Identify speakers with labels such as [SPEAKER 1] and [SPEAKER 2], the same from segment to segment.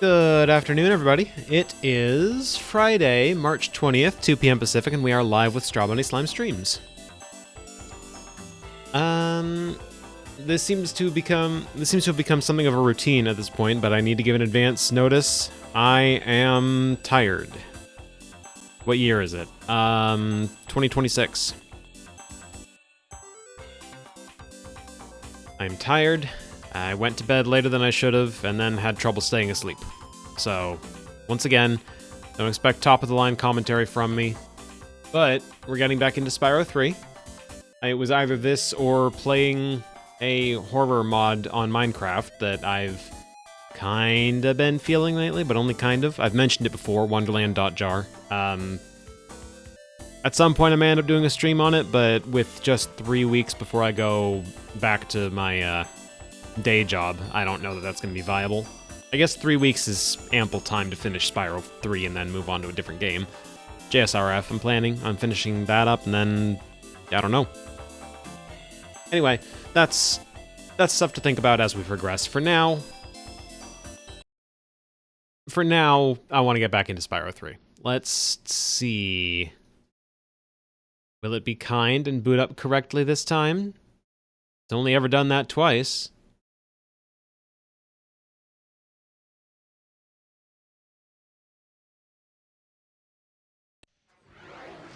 [SPEAKER 1] Good afternoon, everybody. It is Friday, March 20th, 2 p.m. Pacific, and we are live with Strawbunny Slime Streams. This seems to have become something of a routine at this point, but I need to give an advance notice. I am tired. What year is it? 2026. I'm tired. I went to bed later than I should have, and then had trouble staying asleep. So, once again, don't expect top-of-the-line commentary from me. But, we're getting back into Spyro 3. It was either this or playing a horror mod on Minecraft that I've kinda been feeling lately, but only kind of. I've mentioned it before, Wonderland.jar. At some point I may end up doing a stream on it, but with just 3 weeks before I go back to my, day job, I don't know that that's going to be viable. I guess 3 weeks is ample time to finish Spyro 3 and then move on to a different game. JSRF, I'm planning on finishing that up, and then, I don't know. Anyway, that's stuff to think about as we progress. For now, I want to get back into Spyro 3. Let's see. Will it be kind and boot up correctly this time? It's only ever done that twice.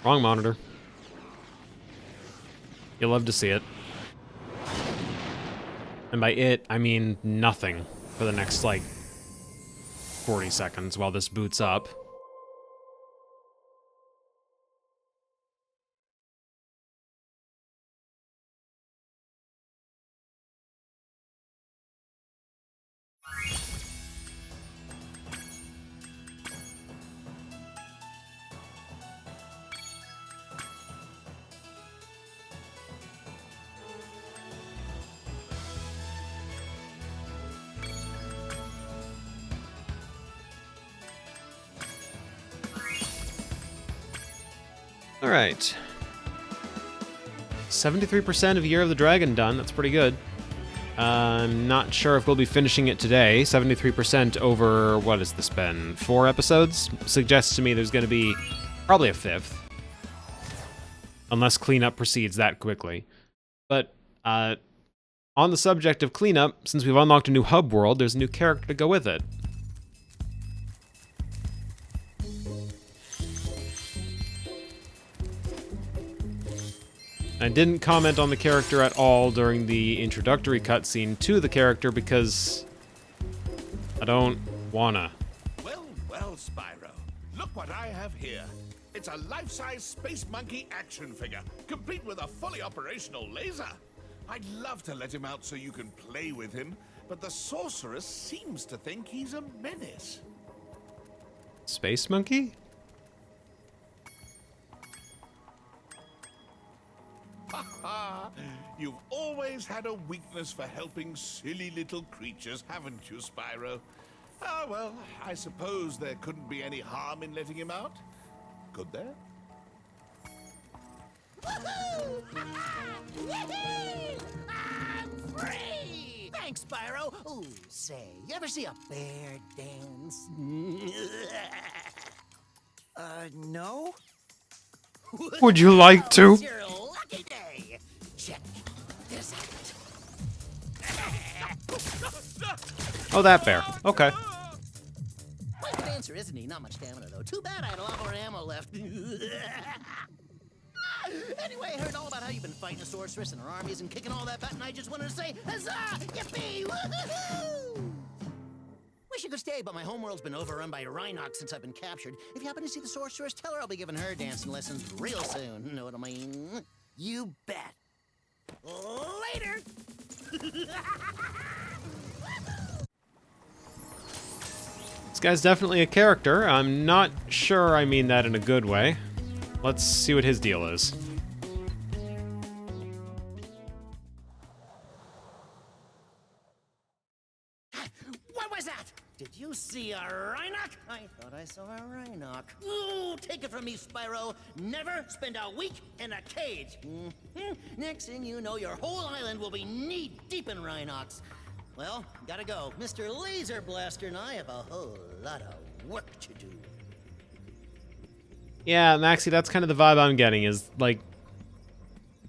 [SPEAKER 1] Wrong monitor. You'll love to see it. And by it, I mean nothing for the next, 40 seconds while this boots up. Alright. 73% of Year of the Dragon done, that's pretty good. I'm not sure if we'll be finishing it today. 73% over, what has this been, 4 episodes? Suggests to me there's going to be probably a 5th. Unless cleanup proceeds that quickly. But, on the subject of cleanup, since we've unlocked a new hub world, there's a new character to go with it. I didn't comment on the character at all during the introductory cutscene to the character because I don't wanna.
[SPEAKER 2] Well, Spyro. Look what I have here. It's a life-size Space Monkey action figure, complete with a fully operational laser. I'd love to let him out so you can play with him, but the sorceress seems to think he's a menace.
[SPEAKER 1] Space Monkey?
[SPEAKER 2] You've always had a weakness for helping silly little creatures, haven't you, Spyro? Ah, well, I suppose there couldn't be any harm in letting him out. Could there?
[SPEAKER 3] Woohoo! Yee-hee! I'm free! Thanks, Spyro. Ooh, say, you ever see a bear dance? No?
[SPEAKER 1] Would you like to?
[SPEAKER 3] It's your lucky day. Check this out.
[SPEAKER 1] Oh, that bear. Okay.
[SPEAKER 3] Quite a dancer, isn't he? Not much stamina, though. Too bad I had a lot more ammo left. Anyway, I heard all about how you've been fighting a sorceress and her armies and kicking all that butt, and I just wanted to say, huzzah! Yippee! Woohoo! Wish you could stay, but my homeworld's been overrun by Rhinox since I've been captured. If you happen to see the sorceress, tell her I'll be giving her dancing lessons real soon. Know what I mean? You bet. Later!
[SPEAKER 1] This guy's definitely a character. I'm not sure I mean that in a good way. Let's see what his deal is.
[SPEAKER 3] What was that? Did you see a Rhinoc? I thought I saw a Rhinoc. Ooh, take it from me, Spyro. Never spend a week in a cage. Next thing you know, your whole island will be knee-deep in Rhinocs. Well, gotta go. Mr. Laser Blaster and I have a whole lot of work to do.
[SPEAKER 1] Yeah, Maxie, that's kind of the vibe I'm getting, is, like,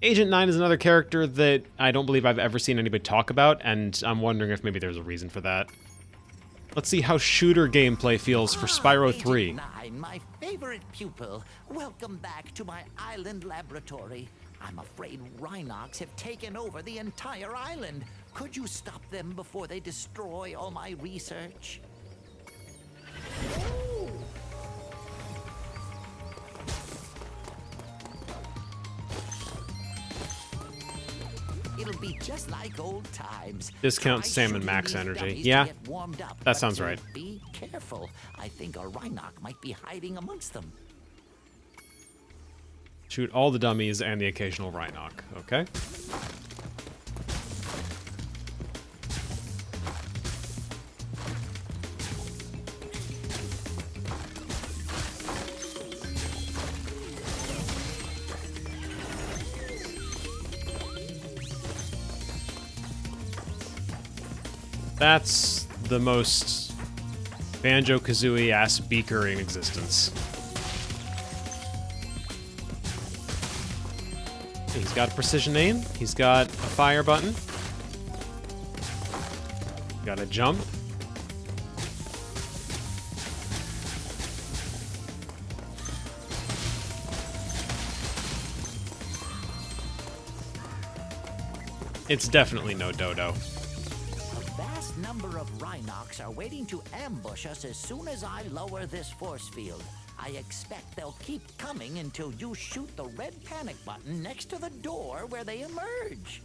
[SPEAKER 1] Agent 9 is another character that I don't believe I've ever seen anybody talk about, and I'm wondering if maybe there's a reason for that. Let's see how shooter gameplay feels for Spyro 3.
[SPEAKER 4] Agent 9, my favorite pupil. Welcome back to my island laboratory. I'm afraid Rhinox have taken over the entire island. Could you stop them before they destroy all my research? It'll be just like old times.
[SPEAKER 1] Discount
[SPEAKER 4] Try
[SPEAKER 1] Sam and
[SPEAKER 4] shooting
[SPEAKER 1] Max
[SPEAKER 4] these
[SPEAKER 1] energy.
[SPEAKER 4] dummies
[SPEAKER 1] Yeah,
[SPEAKER 4] to get warmed up,
[SPEAKER 1] that
[SPEAKER 4] but
[SPEAKER 1] sounds right.
[SPEAKER 4] Be careful. I think a Rhinox might be hiding amongst them.
[SPEAKER 1] Shoot all the dummies and the occasional Rhinoc, okay? That's the most Banjo-Kazooie-ass beaker in existence. He's got a precision aim. He's got a fire button. Got a jump. It's definitely no Dodo.
[SPEAKER 4] A vast number of Rhinox are waiting to ambush us as soon as I lower this force field. I expect they'll keep coming until you shoot the red panic button next to the door where they emerge.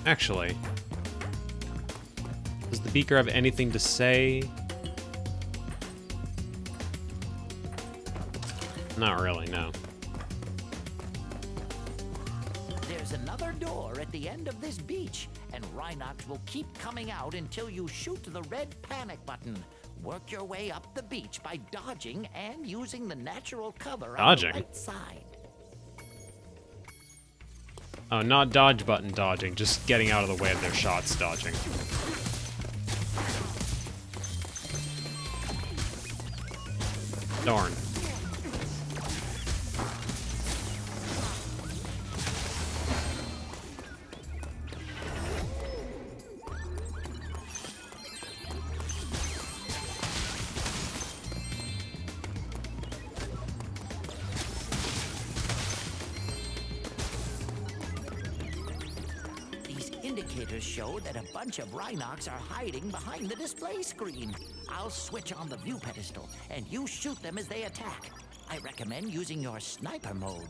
[SPEAKER 1] Actually, does the beaker have anything to say? Not really, no.
[SPEAKER 4] There's another door at the end of this beach, and Rhinox will keep coming out until you shoot the red panic button. Work your way up the beach by dodging and using the natural cover on the
[SPEAKER 1] Dodging?
[SPEAKER 4] right side.
[SPEAKER 1] Oh, not dodge button dodging, just getting out of the way of their shots dodging. Darn.
[SPEAKER 4] Indicators show that a bunch of Rhinox are hiding behind the display screen. I'll switch on the view pedestal, and you shoot them as they attack. I recommend using your sniper mode.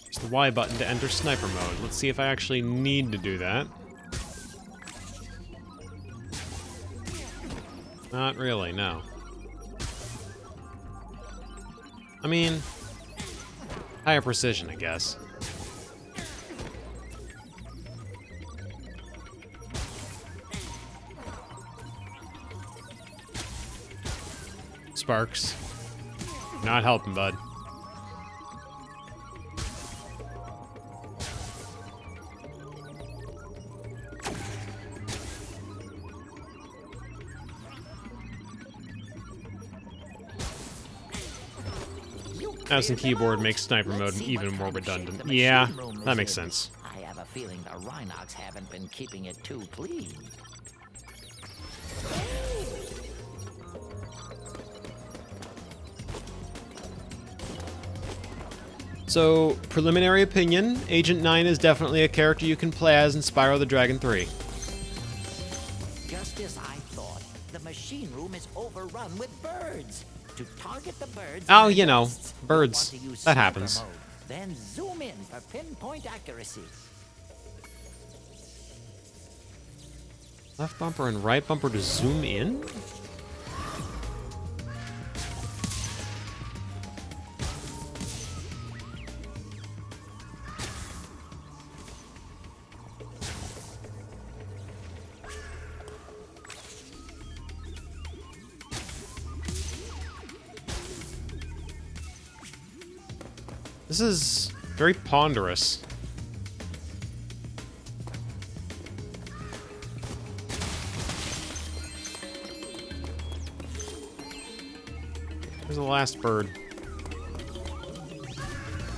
[SPEAKER 1] Use the Y button to enter sniper mode. Let's see if I actually need to do that. Not really, no. I mean, higher precision, I guess. Sparks. Not helping, bud. Mouse and keyboard makes sniper mode even more redundant. Yeah, that makes sense.
[SPEAKER 4] I have a feeling the Rhinox haven't been keeping it too clean.
[SPEAKER 1] So, preliminary opinion, Agent 9 is definitely a character you can play as in Spyro the Dragon 3.
[SPEAKER 4] Just as I thought, the machine room is overrun with birds. To target the birds,
[SPEAKER 1] Oh,
[SPEAKER 4] in
[SPEAKER 1] you
[SPEAKER 4] their
[SPEAKER 1] know,
[SPEAKER 4] nests, you'll
[SPEAKER 1] birds.
[SPEAKER 4] want to use
[SPEAKER 1] That
[SPEAKER 4] sniper
[SPEAKER 1] happens.
[SPEAKER 4] mode. Then zoom in for pinpoint accuracy.
[SPEAKER 1] Left bumper and right bumper to zoom in? This is very ponderous. Where's the last bird?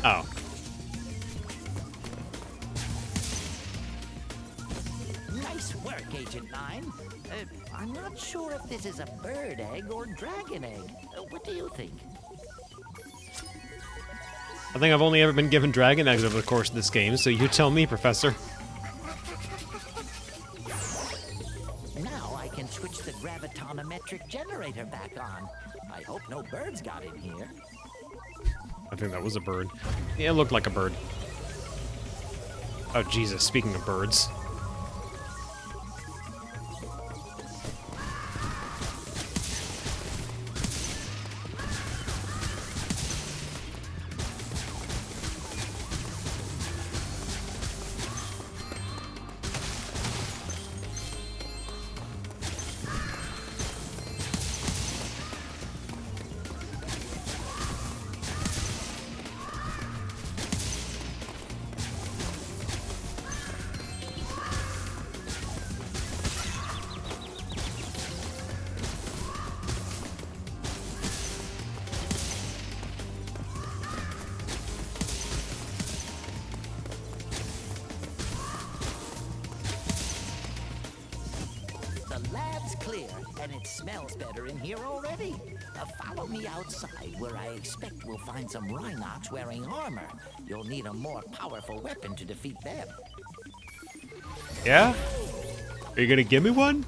[SPEAKER 1] Oh.
[SPEAKER 4] Nice work, Agent 9. I'm not sure if this is a bird egg or dragon egg. What do you think?
[SPEAKER 1] I think I've only ever been given dragon eggs over the course of this game, so you tell me, Professor.
[SPEAKER 4] Now I can switch the gravitonometric generator back on. I hope no birds got in here.
[SPEAKER 1] I think that was a bird. Yeah, it looked like a bird. Oh, Jesus, speaking of birds.
[SPEAKER 4] The lab's clear, and it smells better in here already. Follow me outside, where I expect we'll find some Rhinox wearing armor. You'll need a more powerful weapon to defeat them.
[SPEAKER 1] Yeah? Are you gonna give me one?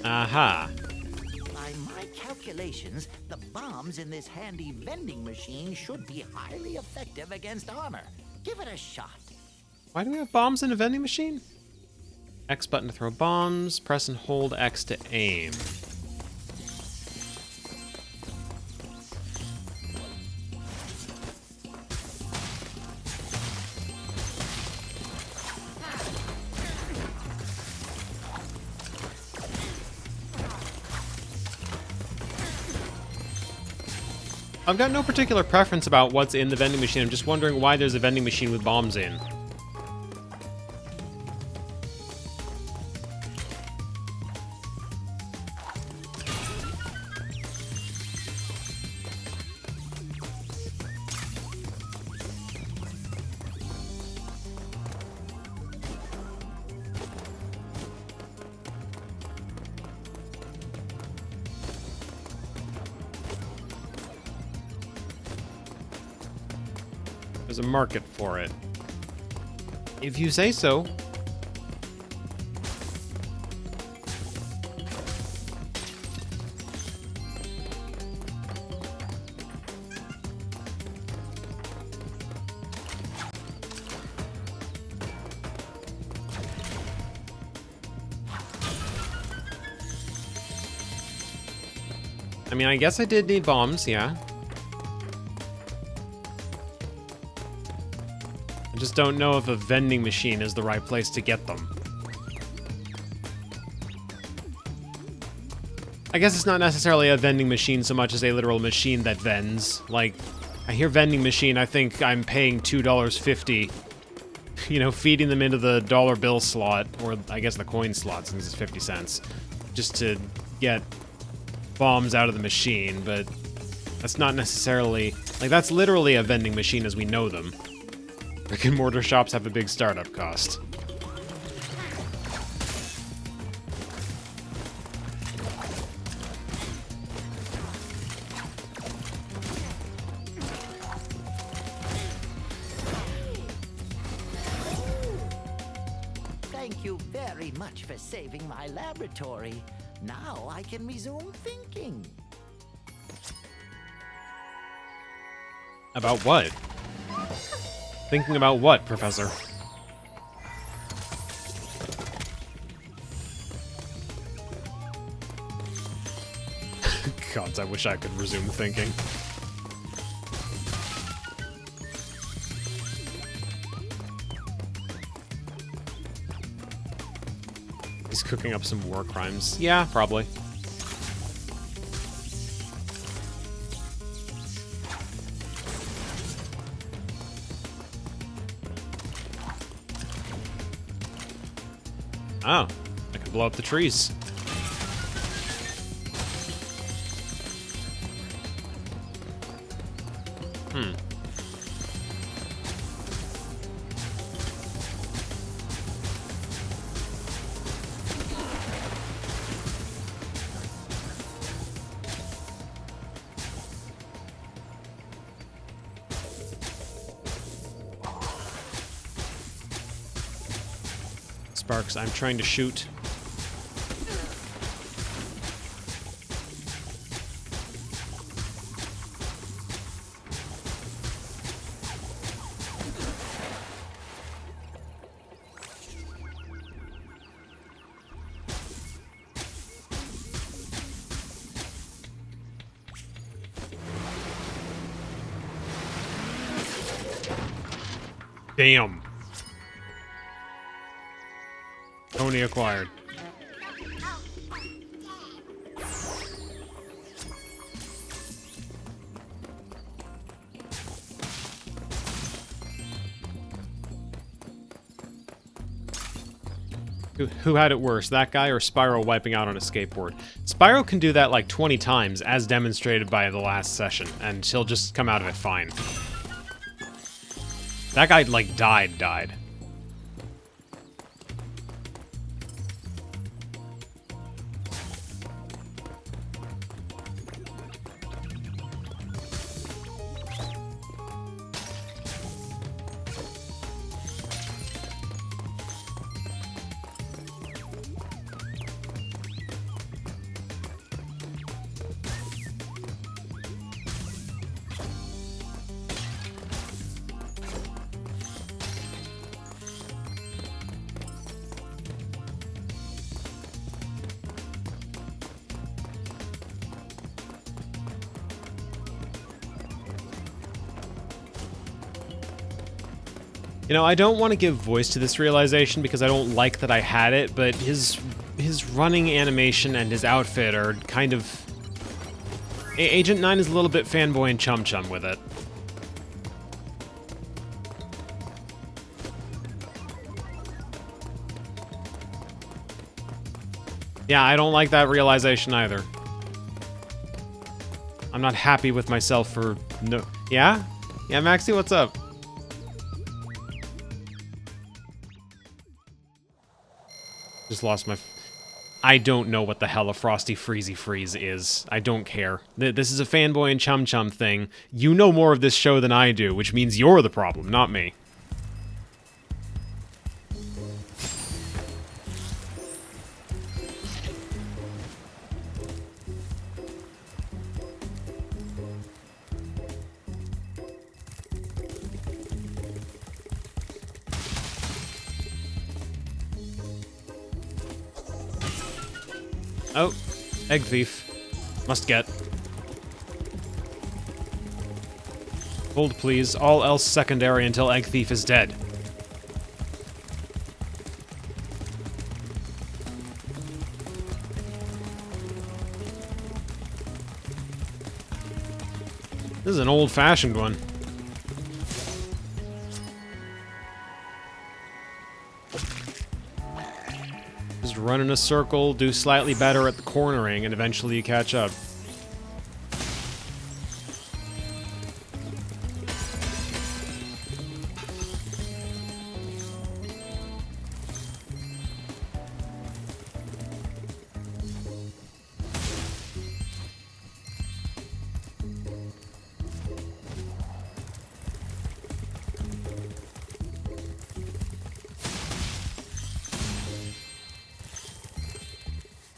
[SPEAKER 1] Aha.
[SPEAKER 4] By my calculations, the bombs in this handy vending machine should be highly effective against armor. Give it a shot.
[SPEAKER 1] Why do we have bombs in a vending machine? X button to throw bombs, press and hold X to aim. I've got no particular preference about what's in the vending machine. I'm just wondering why there's a vending machine with bombs in. There's a market for it. If you say so. I mean, I guess I did need bombs, yeah. I just don't know if a vending machine is the right place to get them. I guess it's not necessarily a vending machine so much as a literal machine that vends. Like, I hear vending machine, I think I'm paying $2.50, you know, feeding them into the dollar bill slot, or I guess the coin slot since it's 50 cents, just to get bombs out of the machine, but that's not necessarily... Like, that's literally a vending machine as we know them. Brick and mortar shops have a big startup cost.
[SPEAKER 4] Thank you very much for saving my laboratory. Now I can resume thinking.
[SPEAKER 1] About what? Thinking about what, Professor? Gods, I wish I could resume thinking. He's cooking up some war crimes. Yeah, probably. Oh, I can blow up the trees. Sparks, I'm trying to shoot. Damn. Tony acquired. Who had it worse, that guy or Spyro wiping out on a skateboard? Spyro can do that like 20 times, as demonstrated by the last session, and he'll just come out of it fine. That guy, like, died. You know, I don't want to give voice to this realization because I don't like that I had it, but his running animation and his outfit are kind of... Agent 9 is a little bit fanboy and chum-chum with it. Yeah, I don't like that realization either. I'm not happy with myself for no... Yeah? Yeah, Maxie, what's up? Just lost my... I don't know what the hell a Frosty Freezy Freeze is. I don't care. This is a fanboy and chum-chum thing. You know more of this show than I do, which means you're the problem, not me. Oh, egg thief. Must get. Hold, please. All else secondary until egg thief is dead. This is an old-fashioned one. Just run in a circle, do slightly better at the cornering, and eventually you catch up.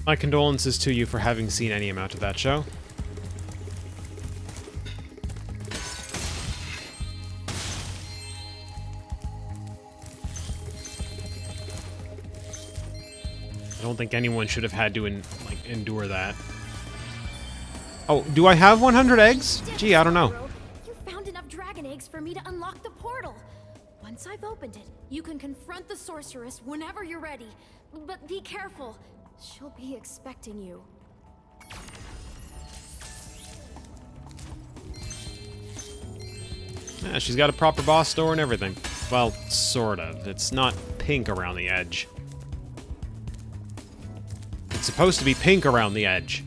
[SPEAKER 1] My condolences to you for having seen any amount of that show. I don't think anyone should have had to endure that. Oh, do I have 100 eggs? Gee, I don't know.
[SPEAKER 5] You found enough dragon eggs for me to unlock the portal. Once I've opened it, you can confront the sorceress whenever you're ready. But be careful. She'll be expecting you.
[SPEAKER 1] Yeah, she's got a proper boss store and everything. Well, sort of. It's not pink around the edge. It's supposed to be pink around the edge.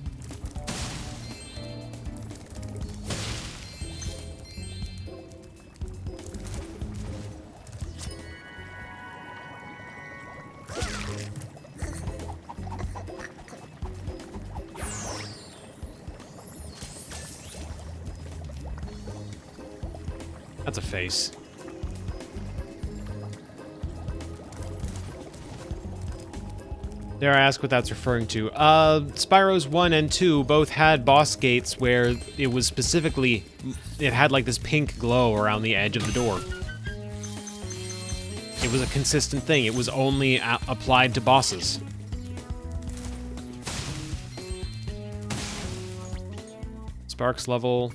[SPEAKER 1] That's a face. Dare I ask what that's referring to? Spyro's 1 and 2 both had boss gates where it was specifically... It had like this pink glow around the edge of the door. It was a consistent thing. It was only applied to bosses. Sparks level...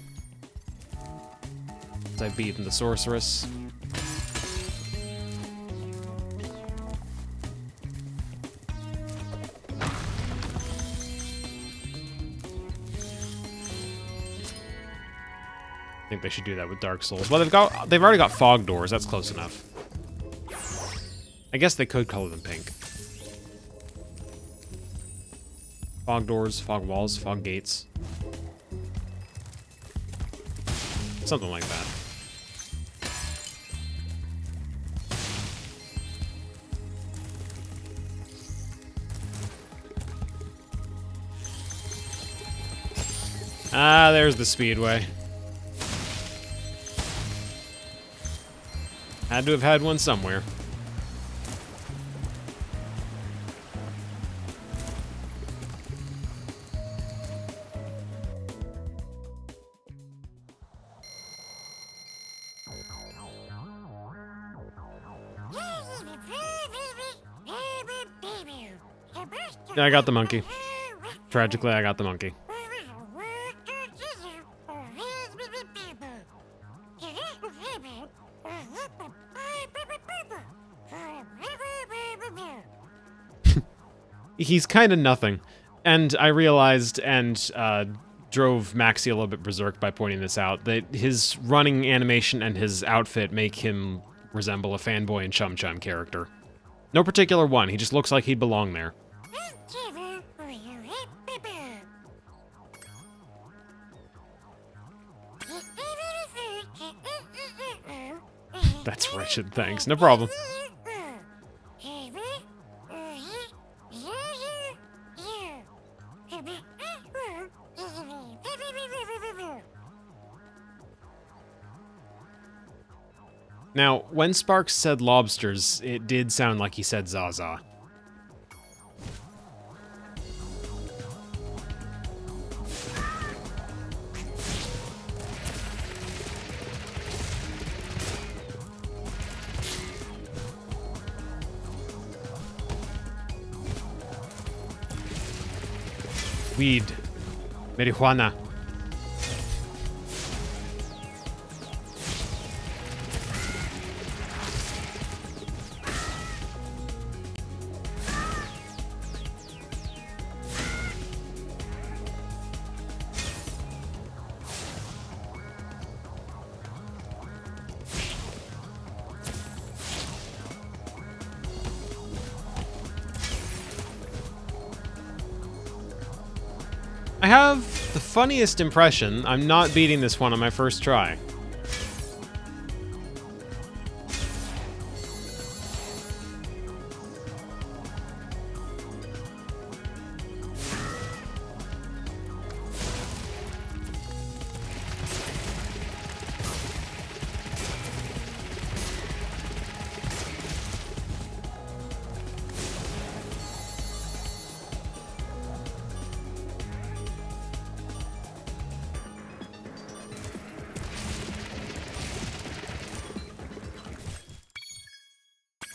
[SPEAKER 1] I've beaten the sorceress. I think they should do that with Dark Souls. Well, they've already got fog doors. That's close enough. I guess they could color them pink. Fog doors, fog walls, fog gates. Something like that. Ah, there's the speedway. Had to have had one somewhere. Yeah, I got the monkey. Tragically, I got the monkey. He's kind of nothing. And I realized, and drove Maxie a little bit berserk by pointing this out, that his running animation and his outfit make him resemble a Fanboy and Chum Chum character. No particular one, he just looks like he'd belong there. That's wretched, thanks. No problem. Now, when Sparks said lobsters, it did sound like he said Zaza. Weed. Marijuana. I have the funniest impression. I'm not beating this one on my first try.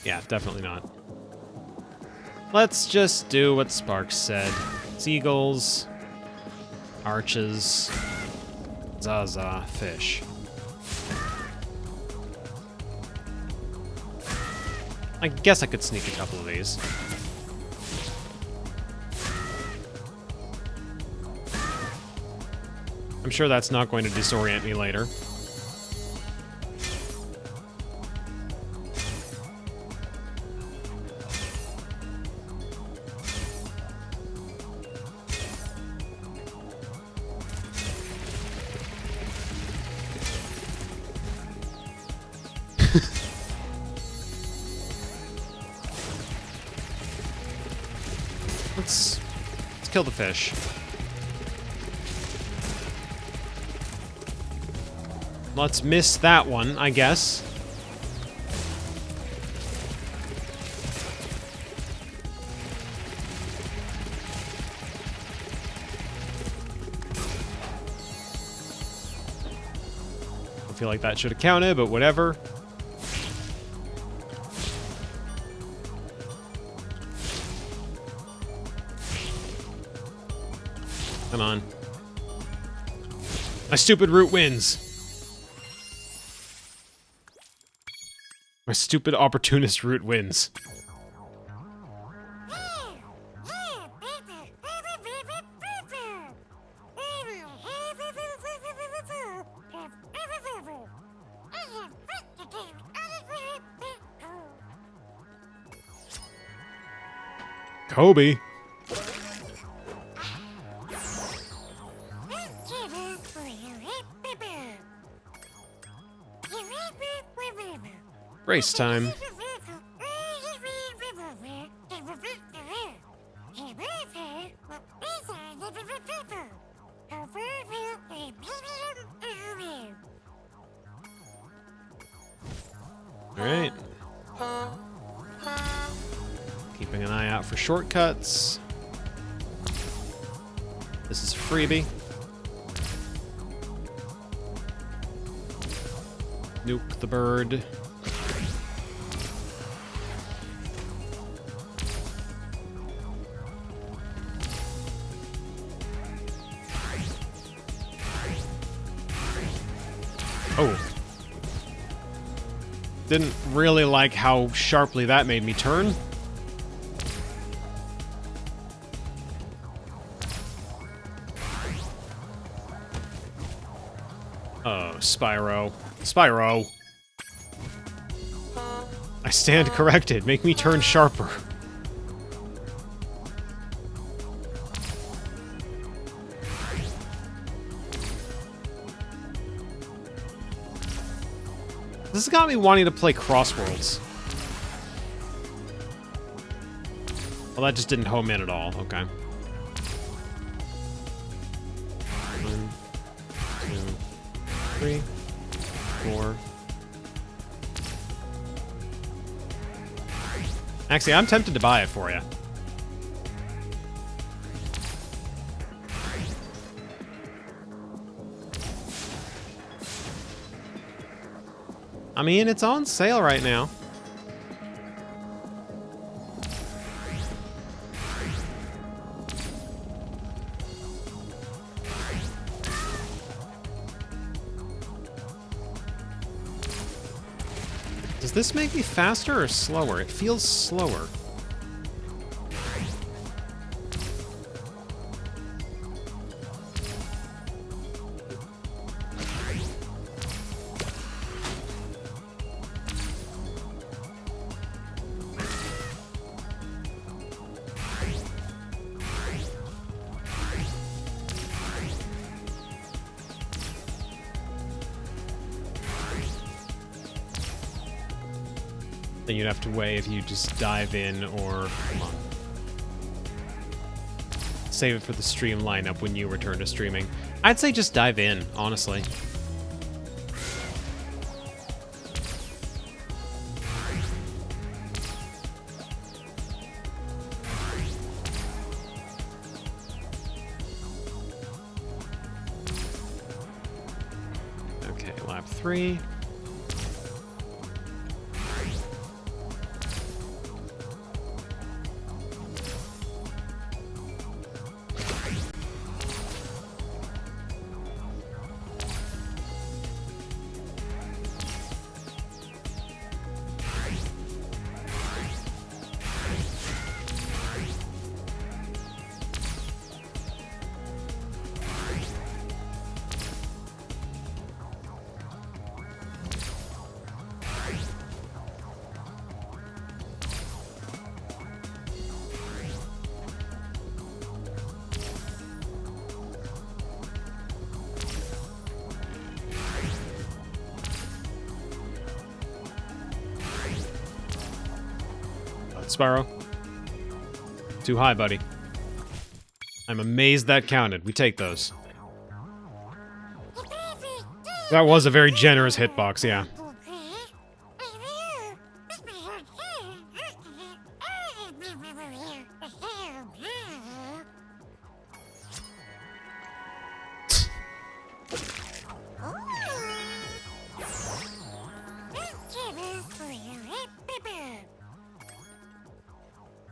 [SPEAKER 1] Yeah, definitely not. Let's just do what Sparks said. Seagulls Arches. Zaza fish. I guess I could sneak a couple of these. I'm sure that's not going to disorient me later. Let's kill the fish. Let's miss that one, I guess. I feel like that should have counted, but whatever. Come on. My stupid route wins. My stupid opportunist route wins. Kobe. Race time. Alright. Keeping an eye out for shortcuts. This is a freebie. Nuke the bird. Oh. Didn't really like how sharply that made me turn. Oh, Spyro. Spyro! I stand corrected. Make me turn sharper. This has got me wanting to play Crossworlds. Well, that just didn't home in at all. Okay. 1, 2, 3, 4. Actually, I'm tempted to buy it for you. I mean, it's on sale right now. Does this make me faster or slower? It feels slower. Then you'd have to weigh if you just dive in or... Come on. Save it for the stream lineup when you return to streaming. I'd say just dive in, honestly. Okay, lap 3. Spyro. Too high, buddy. I'm amazed that counted. We take those. That was a very generous hitbox, yeah.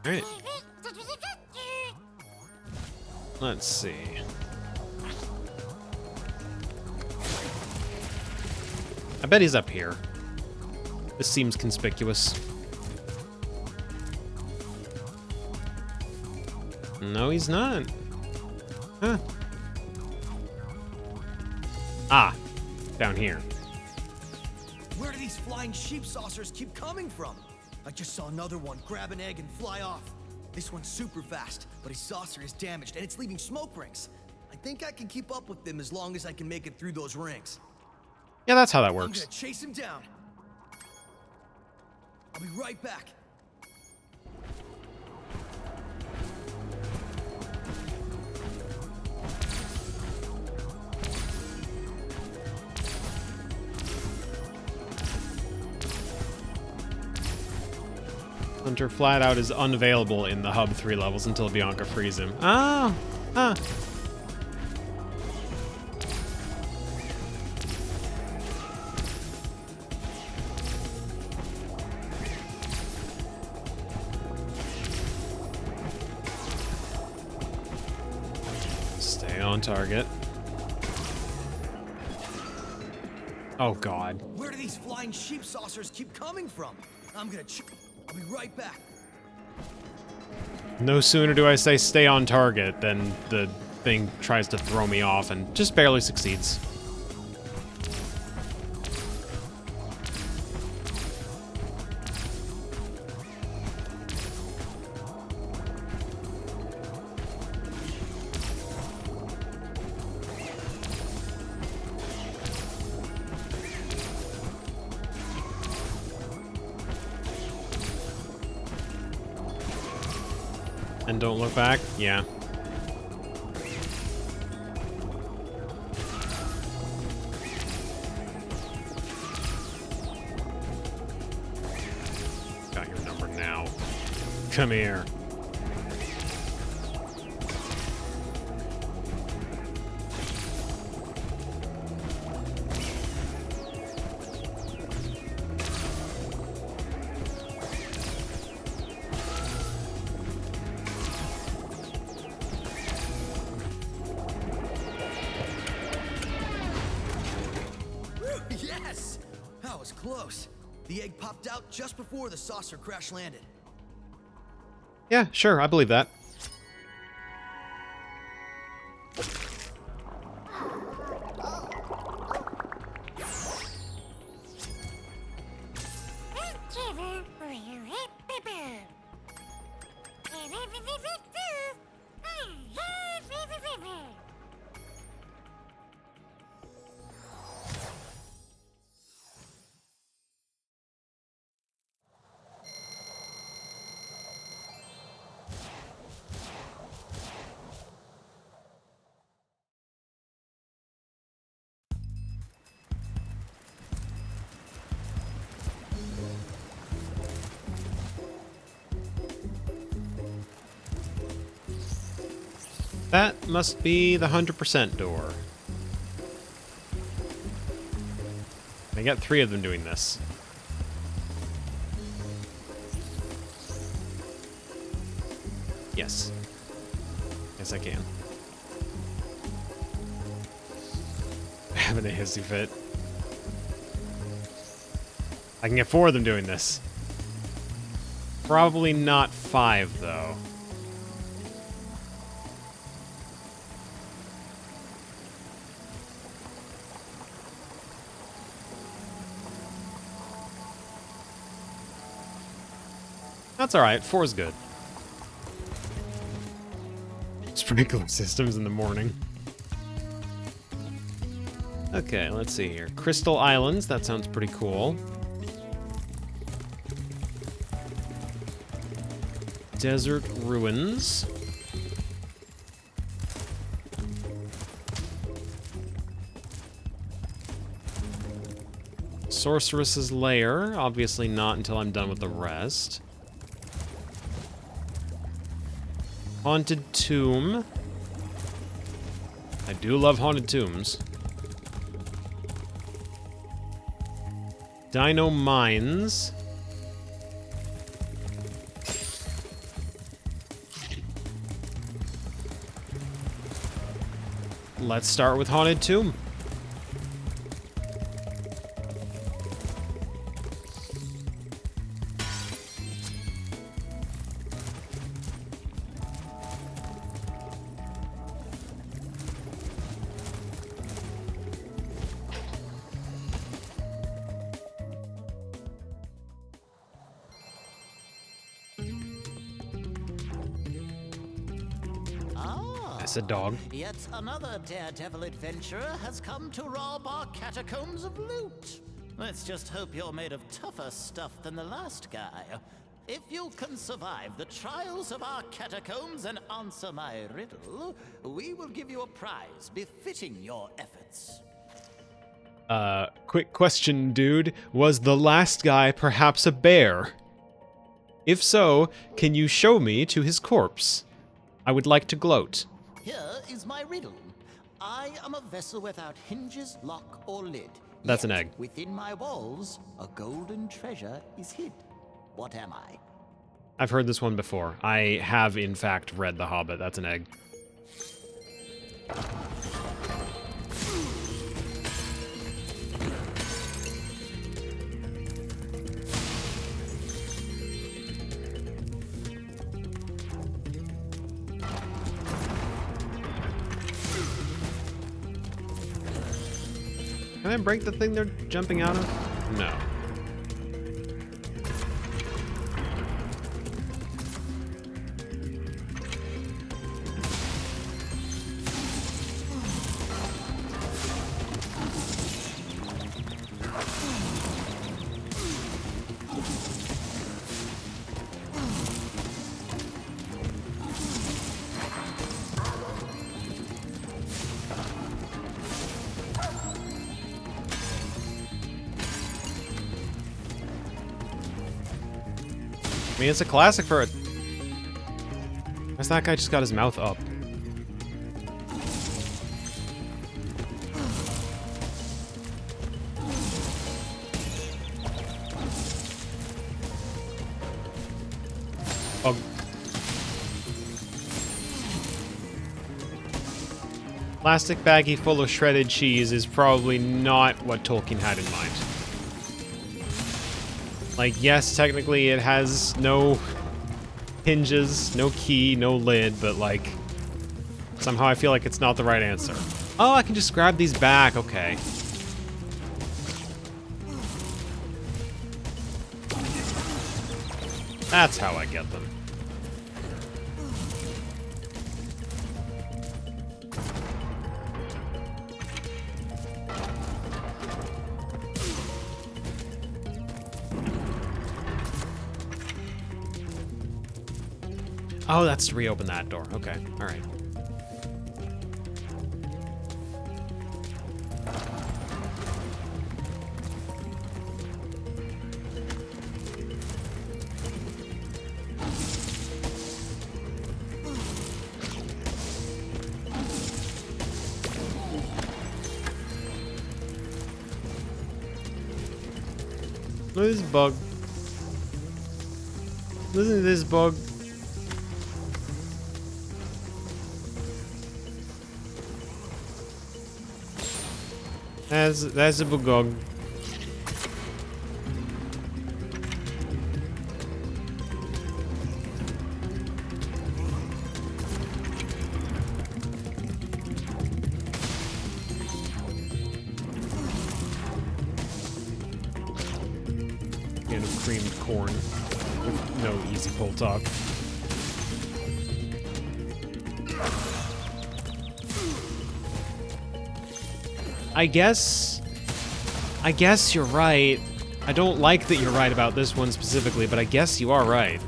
[SPEAKER 1] Alright. Let's see. I bet he's up here. This seems conspicuous. No, he's not. Huh. Ah, down here.
[SPEAKER 6] Where do these flying sheep saucers keep coming from? I just saw another one grab an egg and fly off. This one's super fast, but his saucer is damaged and it's leaving smoke rings. I think I can keep up with them as long as I can make it through those rings.
[SPEAKER 1] Yeah, that's how that
[SPEAKER 6] I'm
[SPEAKER 1] works.
[SPEAKER 6] gonna chase him down. I'll be right back.
[SPEAKER 1] Hunter flat out is unavailable in the hub 3 levels until Bianca frees him. Ah! Ah! Stay on target. Oh god.
[SPEAKER 6] Where do these flying sheep saucers keep coming from? I'm gonna I'll be right back.
[SPEAKER 1] No sooner do I say stay on target than the thing tries to throw me off and just barely succeeds. And don't look back? Yeah. Got your number now. Come here.
[SPEAKER 6] Yes! That was close. The egg popped out just before the saucer crash landed.
[SPEAKER 1] Yeah, sure, I believe that. That must be the 100% door. I got 3 of them doing this. Yes. Yes, I can. Having a hissy fit. I can get 4 of them doing this. Probably not 5, though. That's alright, 4 is good. Sprinkler systems in the morning. Okay, let's see here. Crystal Islands, that sounds pretty cool. Desert ruins. Sorceress's lair. Obviously not until I'm done with the rest. Haunted tomb. I do love haunted tombs. Dino mines. Let's start with haunted tomb. That's a dog.
[SPEAKER 4] Yet another daredevil adventurer has come to rob our catacombs of loot. Let's just hope you're made of tougher stuff than the last guy. If you can survive the trials of our catacombs and answer my riddle, we will give you a prize befitting your efforts.
[SPEAKER 1] Quick question, dude. Was the last guy perhaps a bear? If so, can you show me to his corpse? I would like to gloat.
[SPEAKER 4] Here is my riddle. I am a vessel without hinges, lock, or lid.
[SPEAKER 1] That's
[SPEAKER 4] Yet
[SPEAKER 1] an egg.
[SPEAKER 4] Within my walls, a golden treasure is hid. What am I?
[SPEAKER 1] I've heard this one before. I have, in fact, read The Hobbit. That's an egg. Can I break the thing they're jumping out of? No. I mean, it's a classic for it. Why's that guy just got his mouth up? Oh. Plastic baggie full of shredded cheese is probably not what Tolkien had in mind. Like, yes, technically it has no hinges, no key, no lid, but like, somehow I feel like it's not the right answer. Oh, I can just grab these back, okay. That's how I get them. Oh, that's to reopen that door. Okay, all right. Look at this bug. Listen to this bug. That's a bugog. And of creamed corn with no easy pull talk. I guess you're right. I don't like that you're right about this one specifically, but I guess you are right.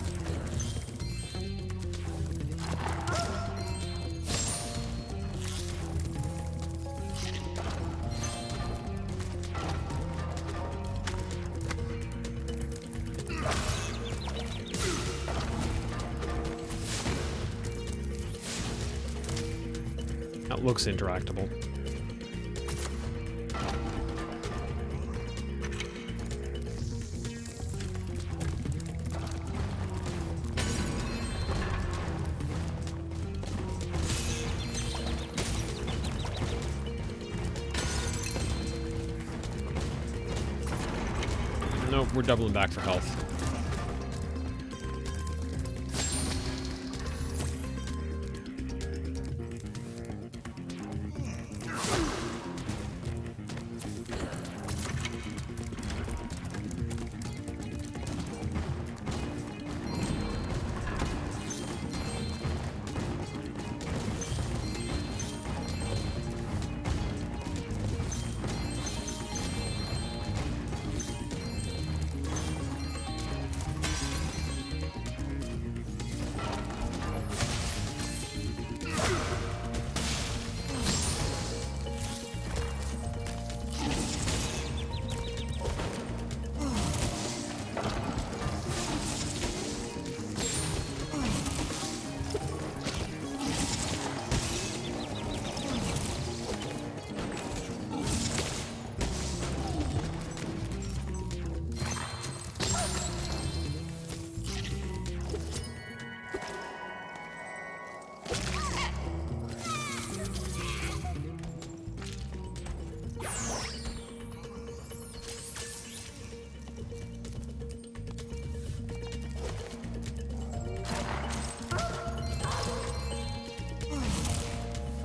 [SPEAKER 1] That looks interactable. Nope, we're doubling back for health.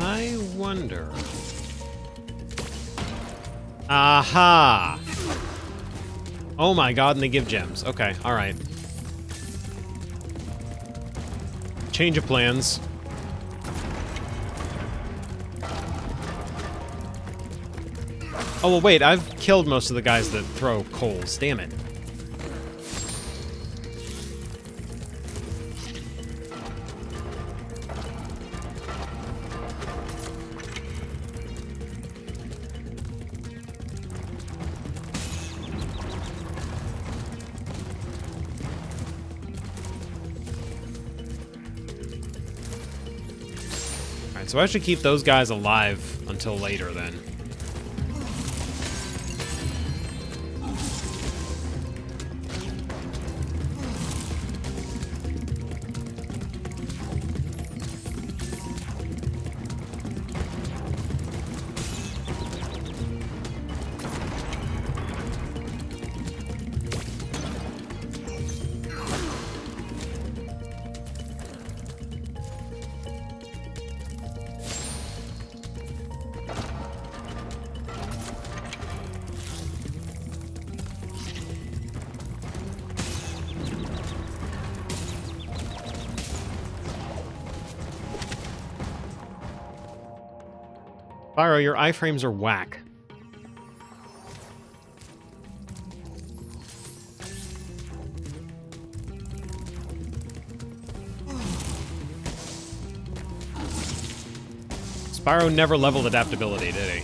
[SPEAKER 1] I wonder... Aha! Oh my god, and they give gems. Okay, alright. Change of plans. Oh, well, wait, I've killed most of the guys that throw coals. Damn it. Alright, so I should keep those guys alive until later, then. Spyro, your iframes are whack. Spyro never leveled adaptability, did he?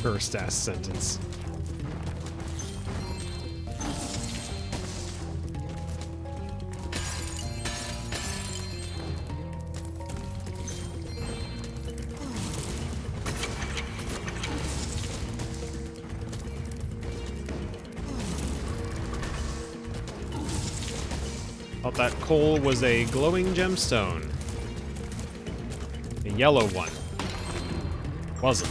[SPEAKER 1] First ass sentence. Thought that coal was a glowing gemstone. A yellow one. Wasn't.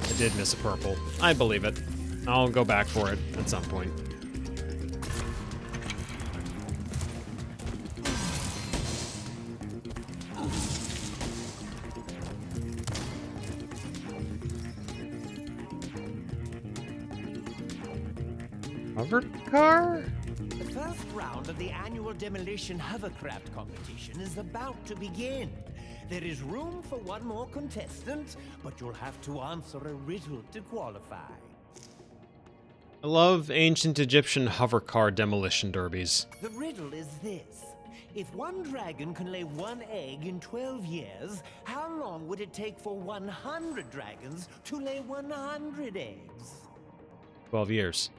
[SPEAKER 1] I did miss a purple. I believe it. I'll go back for it at some point. Covered car?
[SPEAKER 7] The first round of the annual demolition hovercraft competition is about to begin. There is room for one more contestant, but you'll have to answer a riddle to qualify.
[SPEAKER 1] I love ancient Egyptian hover car demolition derbies.
[SPEAKER 7] The riddle is this. If one dragon can lay one egg in 12 years, how long would it take for 100 dragons to lay 100 eggs?
[SPEAKER 1] 12 years.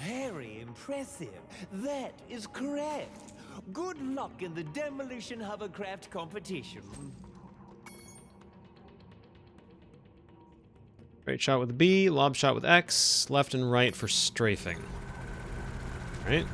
[SPEAKER 7] Very impressive. That is correct. Good luck in the demolition hovercraft competition.
[SPEAKER 1] Right shot with B, lob shot with X, left and right for strafing. Right?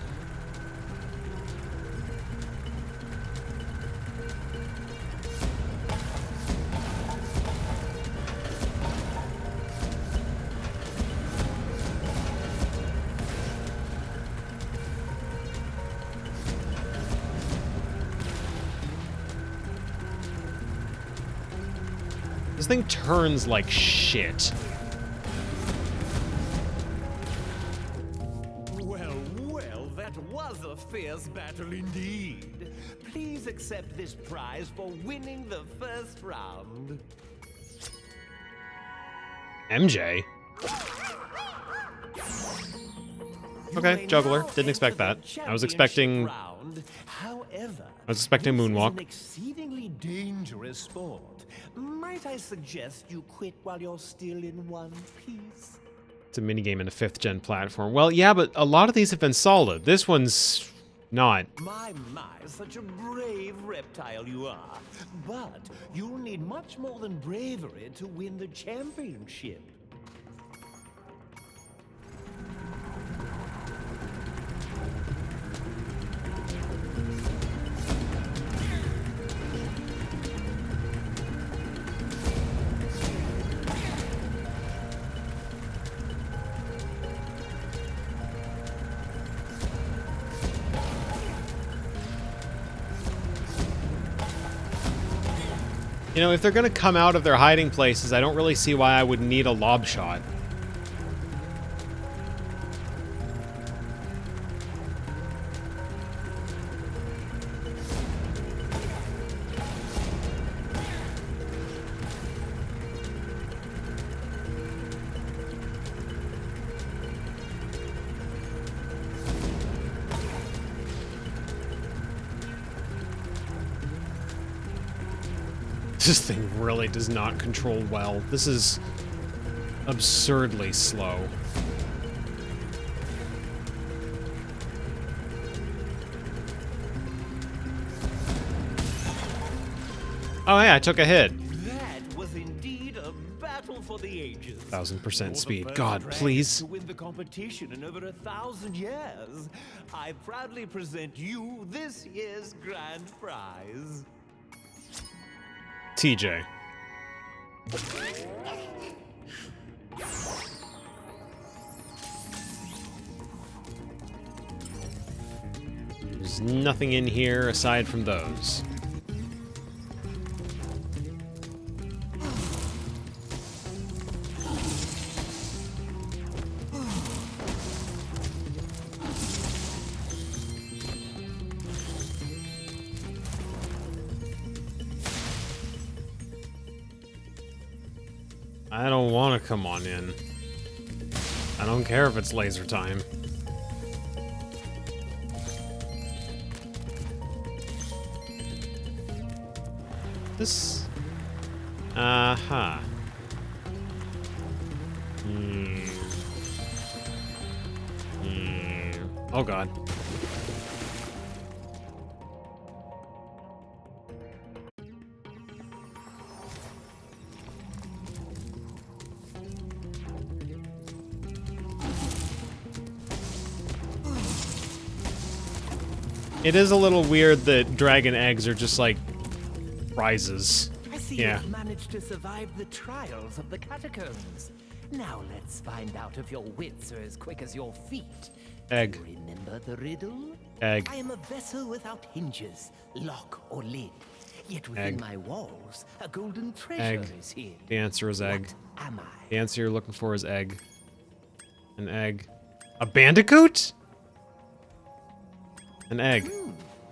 [SPEAKER 1] This thing turns like shit.
[SPEAKER 7] Well, that was a fierce battle indeed. Please accept this prize for winning the first round.
[SPEAKER 1] MJ? Okay, juggler. Didn't expect that. I was expecting moonwalk.
[SPEAKER 7] This is an exceedingly dangerous sport. Might I suggest you quit while you're still in one piece?
[SPEAKER 1] It's a minigame in a 5th gen platform. Well, yeah, but a lot of these have been solid. This one's not.
[SPEAKER 7] My, such a brave reptile you are. But you'll need much more than bravery to win the championship.
[SPEAKER 1] You know, if they're gonna come out of their hiding places, I don't really see why I would need a lob shot. This thing really does not control well. This is absurdly slow. Oh yeah, I took a hit.
[SPEAKER 7] That was indeed a battle for the ages.
[SPEAKER 1] 1000% speed. God, please.
[SPEAKER 7] To win the competition in over 1,000 years, I proudly present you this year's grand prize.
[SPEAKER 1] TJ. There's nothing in here aside from those. I don't want to come on in. I don't care if it's laser time. This... Uh-huh. Oh god. It is a little weird that dragon eggs are just like prizes.
[SPEAKER 7] I see
[SPEAKER 1] Yeah.
[SPEAKER 7] you've managed to survive the trials of the catacombs. Now let's find out if your wits are as quick as your feet.
[SPEAKER 1] Egg.
[SPEAKER 7] Do you remember the riddle?
[SPEAKER 1] Egg.
[SPEAKER 7] I am a vessel without hinges, lock or lid. Yet within
[SPEAKER 1] Egg.
[SPEAKER 7] my walls, a golden treasure
[SPEAKER 1] Egg.
[SPEAKER 7] is hid.
[SPEAKER 1] The answer is egg.
[SPEAKER 7] What am I?
[SPEAKER 1] The answer you're looking for is egg. An egg. A bandicoot? An egg.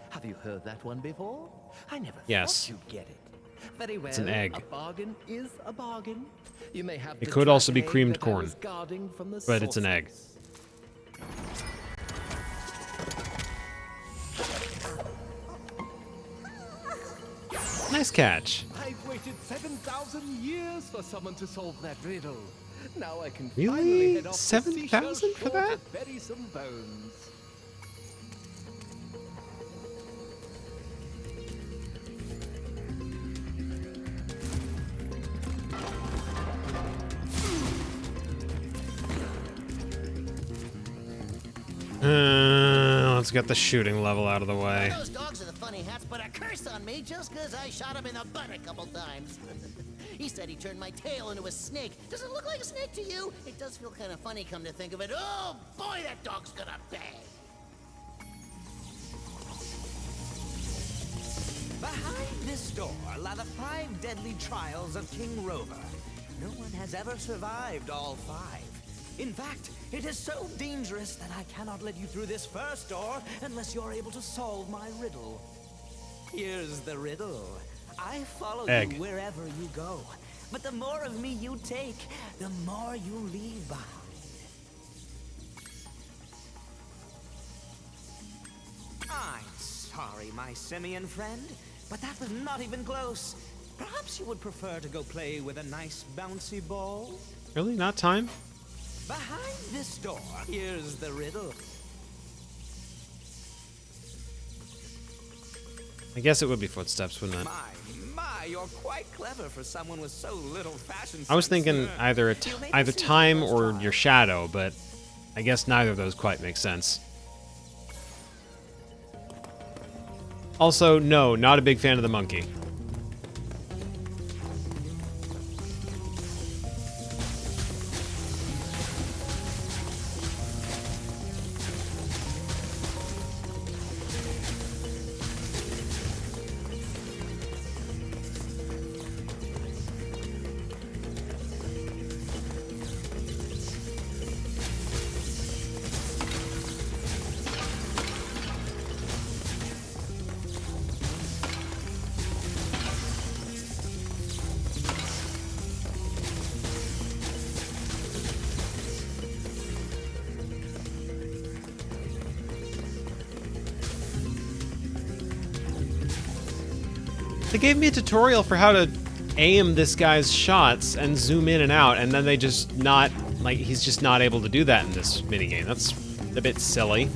[SPEAKER 3] Have you heard that one before? I never
[SPEAKER 1] Yes.
[SPEAKER 3] thought you'd get it. Very well.
[SPEAKER 1] It's an egg.
[SPEAKER 3] A bargain is a bargain. You may have
[SPEAKER 1] It
[SPEAKER 3] the
[SPEAKER 1] could also be
[SPEAKER 3] dragon egg
[SPEAKER 1] creamed
[SPEAKER 3] that I
[SPEAKER 1] corn,
[SPEAKER 3] was guarding from the
[SPEAKER 1] but it's an egg.
[SPEAKER 3] sorceress.
[SPEAKER 1] Nice catch.
[SPEAKER 7] I've waited 7,000 years for someone to solve that riddle. Now I can
[SPEAKER 1] Really?
[SPEAKER 7] finally head off to
[SPEAKER 1] 7,000
[SPEAKER 7] Seashell
[SPEAKER 1] for
[SPEAKER 7] Shore
[SPEAKER 1] that?
[SPEAKER 7] to bury some bones.
[SPEAKER 1] Let's get the shooting level out of the way.
[SPEAKER 3] Those dogs are the funny hats, but a curse on me just 'cause I shot him in the butt a couple times. He said he turned my tail into a snake. Does it look like a snake to you? It does feel kind of funny, come to think of it. Oh, boy, that dog's gonna bang.
[SPEAKER 4] Behind this door lie the 5 deadly trials of King Rover. No one has ever survived all 5. In fact, it is so dangerous that I cannot let you through this first door unless you're able to solve my riddle. Here's the riddle. I follow
[SPEAKER 1] Egg.
[SPEAKER 4] you wherever you go, but the more of me you take, the more you leave behind. I'm sorry, my simian friend, but that was not even close. Perhaps you would prefer to go play with a nice bouncy ball?
[SPEAKER 1] Really? Not time?
[SPEAKER 4] Behind this door, here's the riddle.
[SPEAKER 1] I guess it would be footsteps, wouldn't it?
[SPEAKER 4] My, you're quite clever for someone with so little fashion sense.
[SPEAKER 1] I was thinking either either time or your shadow, but I guess neither of those quite make sense. Also, no, not a big fan of the monkey. They gave me a tutorial for how to aim this guy's shots and zoom in and out, and then they just not, like, he's just not able to do that in this minigame. That's a bit silly.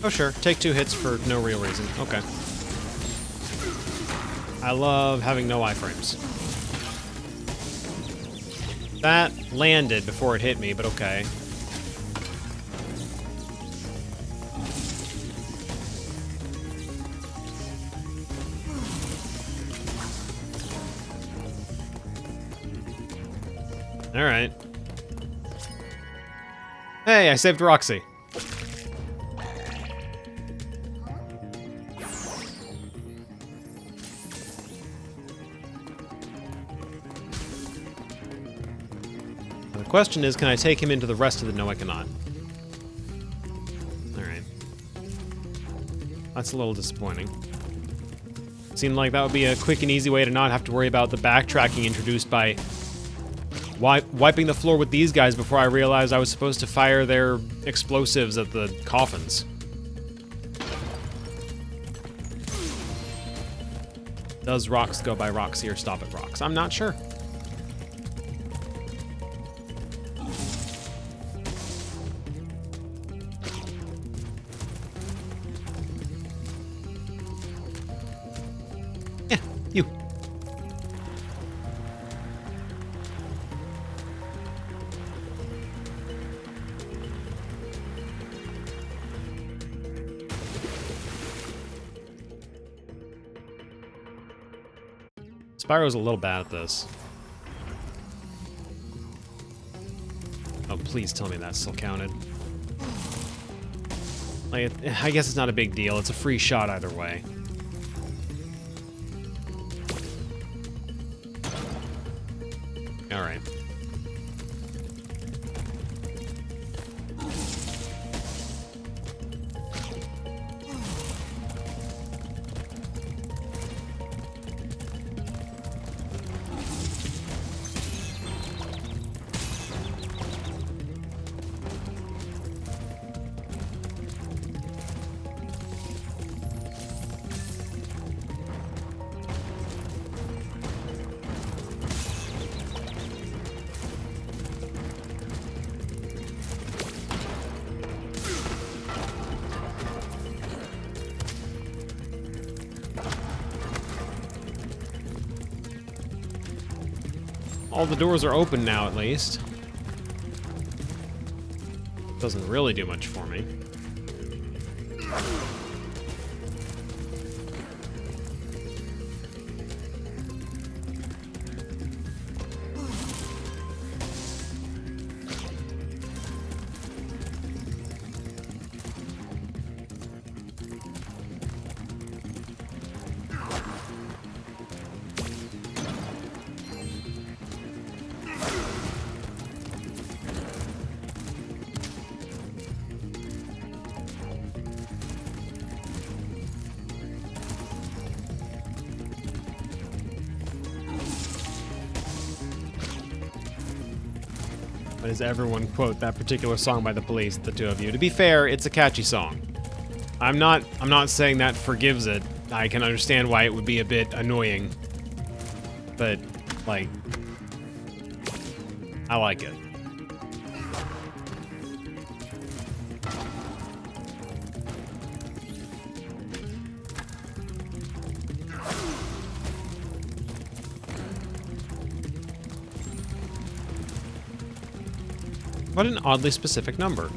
[SPEAKER 1] Oh sure, take 2 hits for no real reason. Okay. I love having no iframes. That landed before it hit me, but okay. Alright. Hey, I saved Roxy. The question is, can I take him into the rest of the... No, I cannot. Alright. That's a little disappointing. Seemed like that would be a quick and easy way to not have to worry about the backtracking introduced by wiping the floor with these guys before I realized I was supposed to fire their explosives at the coffins. Does rocks go by Roxy or stop at rocks? I'm not sure. Yeah, you. Spyro's a little bad at this. Oh, please tell me that still counted. Like, I guess it's not a big deal. It's a free shot either way. All right. All the doors are open now, at least. Doesn't really do much for me. Why does everyone quote that particular song by the Police, the two of you? To be fair, it's a catchy song. I'm not saying that forgives it. I can understand why it would be a bit annoying. But, like, I like it. What an oddly specific number.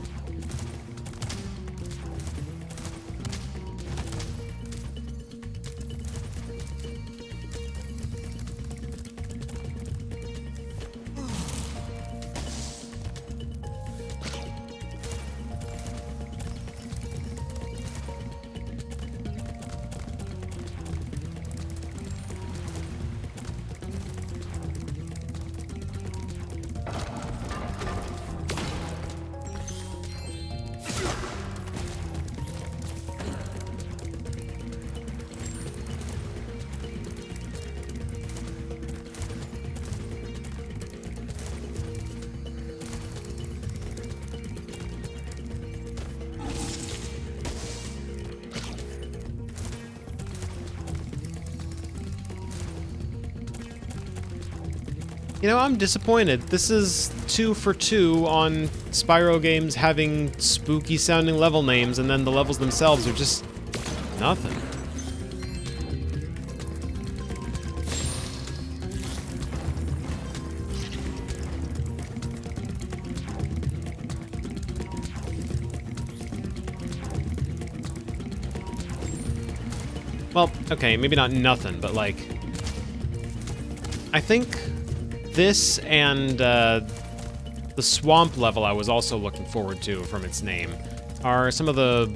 [SPEAKER 1] You know, I'm disappointed. This is 2 for 2 on Spyro games having spooky sounding level names, and then the levels themselves are just nothing. Well, okay, maybe not nothing, but like, I think this and the swamp level I was also looking forward to from its name are some of the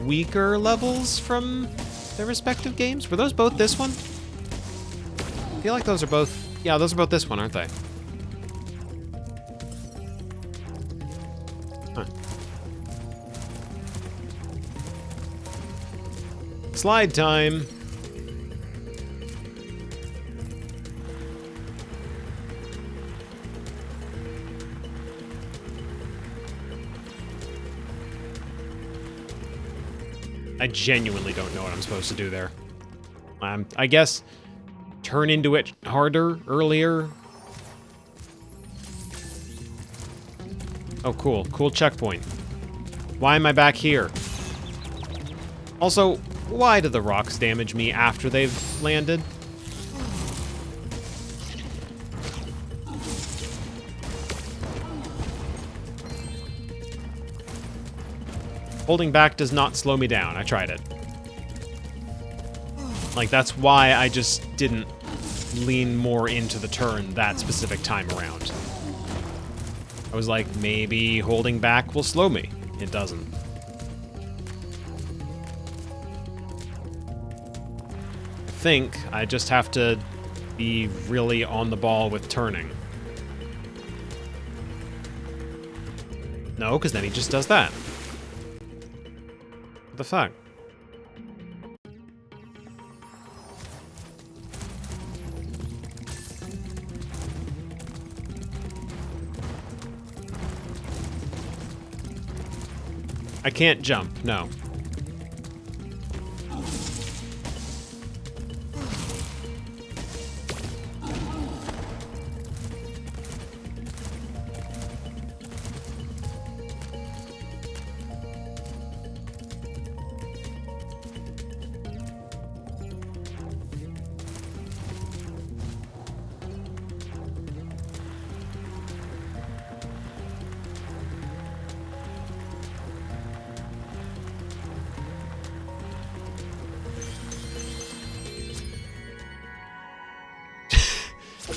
[SPEAKER 1] weaker levels from their respective games. Were those both this one? I feel like those are both, yeah, those are both this one, aren't they? Huh. Slide time. I genuinely don't know what I'm supposed to do there. I guess turn into it harder, earlier. Oh, cool. Cool checkpoint. Why am I back here? Also, why do the rocks damage me after they've landed? Holding back does not slow me down. I tried it. Like, that's why I just didn't lean more into the turn that specific time around. I was like, maybe holding back will slow me. It doesn't. I think I just have to be really on the ball with turning. No, because then he just does that. What the fuck? I can't jump, no.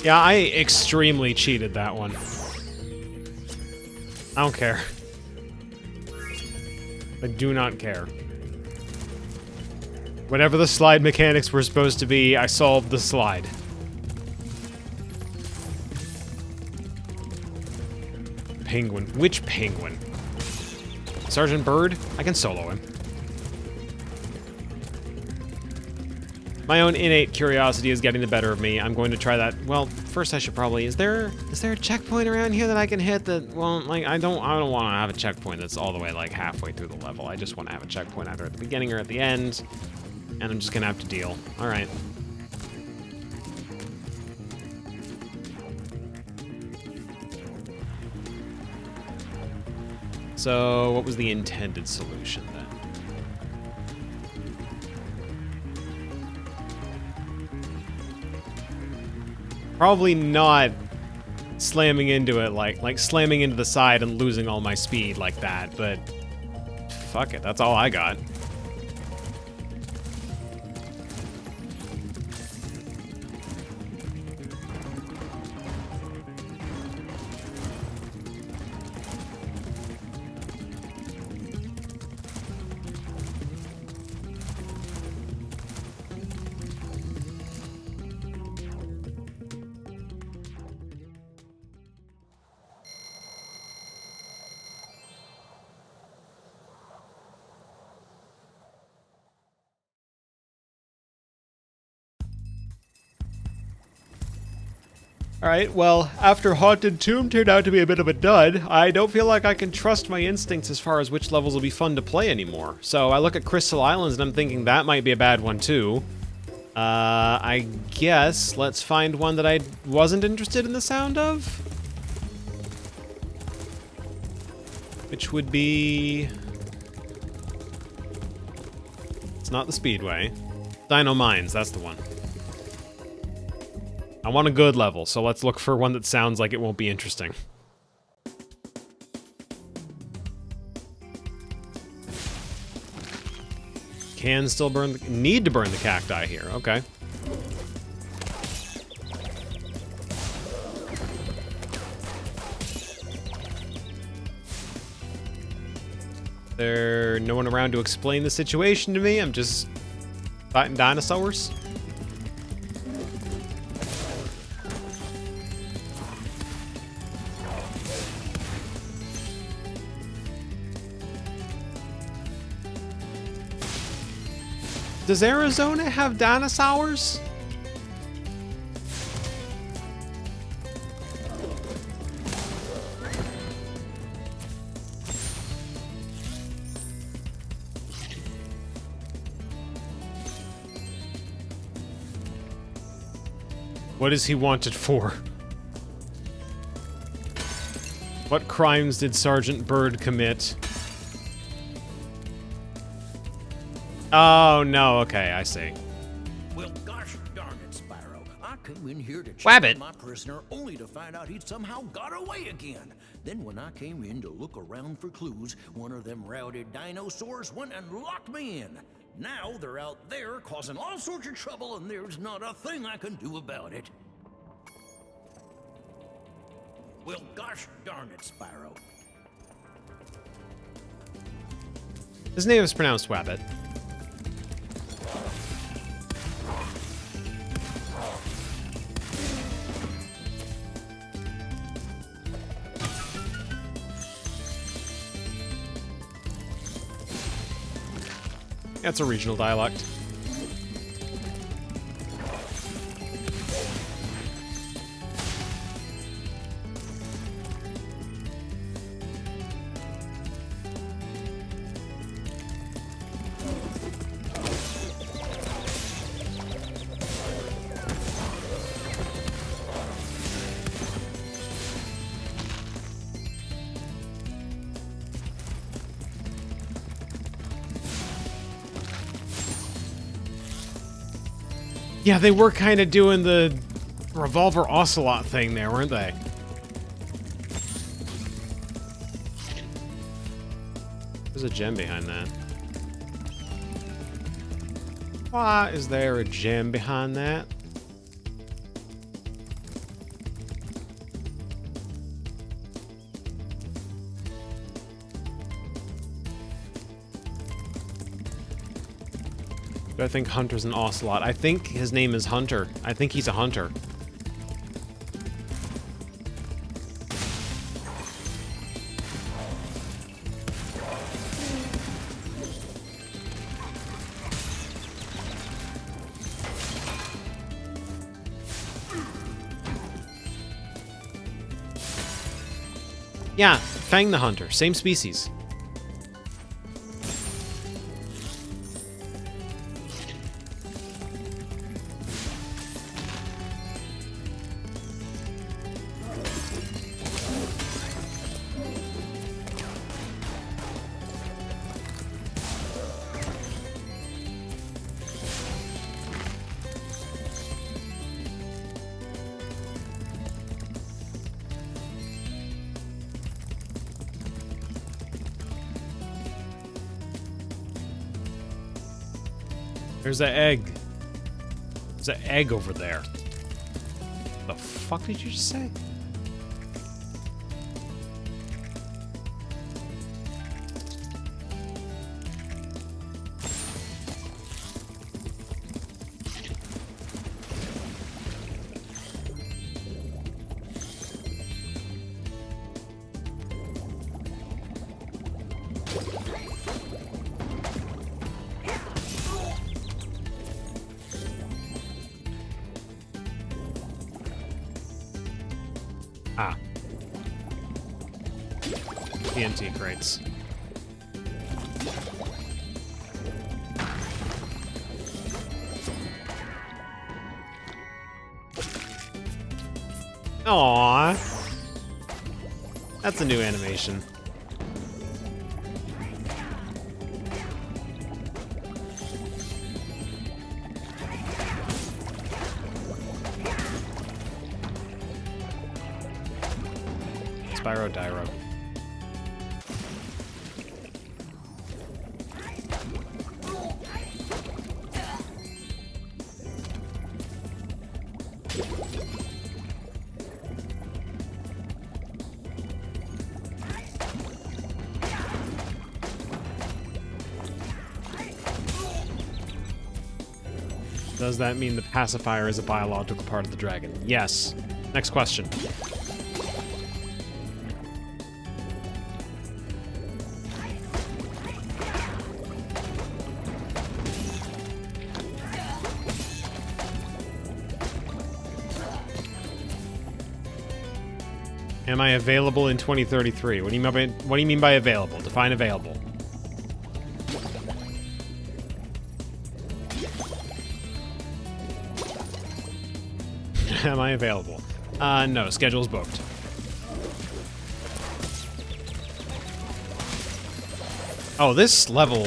[SPEAKER 1] Yeah, I extremely cheated that one. I don't care. I do not care. Whatever the slide mechanics were supposed to be, I solved the slide. Penguin. Which penguin? Sergeant Bird? I can solo him. My own innate curiosity is getting the better of me. I'm going to try that. Well, first I should probably... Is there a checkpoint around here that I can hit that... Well, like, I don't want to have a checkpoint that's all the way, like, halfway through the level. I just want to have a checkpoint either at the beginning or at the end. And I'm just going to have to deal. All right. So, what was the intended solution then? Probably not slamming into it like slamming into the side and losing all my speed like that, but fuck it, that's all I got. Alright, well, after Haunted Tomb turned out to be a bit of a dud, I don't feel like I can trust my instincts as far as which levels will be fun to play anymore. So I look at Crystal Islands and I'm thinking that might be a bad one too. I guess let's find one that I wasn't interested in the sound of. Which would be... It's not the Speedway. Dino Mines, that's the one. I want a good level, so let's look for one that sounds like it won't be interesting. Can still burn the... Need to burn the cacti here, okay. There's no one around to explain the situation to me. I'm just fighting dinosaurs. Does Arizona have dinosaurs? What is he wanted for? What crimes did Sergeant Bird commit? Oh, no, okay, I see.
[SPEAKER 3] Well, gosh darn it, Spyro. I came in here to check
[SPEAKER 1] Wabbit.
[SPEAKER 3] on my prisoner only to find out he'd somehow got away again. Then when I came in to look around for clues, one of them rowdy dinosaurs went and locked me in. Now they're out there causing all sorts of trouble, and there's not a thing I can do about it. Well, gosh darn it, Spyro.
[SPEAKER 1] His name is pronounced Wabbit. That's a regional dialect. Yeah, they were kind of doing the revolver ocelot thing there, weren't they? There's a gem behind that. Why is there a gem behind that? I think Hunter's an ocelot. I think his name is Hunter. I think he's a hunter. Yeah, Fang the Hunter. Same species. There's an egg. There's an egg over there. The fuck did you just say? Ah. TNT crates. Aww. That's a new animation. Spyro Dyro. Does that mean the pacifier is a biological part of the dragon? Yes. Next question. Am I available in 2033? What do you mean by available? Define available. Am I available? No, schedule's booked. Oh, this level...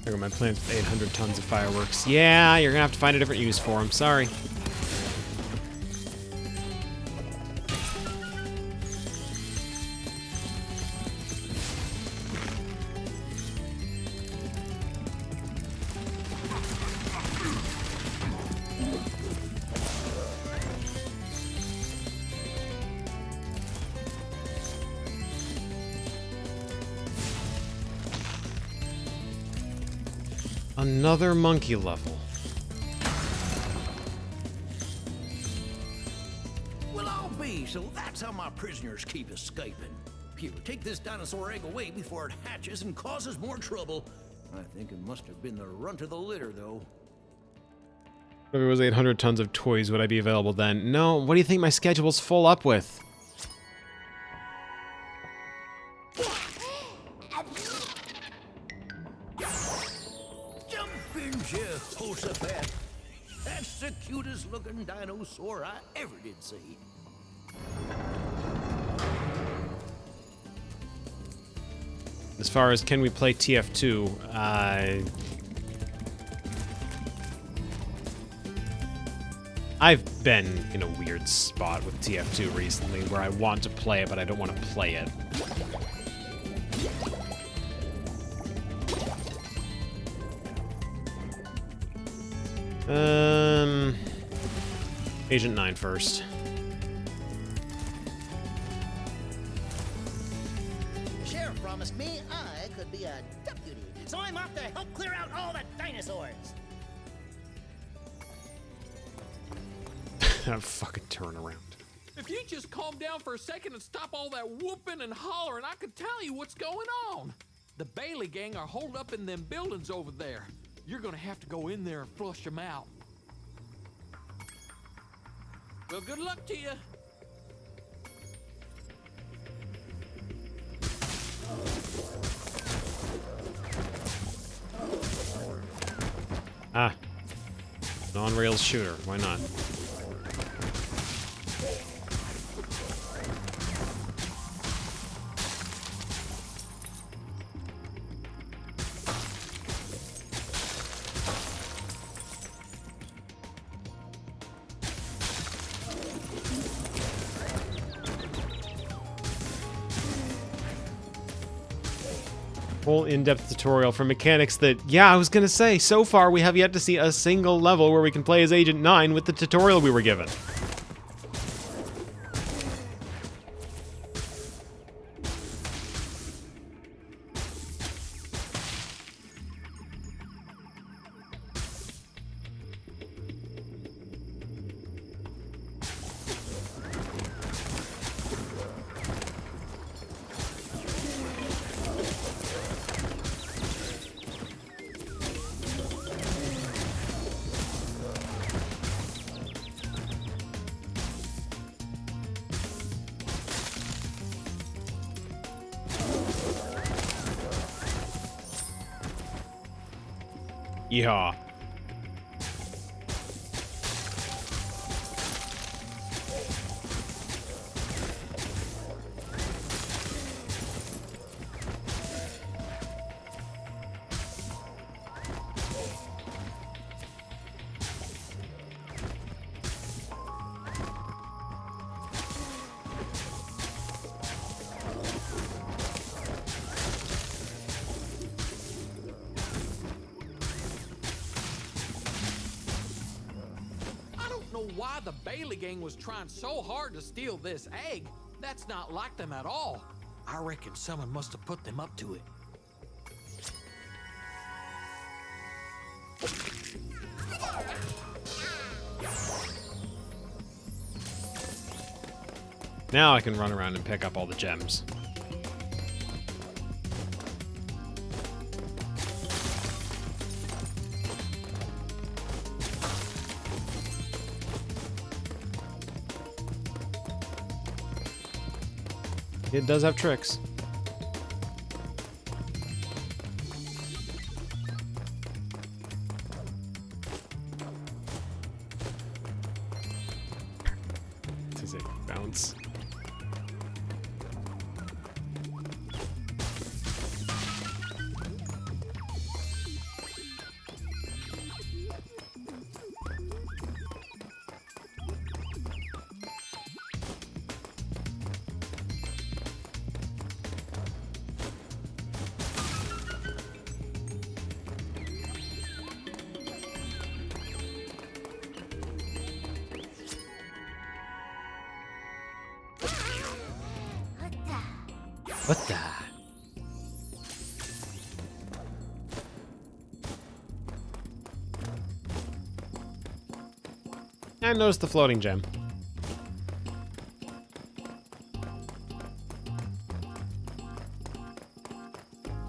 [SPEAKER 1] There go my plans with 800 tons of fireworks. Yeah, you're gonna have to find a different use for them. Sorry. Another monkey level.
[SPEAKER 3] Well, I'll be, so that's how my prisoners keep escaping. Here, take this dinosaur egg away before it hatches and causes more trouble. I think it must have been the runt of the litter, though.
[SPEAKER 1] If it was 800 tons of toys, would I be available then? No, what do you think my schedule's full up with?
[SPEAKER 3] Jehoshaphat. That's the cutest looking dinosaur I ever did see.
[SPEAKER 1] As far as can we play TF2, I've been in a weird spot with TF2 recently where I want to play it, but I don't want to play it. Agent 9 first.
[SPEAKER 3] Sheriff promised me I could be a deputy, so I'm off to help clear out all the dinosaurs.
[SPEAKER 1] That fucking turnaround.
[SPEAKER 8] If you just calm down for a second and stop all that whooping and hollering, I could tell you what's going on. The Bailey gang are holed up in them buildings over there. You're gonna have to go in there and flush them out. Well, good luck to you.
[SPEAKER 1] Ah. Non-rails shooter. Why not? Whole in-depth tutorial for mechanics that, yeah, I was gonna say, so far we have yet to see a single level where we can play as Agent 9 with the tutorial we were given. Yeehaw.
[SPEAKER 8] Why the Bailey gang was trying so hard to steal this egg. That's not like them at all. I reckon someone must have put them up to it.
[SPEAKER 1] Now I can run around and pick up all the gems. It does have tricks. Does it bounce? What the? I noticed the floating gem.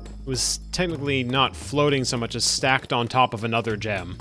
[SPEAKER 1] It was technically not floating so much as stacked on top of another gem.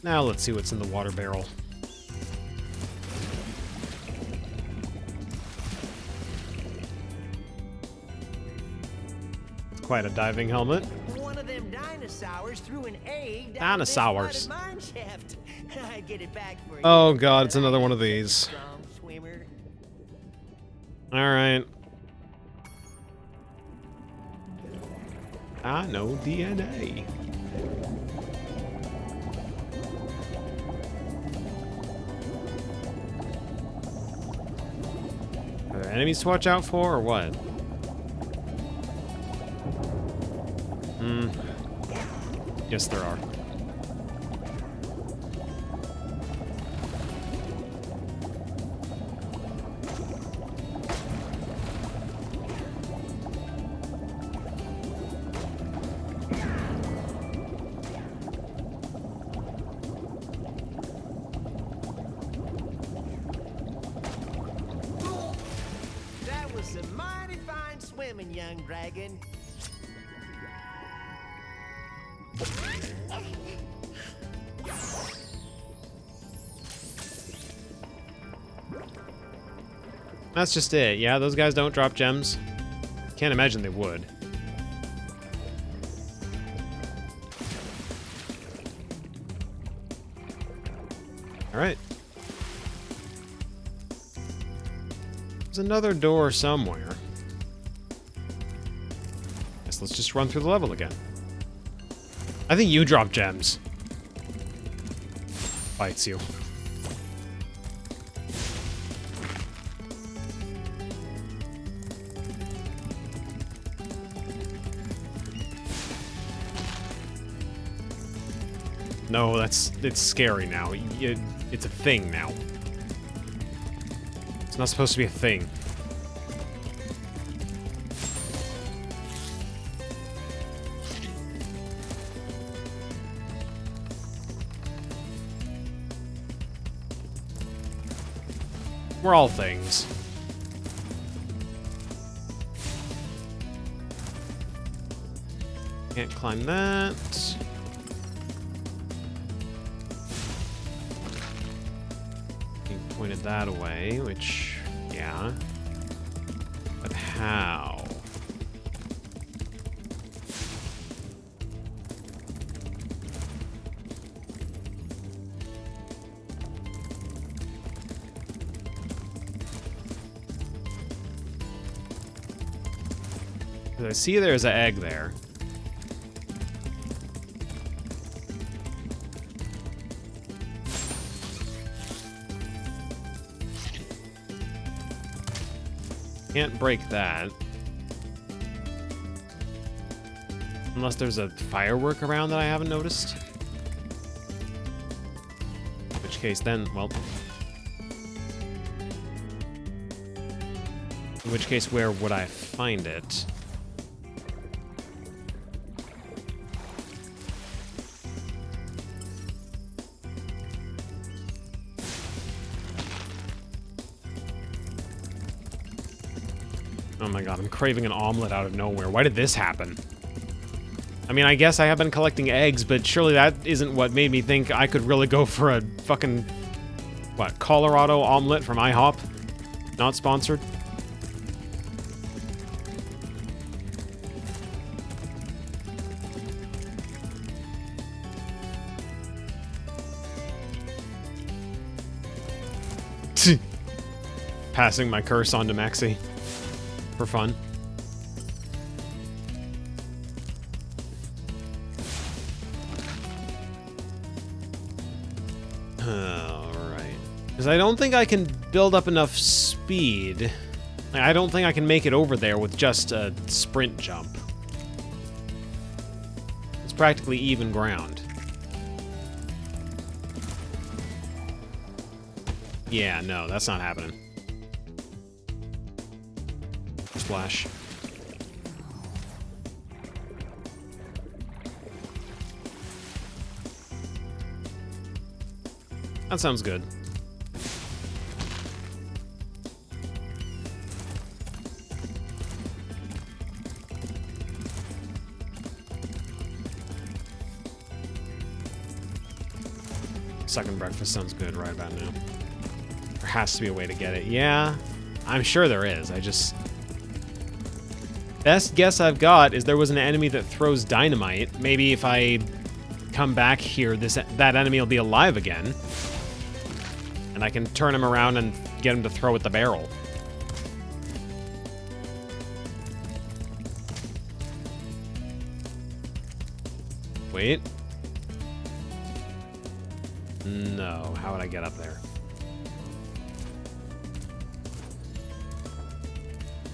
[SPEAKER 1] Now let's see what's in the water barrel. It's quite a diving helmet.
[SPEAKER 7] One of them dinosaurs threw an egg down
[SPEAKER 1] Dinosaurs.
[SPEAKER 7] this mine shaft. I'd get it back for you.
[SPEAKER 1] Oh god, it's another one of these.
[SPEAKER 7] Strong swimmer.
[SPEAKER 1] Alright. I know DNA. Are there enemies to watch out for, or what? Yes, there are.
[SPEAKER 7] That was some mighty fine swimming, young dragon.
[SPEAKER 1] That's just it. Yeah, those guys don't drop gems. Can't imagine they would. Alright. There's another door somewhere. Guess let's just run through the level again. I think you drop gems. Bites you. No, it's scary now. It's a thing now. It's not supposed to be a thing. We're all things. Can't climb that. pointed that away, which, yeah. But how? I see there's an egg there. Can't break that. Unless there's a firework around that I haven't noticed. In which case then, well... In which case, where would I find it? Oh my god, I'm craving an omelet out of nowhere. Why did this happen? I mean, I guess I have been collecting eggs, but surely that isn't what made me think I could really go for a fucking... What, Colorado omelet from IHOP? Not sponsored? Passing my curse on to Maxi. For fun. Alright. Because I don't think I can build up enough speed. I don't think I can make it over there with just a sprint jump. It's practically even ground. Yeah, no, that's not happening. Splash. That sounds good. Second breakfast sounds good right about now. There has to be a way to get it. Yeah, I'm sure there is. I just... Best guess I've got is there was an enemy that throws dynamite. Maybe if I come back here, that enemy will be alive again. And I can turn him around and get him to throw at the barrel. Wait. No, how would I get up there?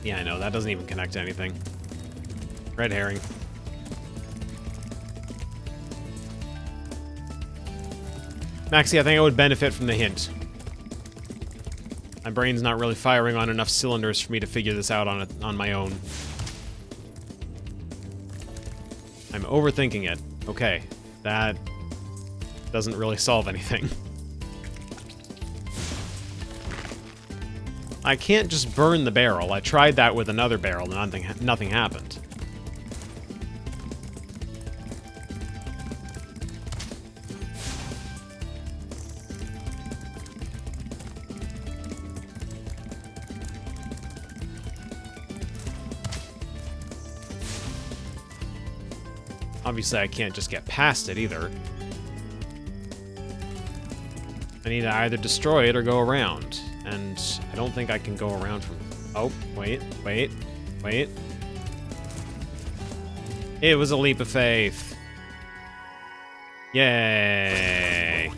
[SPEAKER 1] Yeah, I know, that doesn't even connect to anything. Red herring. Maxi, I think I would benefit from the hint. My brain's not really firing on enough cylinders for me to figure this out on my own. I'm overthinking it. Okay, that doesn't really solve anything. I can't just burn the barrel. I tried that with another barrel and nothing happened. Obviously, I can't just get past it either. I need to either destroy it or go around. And I don't think I can go around from... Oh, wait. It was a leap of faith. Yay.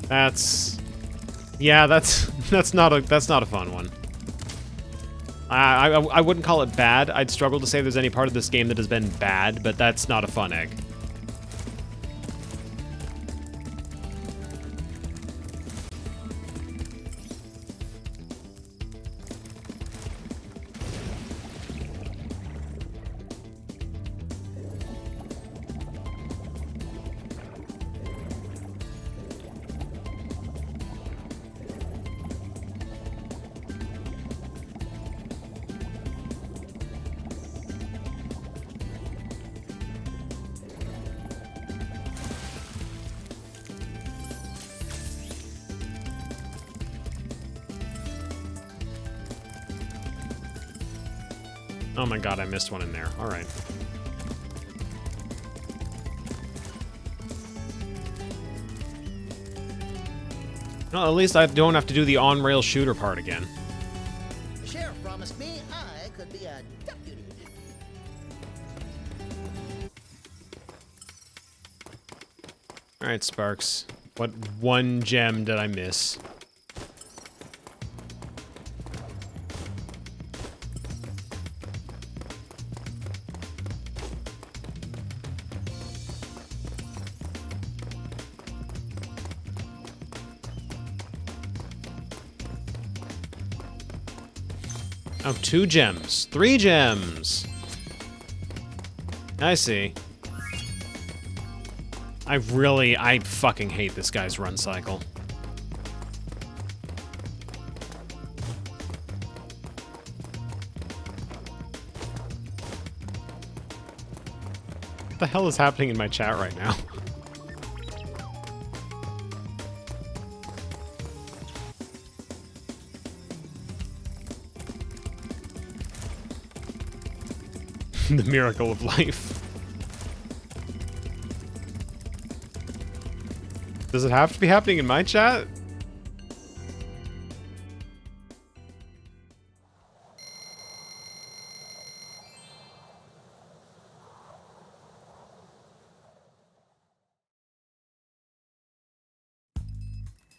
[SPEAKER 1] That's not a fun one. I wouldn't call it bad. I'd struggle to say there's any part of this game that has been bad, but that's not a fun egg. Oh my god, I missed one in there. Alright. Well, at least I don't have to do the on-rail shooter part again.
[SPEAKER 3] The sheriff promised me I could be a deputy.
[SPEAKER 1] Alright, Sparks. What one gem did I miss? Oh, 2 gems. 3 gems! I see. I fucking hate this guy's run cycle. What the hell is happening in my chat right now? The miracle of life. Does it have to be happening in my chat?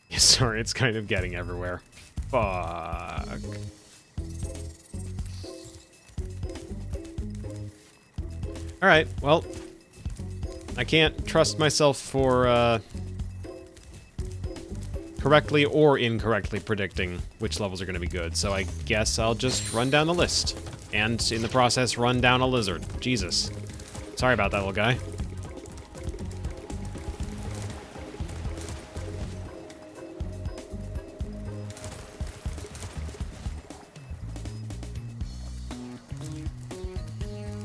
[SPEAKER 1] Yeah, sorry, it's kind of getting everywhere. Fuck. Alright, well, I can't trust myself for correctly or incorrectly predicting which levels are going to be good, so I guess I'll just run down the list. And in the process, run down a lizard. Jesus. Sorry about that, little guy.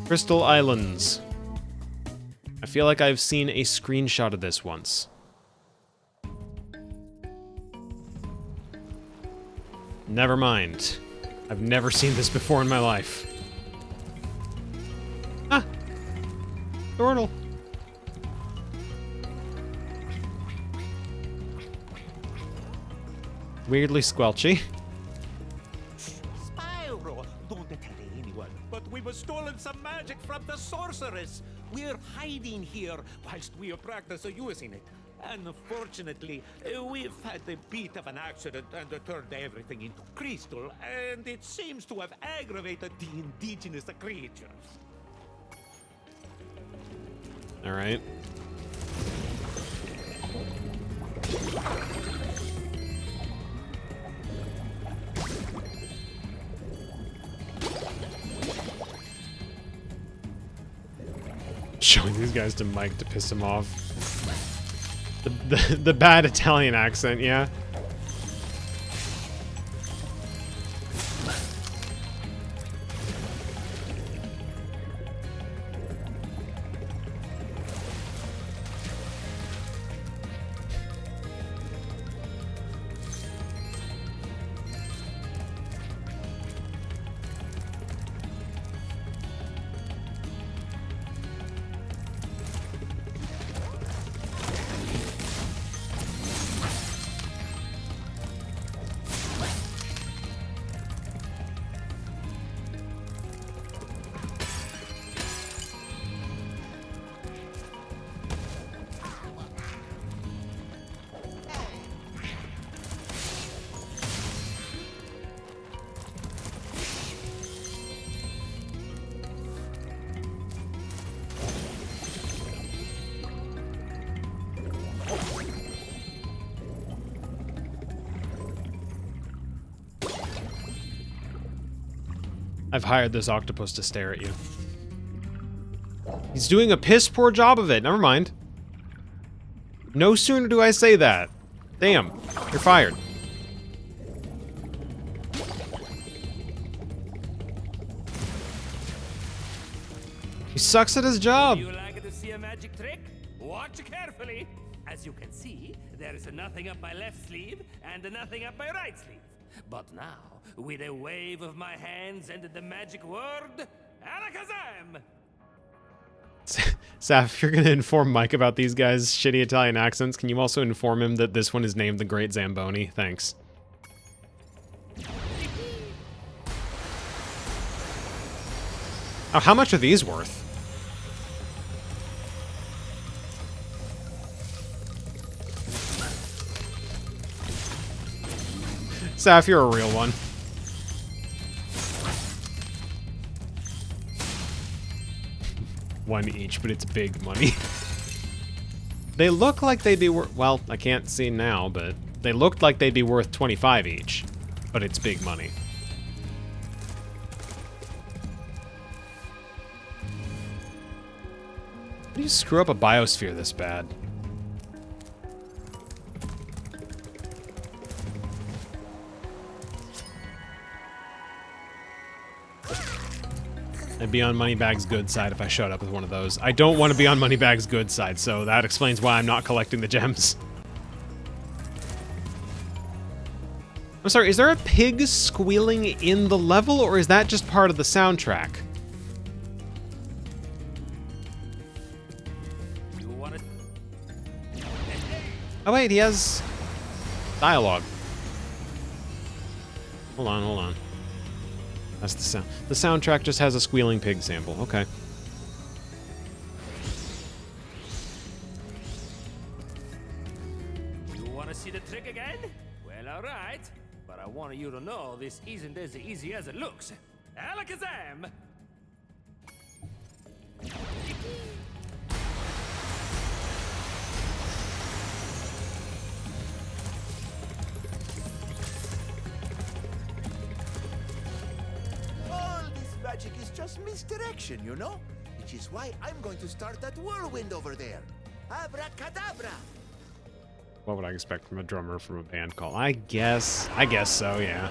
[SPEAKER 1] Crystal Islands. I feel like I've seen a screenshot of this once. Never mind. I've never seen this before in my life. Ah! Dornal. Weirdly squelchy.
[SPEAKER 7] Spyro, don't tell anyone, but we were stolen some magic from the sorceress. We're hiding here whilst we practice using it. Unfortunately, we've had a bit of an accident and turned everything into crystal, and it seems to have aggravated the indigenous creatures.
[SPEAKER 1] All right. Showing these guys to Mike to piss him off. The bad Italian accent, yeah. I've hired this octopus to stare at you. He's doing a piss poor job of it. Never mind. No sooner do I say that. Damn, you're fired. He sucks at his job.
[SPEAKER 9] Would you like to see a magic trick? Watch carefully. As you can see, there is nothing up my left sleeve and nothing up my right sleeve. But now, with a wave of my hands and the magic word, Alakazam!
[SPEAKER 1] Saf, if you're going to inform Mike about these guys' shitty Italian accents, can you also inform him that this one is named the Great Zamboni? Thanks. Oh, how much are these worth? Saf, you're a real one. One each, but it's big money. They look like they'd be worth... Well, I can't see now, but they looked like they'd be worth 25 each. But it's big money. How do you screw up a biosphere this bad? I'd be on Moneybag's good side if I showed up with one of those. I don't want to be on Moneybag's good side, so that explains why I'm not collecting the gems. I'm sorry, is there a pig squealing in the level, or is that just part of the soundtrack? Oh wait, he has dialogue. Hold on, hold on. That's the sound. The soundtrack just has a squealing pig sample. Okay.
[SPEAKER 9] You want to see the trick again? Well, all right. But I want you to know this isn't as easy as it looks. Alakazam!
[SPEAKER 10] Magic is just misdirection, you know? Which is why I'm going to start that whirlwind over there. Abracadabra!
[SPEAKER 1] What would I expect from a drummer from a band called? I guess so, yeah.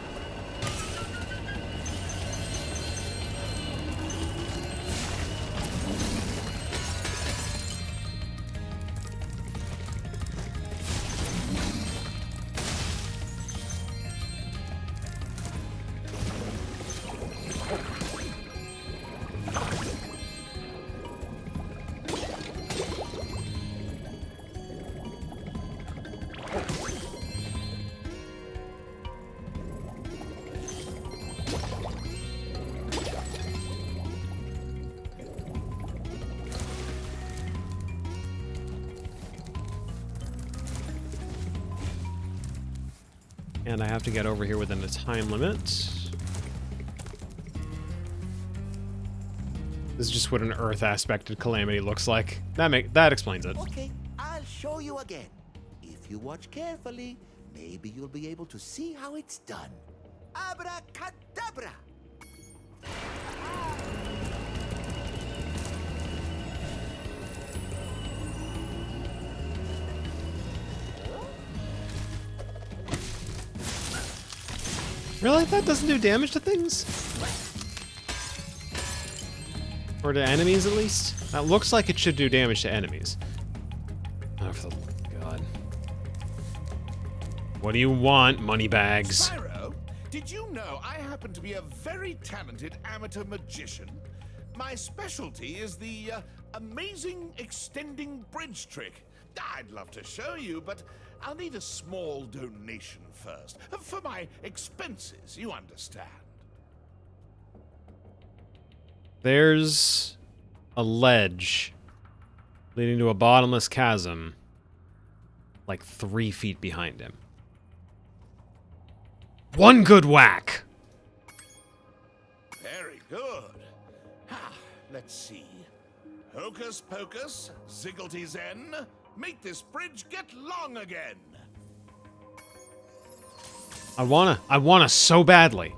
[SPEAKER 1] And I have to get over here within a time limit. This is just what an Earth aspected calamity looks like. That explains it.
[SPEAKER 10] Okay, I'll show you again. If you watch carefully, maybe you'll be able to see how it's done. Abracadabra!
[SPEAKER 1] Really? That doesn't do damage to things? Or to enemies, at least? That looks like it should do damage to enemies. Oh, for the love of God. What do you want, Moneybags?
[SPEAKER 2] Spyro, did you know I happen to be a very talented amateur magician? My specialty is the amazing extending bridge trick. I'd love to show you, but I'll need a small donation first. For my expenses, you understand.
[SPEAKER 1] There's a ledge leading to a bottomless chasm like 3 feet behind him. One good whack!
[SPEAKER 2] Very good. Let's see. Hocus pocus, zigglety zen. Make this bridge get long again.
[SPEAKER 1] I wanna so badly.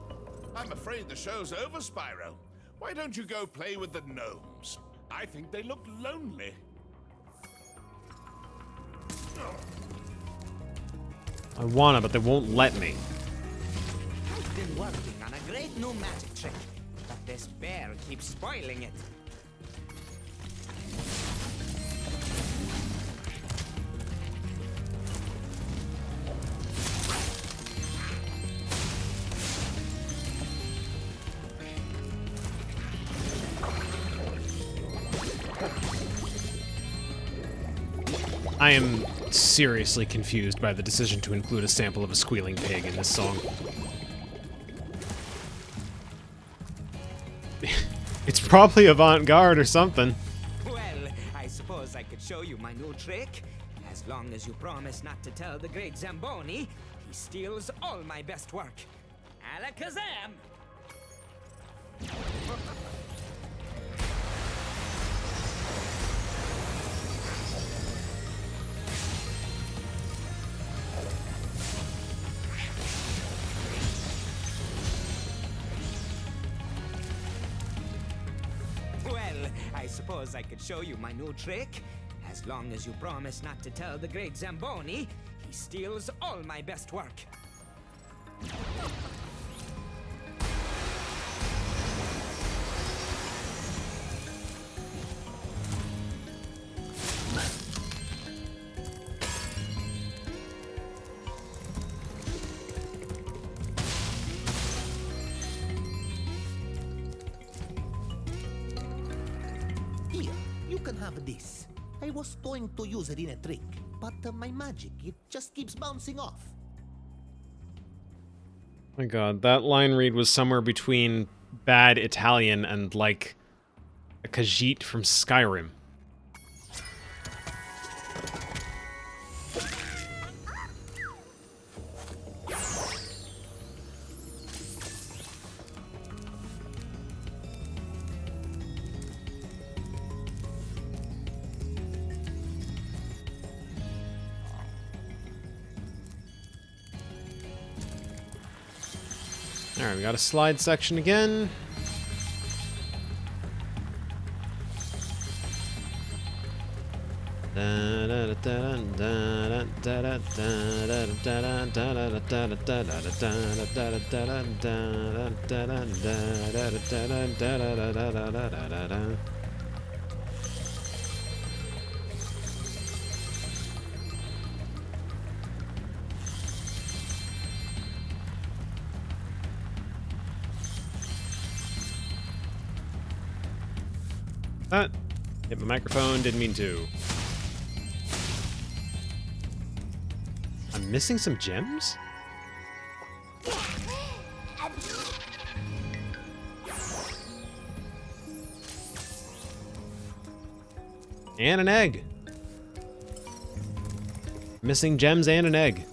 [SPEAKER 2] I'm afraid the show's over, Spyro. Why don't you go play with the gnomes? I think they look lonely.
[SPEAKER 1] I wanna, but they won't let me.
[SPEAKER 11] I've been working on a great new magic trick, but this bear keeps spoiling it.
[SPEAKER 1] I am seriously confused by the decision to include a sample of a squealing pig in this song. It's probably avant-garde or something.
[SPEAKER 11] Well, I suppose I could show you my new trick. As long as you promise not to tell the great Zamboni, he steals all my best work. Alakazam! Well, I suppose I could show you my new trick. As long as you promise not to tell the great Zamboni, he steals all my best work.
[SPEAKER 10] Here, you can have this. I was going to use it in a trick, but my magic, it just keeps bouncing off.
[SPEAKER 1] My god, that line read was somewhere between bad Italian and, like, a Khajiit from Skyrim. Alright, we got a slide section again. Hit my microphone, didn't mean to. I'm missing some gems? And an egg. Missing gems and an egg.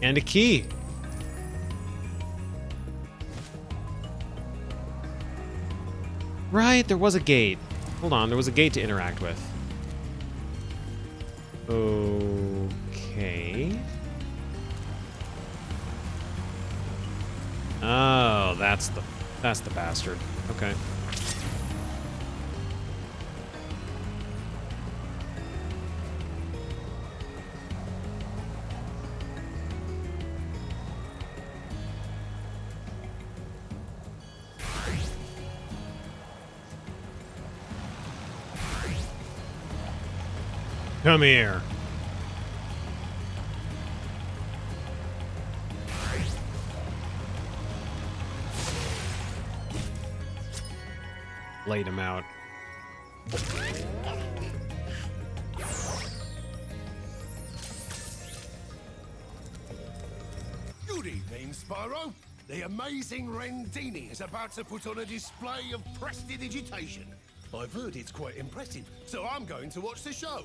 [SPEAKER 1] And a key. Right, there was a gate. Hold on, there was a gate to interact with. Okay. Oh, that's the bastard. Okay. Come here. Laid him out.
[SPEAKER 2] Good evening, Spyro. The amazing Rendini is about to put on a display of prestidigitation. I've heard it's quite impressive, so I'm going to watch the show.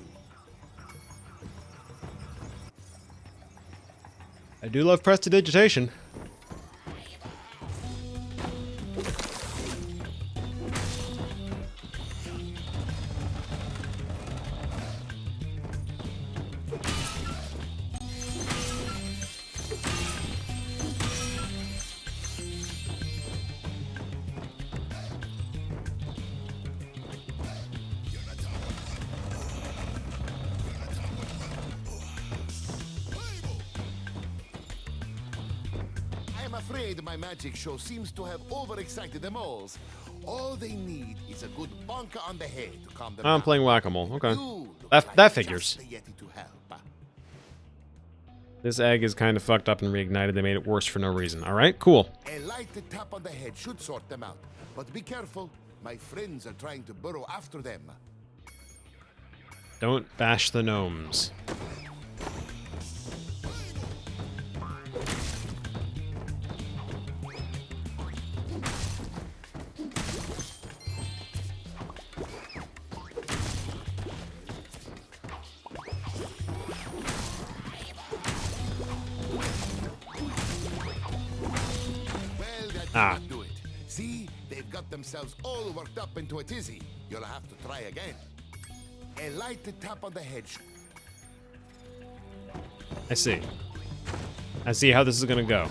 [SPEAKER 1] I do love prestidigitation.
[SPEAKER 2] I'm afraid my magic show seems to have overexcited them all. All they need is a good bonker on the head to calm them
[SPEAKER 1] I'm
[SPEAKER 2] down.
[SPEAKER 1] playing whack-a-mole. Okay.
[SPEAKER 2] You look
[SPEAKER 1] That
[SPEAKER 2] like
[SPEAKER 1] figures.
[SPEAKER 2] just the Yeti to help.
[SPEAKER 1] This egg is kind of fucked up and reignited. They made it worse for no reason. All right, cool.
[SPEAKER 2] A light tap on the head should sort them out. But be careful. My friends are trying to burrow after them.
[SPEAKER 1] Don't bash the gnomes.
[SPEAKER 2] That do it. See, they've got themselves all worked up into a tizzy. You'll have to try again. A light tap on the head.
[SPEAKER 1] I see. I see how this is gonna go.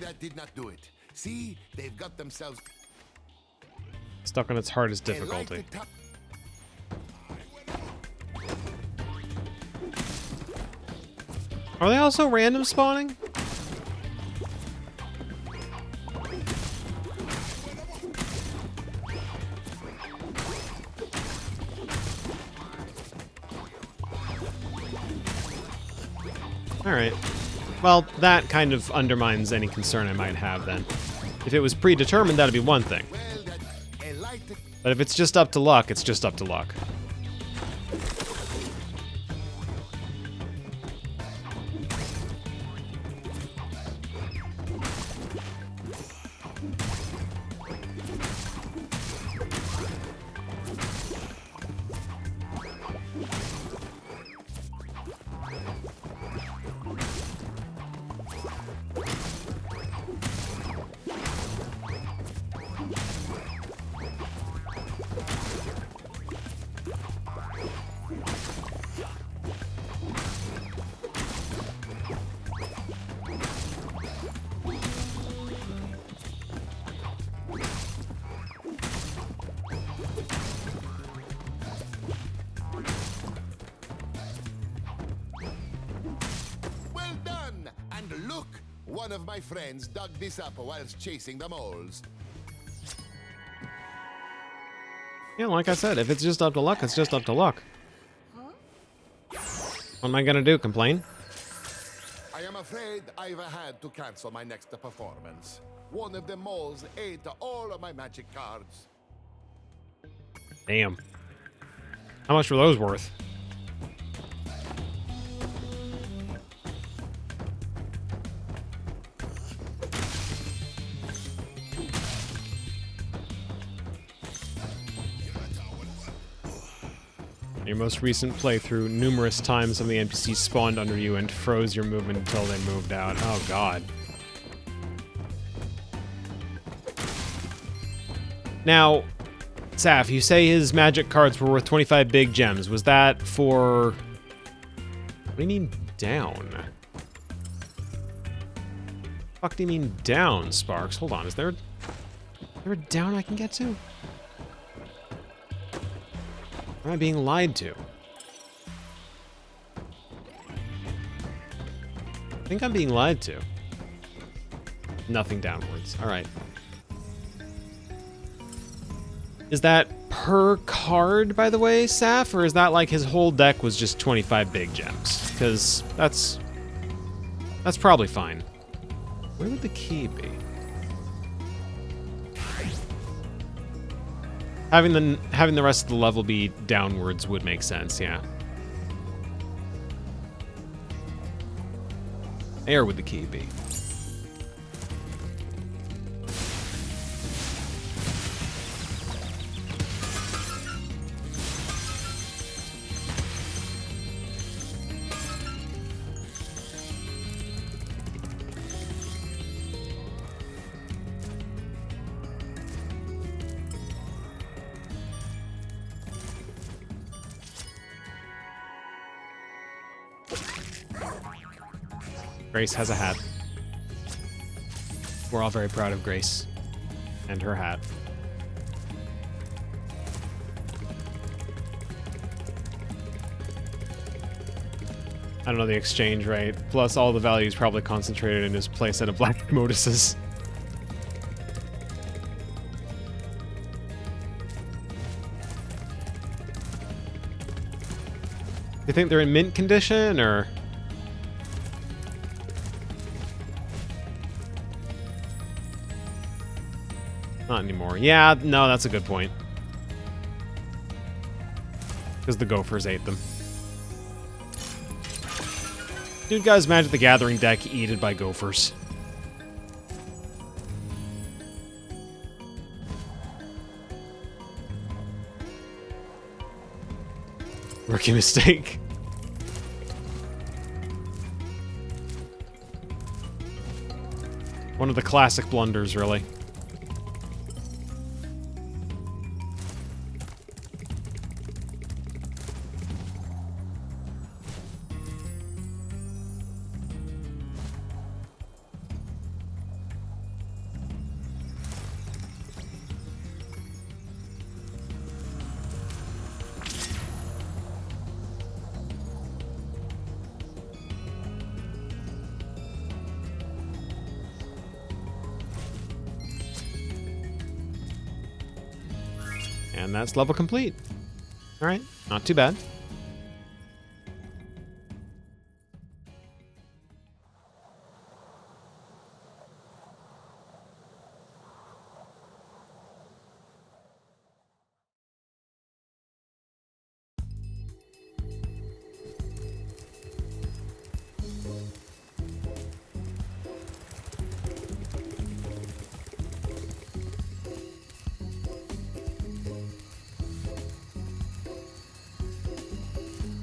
[SPEAKER 2] That did not do it. See, they've got themselves
[SPEAKER 1] Stuck on its hardest difficulty. Are they also random spawning? Alright. Well, that kind of undermines any concern I might have then. If it was predetermined, that'd be one thing. But if it's just up to luck, it's just up to luck.
[SPEAKER 2] One of my friends dug this up whilst chasing the moles.
[SPEAKER 1] Yeah, like I said, if it's just up to luck, it's just up to luck. What am I gonna do, complain?
[SPEAKER 2] I am afraid I've had to cancel my next performance. One of the moles ate all of my magic cards.
[SPEAKER 1] Damn. How much were those worth? Your most recent playthrough, numerous times some of the NPCs spawned under you and froze your movement until they moved out. Oh god. Now, Saf, you say his magic cards were worth 25 big gems. Was that for... What do you mean down? Fuck do you mean down, Sparks? Hold on, is there a down I can get to? Am I being lied to? I think I'm being lied to. Nothing downwards. Alright. Is that per card, by the way, Saf? Or is that like his whole deck was just 25 big gems? Because that's probably fine. Where would the key be? Having the rest of the level be downwards would make sense, yeah. Where would the key be? Grace has a hat. We're all very proud of Grace and her hat. I don't know the exchange rate. Plus, all the value is probably concentrated in his playset of black Moduses. You think they're in mint condition, or...? Not anymore. Yeah, no, that's a good point. Because the gophers ate them. Dude, guys, Magic the Gathering deck eaten by gophers. Rookie mistake. One of the classic blunders, really. And that's level complete. Alright, not too bad.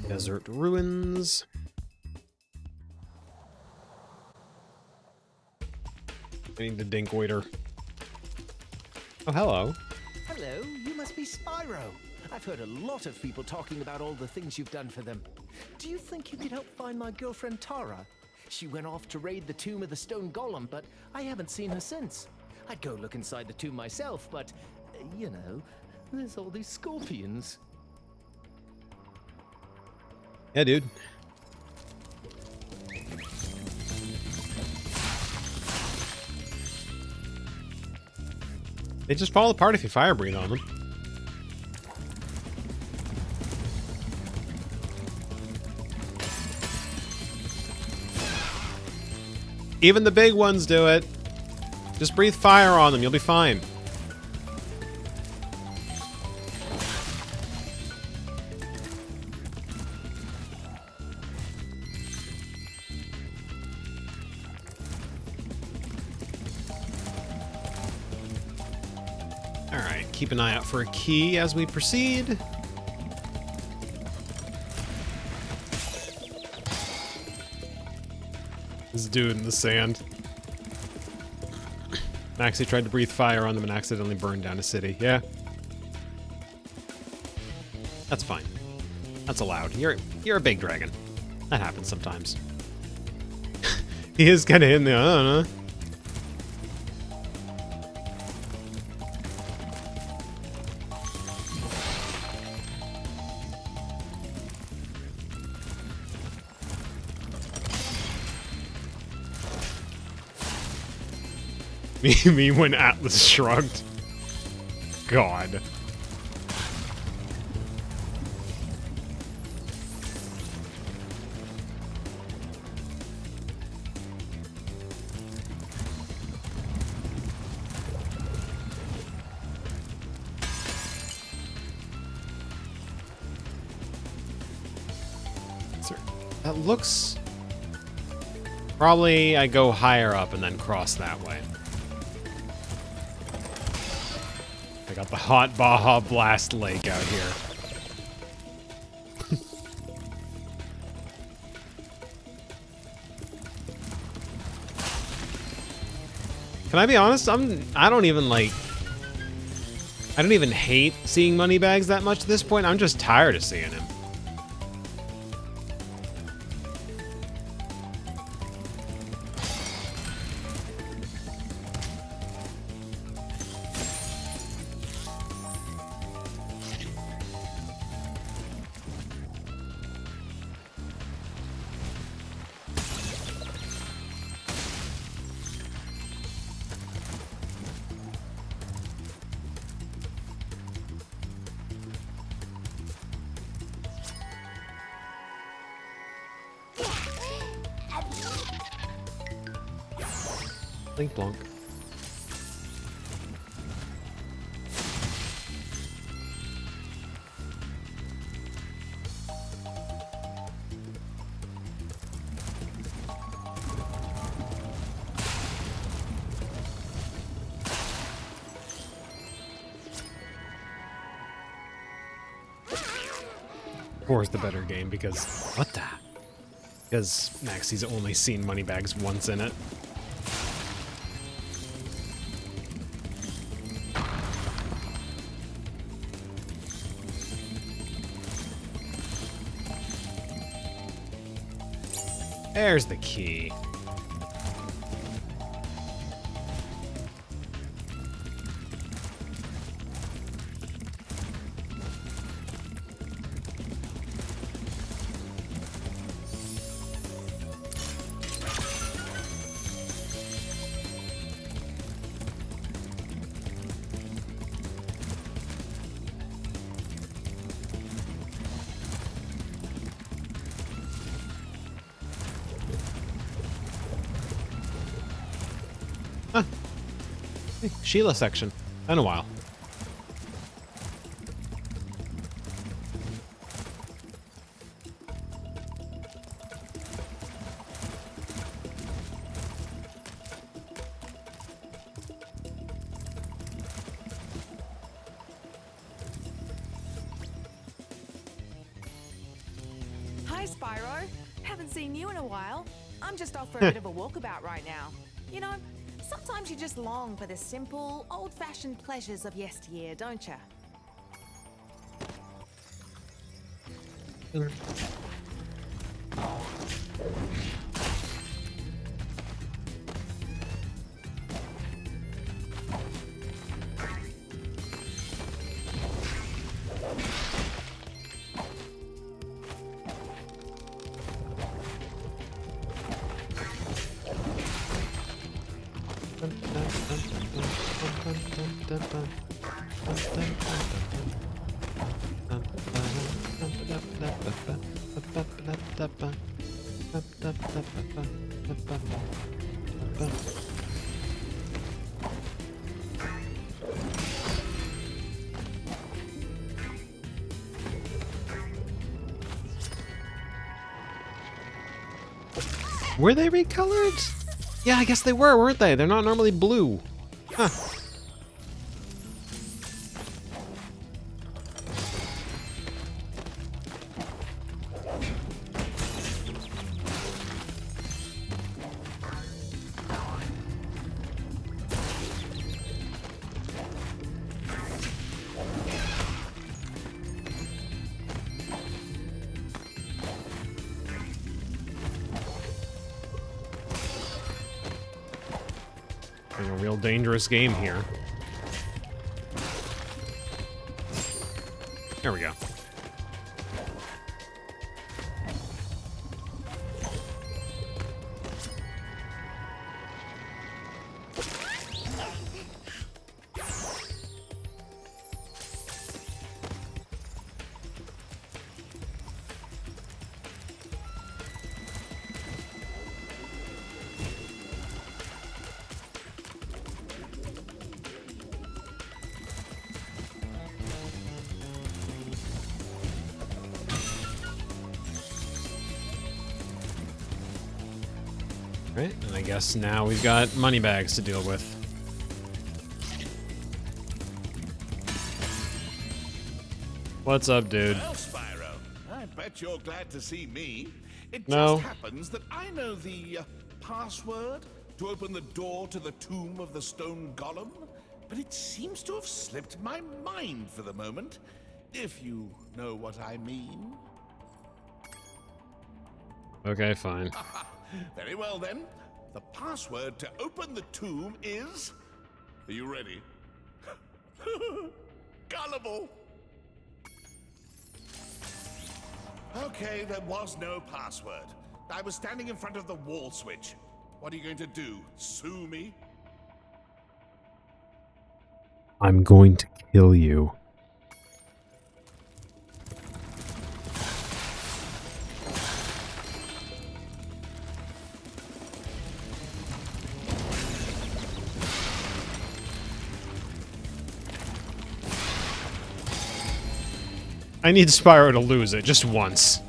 [SPEAKER 1] Desert ruins. I need the Dinkwaiter. Oh, hello.
[SPEAKER 12] Hello, you must be Spyro. I've heard a lot of people talking about all the things you've done for them. Do you think you could help find my girlfriend Tara? She went off to raid the tomb of the stone golem, but I haven't seen her since. I'd go look inside the tomb myself, but, you know, there's all these scorpions.
[SPEAKER 1] Yeah, dude. They just fall apart if you fire breathe on them. Even the big ones do it. Just breathe fire on them, you'll be fine. Alright, keep an eye out for a key as we proceed. This dude in the sand. Maxie tried to breathe fire on them and accidentally burned down a city. Yeah. That's fine. That's allowed. You're a big dragon. That happens sometimes. He is kind of in there, I don't know. Me when Atlas shrugged. God. That looks... Probably I go higher up and then cross that way. I got the hot Baja Blast Lake out here. Can I be honest? I don't even hate seeing Moneybags that much at this point. I'm just tired of seeing him. Blink blonk. Four is the better game because what the? Because Maxie's only seen Moneybags once in it. There's the key. Sheila section. Been a while.
[SPEAKER 13] Hi, Spyro. Haven't seen you in a while. I'm just off for a bit of a walkabout right now. You know, sometimes you just long for the simple, old-fashioned pleasures of yesteryear, don't you?
[SPEAKER 1] Were they recolored? Yeah, I guess they were, weren't they? They're not normally blue. Huh. Playing a real dangerous game here. There we go. Right, and I guess now we've got Moneybags to deal with. What's up, dude?
[SPEAKER 2] Well, Spyro, I bet you're glad to see me. It
[SPEAKER 1] No.
[SPEAKER 2] just happens that I know the password to open the door to the tomb of the stone golem, but it seems to have slipped my mind for the moment, if you know what I mean.
[SPEAKER 1] Okay, fine.
[SPEAKER 2] Very well then. The password to open the tomb is... Are you ready? Gullible! Okay, there was no password. I was standing in front of the wall switch. What are you going to do? Sue me?
[SPEAKER 1] I'm going to kill you. I need Spyro to lose it just once.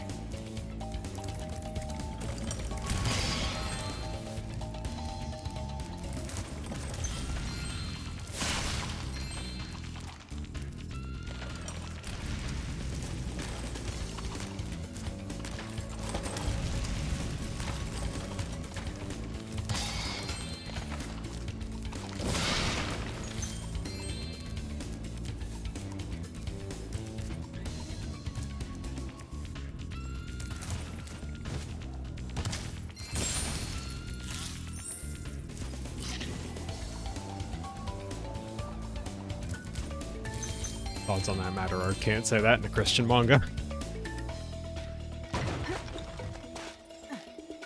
[SPEAKER 1] Thoughts on that matter, or can't say that in a Christian manga.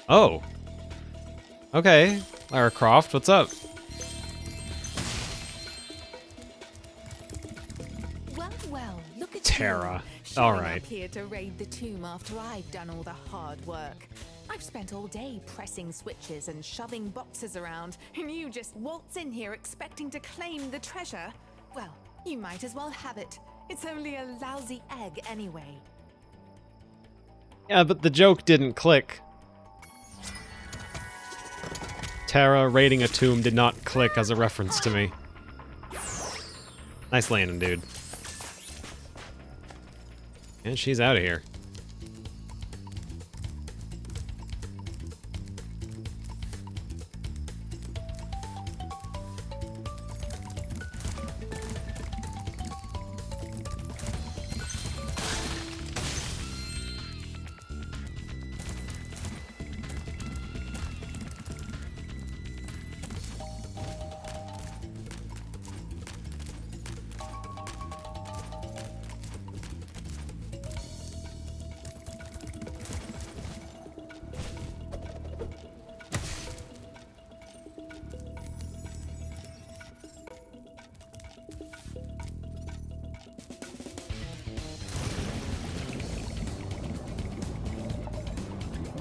[SPEAKER 1] Oh. Okay, Lara Croft, what's up?
[SPEAKER 13] Well, look at
[SPEAKER 1] Terra.
[SPEAKER 13] you.
[SPEAKER 1] All
[SPEAKER 13] Showing
[SPEAKER 1] right.
[SPEAKER 13] up here to raid the tomb after I've done all the hard work. I've spent all day pressing switches and shoving boxes around, and you just waltz in here expecting to claim the treasure? Well, you might as well have it. It's only a lousy egg anyway.
[SPEAKER 1] Yeah, but the joke didn't click. Terra raiding a tomb did not click as a reference to me. Nice landing, dude. And she's out of here.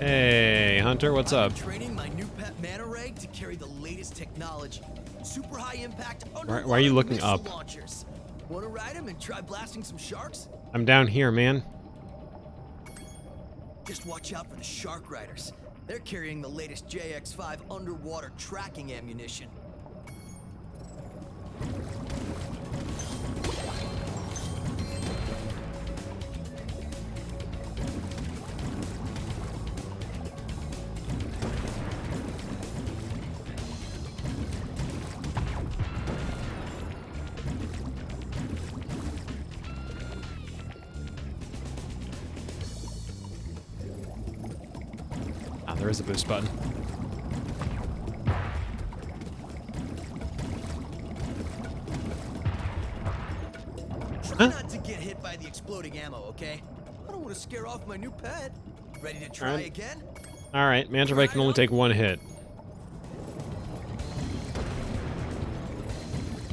[SPEAKER 1] Hey, Hunter, what's up?
[SPEAKER 6] Training my new pet manta ray to carry the latest technology. Super high impact
[SPEAKER 1] Why are you looking
[SPEAKER 6] missile
[SPEAKER 1] up?
[SPEAKER 6] launchers. Want to ride them and try blasting some sharks?
[SPEAKER 1] I'm down here, man.
[SPEAKER 6] Just watch out for the shark riders. They're carrying the latest JX-5 underwater tracking ammunition.
[SPEAKER 1] Ah, there is a boost button.
[SPEAKER 6] Try not to get hit by the exploding ammo, okay? I don't want to scare off my new pet. Ready to try again?
[SPEAKER 1] Alright, Manta Ray can only take one hit.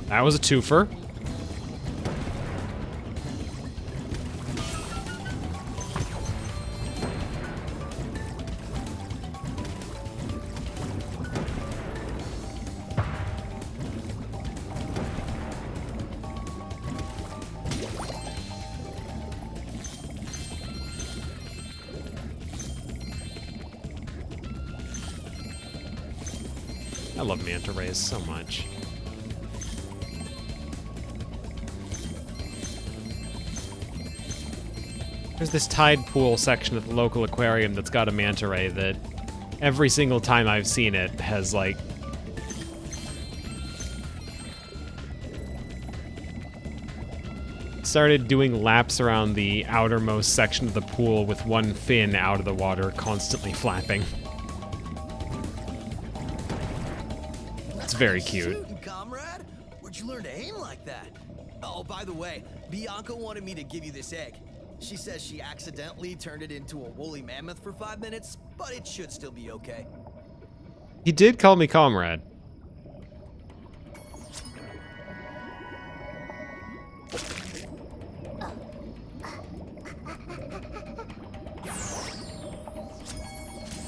[SPEAKER 1] That was a twofer. I love Manta Rays so much. There's this tide pool section at the local aquarium that's got a manta ray that every single time I've seen it has, like, started doing laps around the outermost section of the pool with one fin out of the water, constantly flapping. It's very cute.
[SPEAKER 6] Shooting, comrade. Where'd you learn to aim like that? Oh, by the way, Bianca wanted me to give you this egg. She says she accidentally turned it into a woolly mammoth for 5 minutes, but it should still be okay.
[SPEAKER 1] He did call me comrade.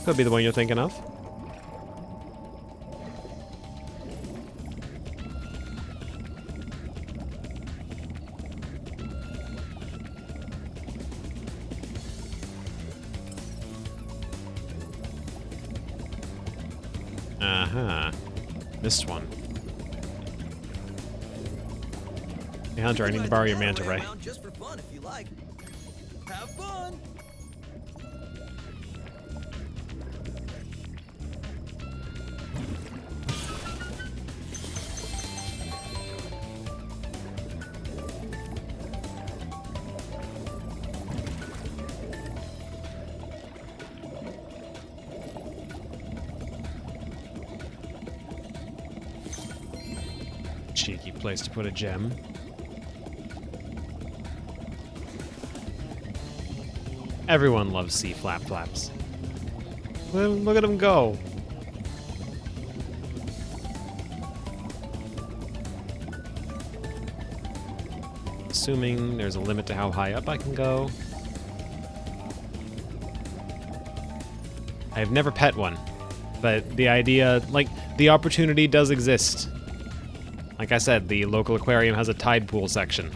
[SPEAKER 1] Could be the one you're thinking of. Aha. Missed one. Hey, Hunter, I need to borrow your manta ray.
[SPEAKER 6] Just for fun, if you like. Have fun.
[SPEAKER 1] Cheeky place to put a gem. Everyone loves sea flaps. Look at him go. Assuming there's a limit to how high up I can go. I've never pet one, but the idea, like, the opportunity does exist. Like I said, the local aquarium has a tide pool section.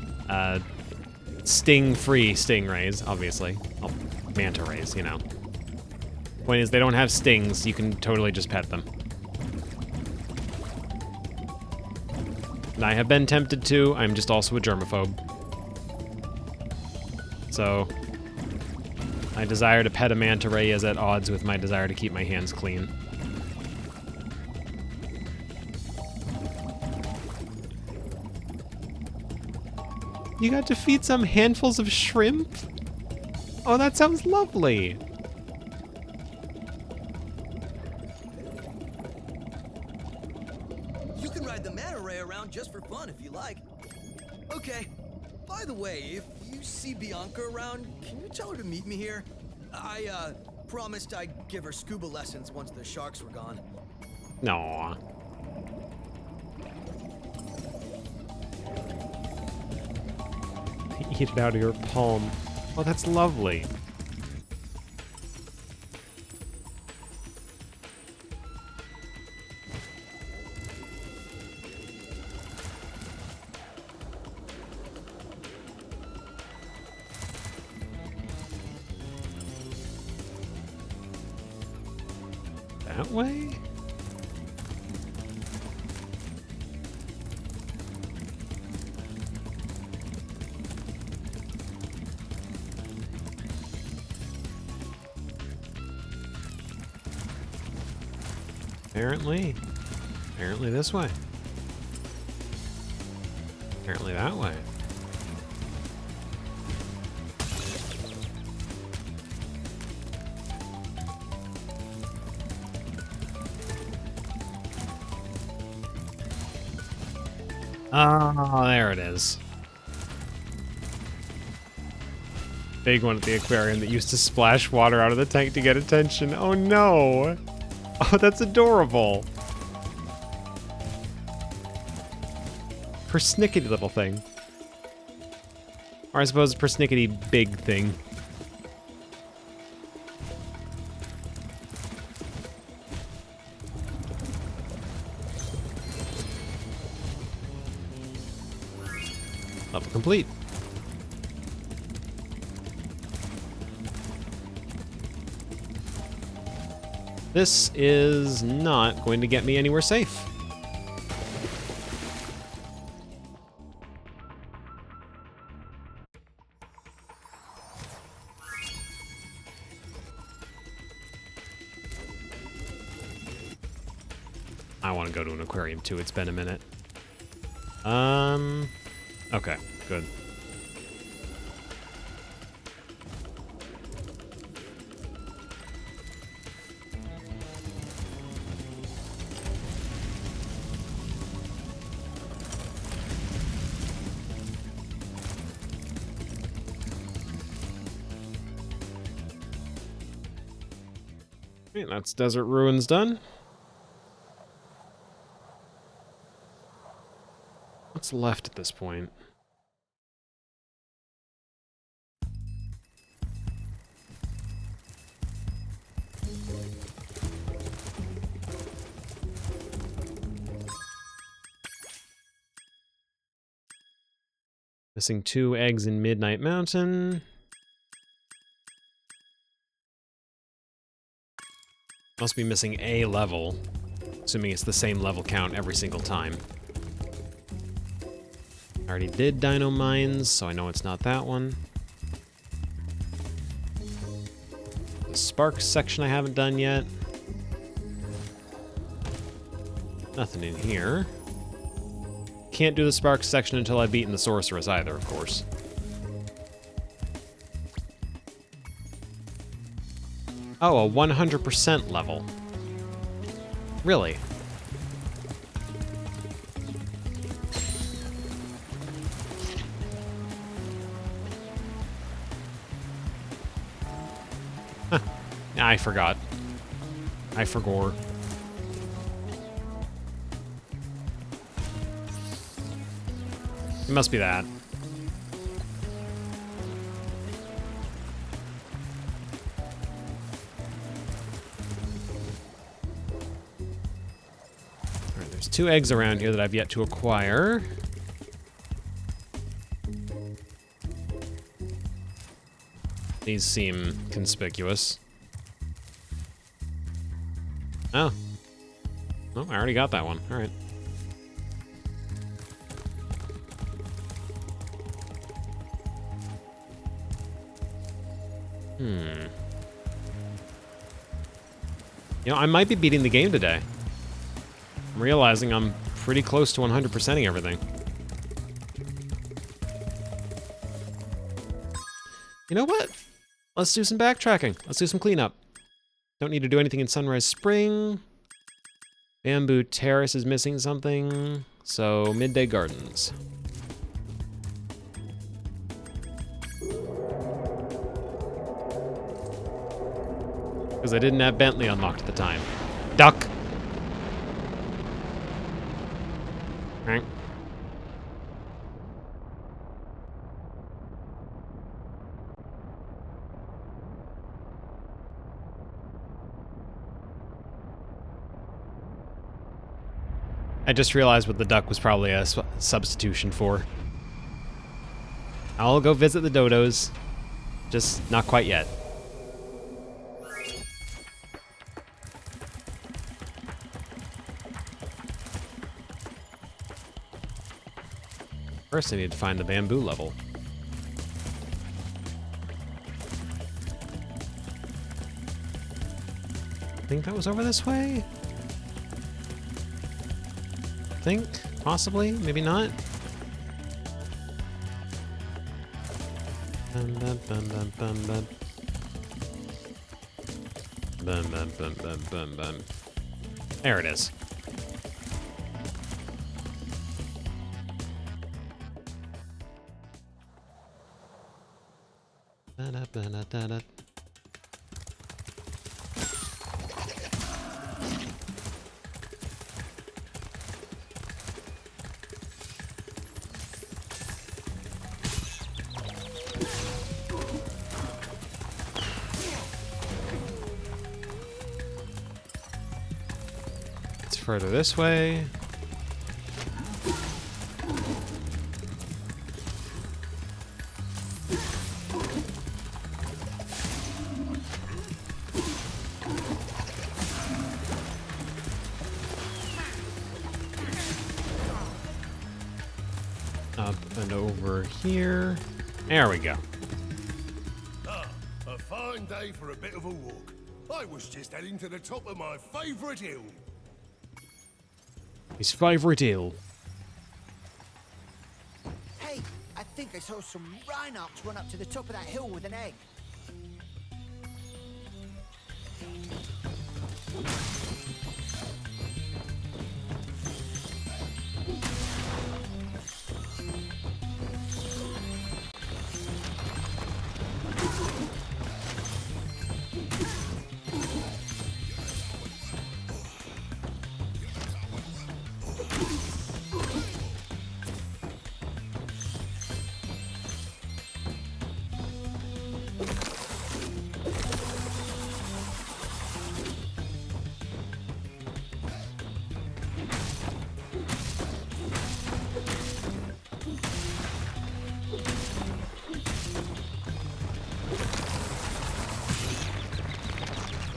[SPEAKER 1] Sting-free stingrays, obviously. Oh, manta rays, you know. Point is, they don't have stings. You can totally just pet them. And I have been tempted to. I'm just also a germaphobe. So, my desire to pet a manta ray is at odds with my desire to keep my hands clean. You got to feed some handfuls of shrimp? Oh, that sounds lovely.
[SPEAKER 6] You can ride the manta ray around just for fun if you like. Okay. By the way, if you see Bianca around, can you tell her to meet me here? I promised I'd give her scuba lessons once the sharks were gone.
[SPEAKER 1] No. Eat it out of your palm. Oh, that's lovely. That way? Apparently this way. Apparently that way. Oh, there it is. Big one at the aquarium that used to splash water out of the tank to get attention. Oh no! Oh, that's adorable. Persnickety little thing. Or I suppose persnickety big thing. Level complete. This is not going to get me anywhere safe. I want to go to an aquarium too. It's been a minute. Okay, good. Okay, that's Desert Ruins done. What's left at this point? Missing 2 eggs in Midnight Mountain. Must be missing a level. Assuming it's the same level count every single time. I already did Dino Mines, so I know it's not that one. The Sparks section I haven't done yet. Nothing in here. Can't do the Sparks section until I've beaten the Sorceress either, of course. Oh, a 100% level. Really? Huh. I forgot. I forgot. It must be that. Alright, there's 2 eggs around here that I've yet to acquire. These seem conspicuous. Oh. Oh, I already got that one. Alright. You know, I might be beating the game today. I'm realizing I'm pretty close to 100%ing everything. You know what? Let's do some backtracking. Let's do some cleanup. Don't need to do anything in Sunrise Spring. Bamboo Terrace is missing something. So, Midday Gardens. Because I didn't have Bentley unlocked at the time. Duck! Right. I just realized what the duck was probably a substitution for. I'll go visit the dodos. Just not quite yet. First I need to find the bamboo level. I think that was over this way? I think? Possibly? Maybe not? Bum, bum, bum, bum, bum, bum. Bum, bum, bum, bum, bum, bum. There it is. Da-da-da-da-da. It's further this way. Up and over here. There we go.
[SPEAKER 2] Ah, a fine day for a bit of a walk. I was just heading to the top of my favourite hill.
[SPEAKER 1] His favourite hill.
[SPEAKER 3] Hey, I think I saw some rhinox run up to the top of that hill with an egg.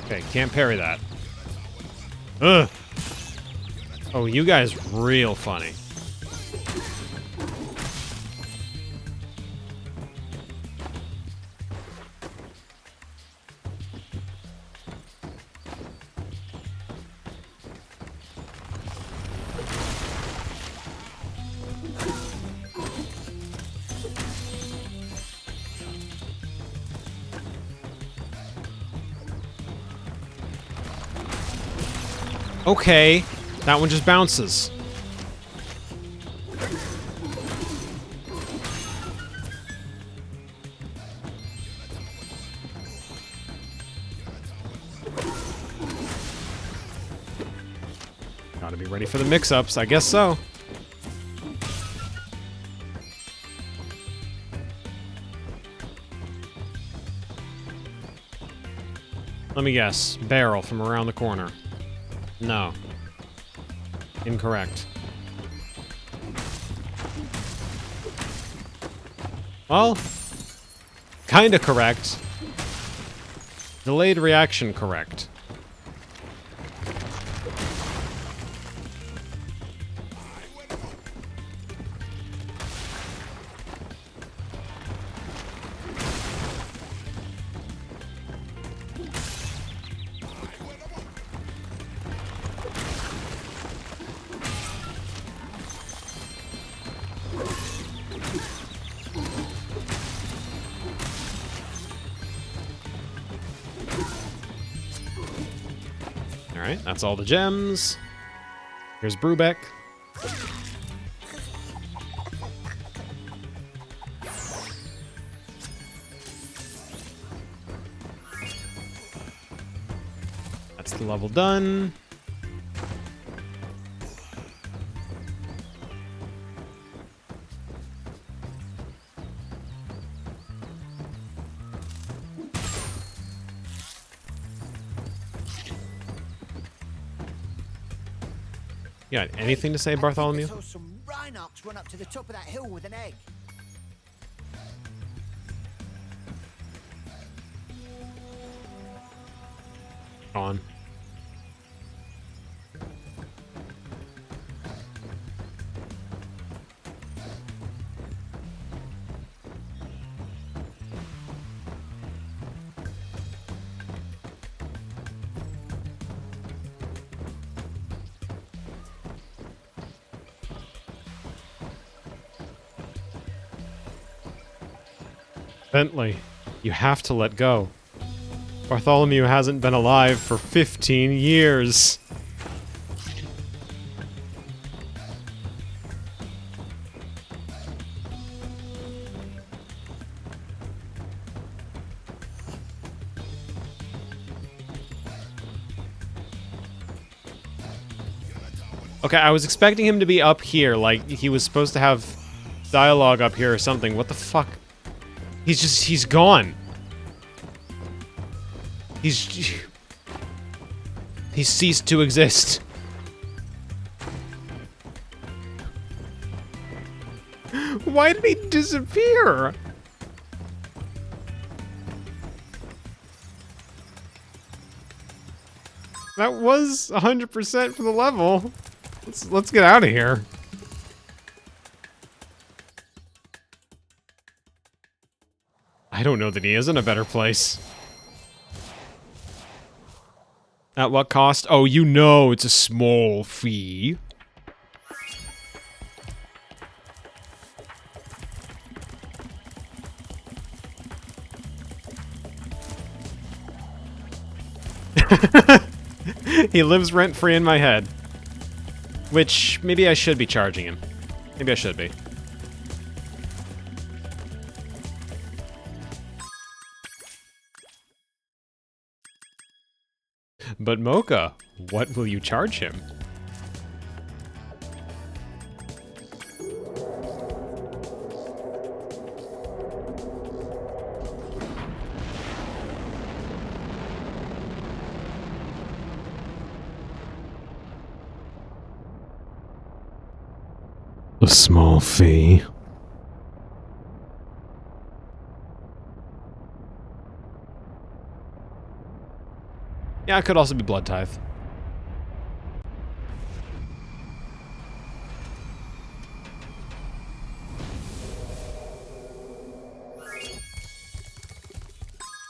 [SPEAKER 1] Okay, can't parry that. Ugh. Oh, you guys real funny. Okay, that one just bounces. Gotta be ready for the mix-ups, I guess so. Let me guess, barrel from around the corner. No. Incorrect. Well, kinda correct. Delayed reaction correct. Alright, that's all the gems. Here's Brubeck. That's the level done. You got anything to say, Bartholomew?
[SPEAKER 3] I saw some Rhinox run up to the top of that hill with an egg.
[SPEAKER 1] On. Bentley, you have to let go. Bartholomew hasn't been alive for 15 years. Okay, I was expecting him to be up here, like he was supposed to have dialogue up here or something. What the fuck? He's gone. He's ceased to exist. Why did he disappear? That was 100% for the level. Let's get out of here. I don't know that he is in a better place. At what cost? Oh, you know it's a small fee. He lives rent-free in my head. Which, maybe I should be charging him. Maybe I should be. But Mocha, what will you charge him? A small fee. Yeah, it could also be blood tithe.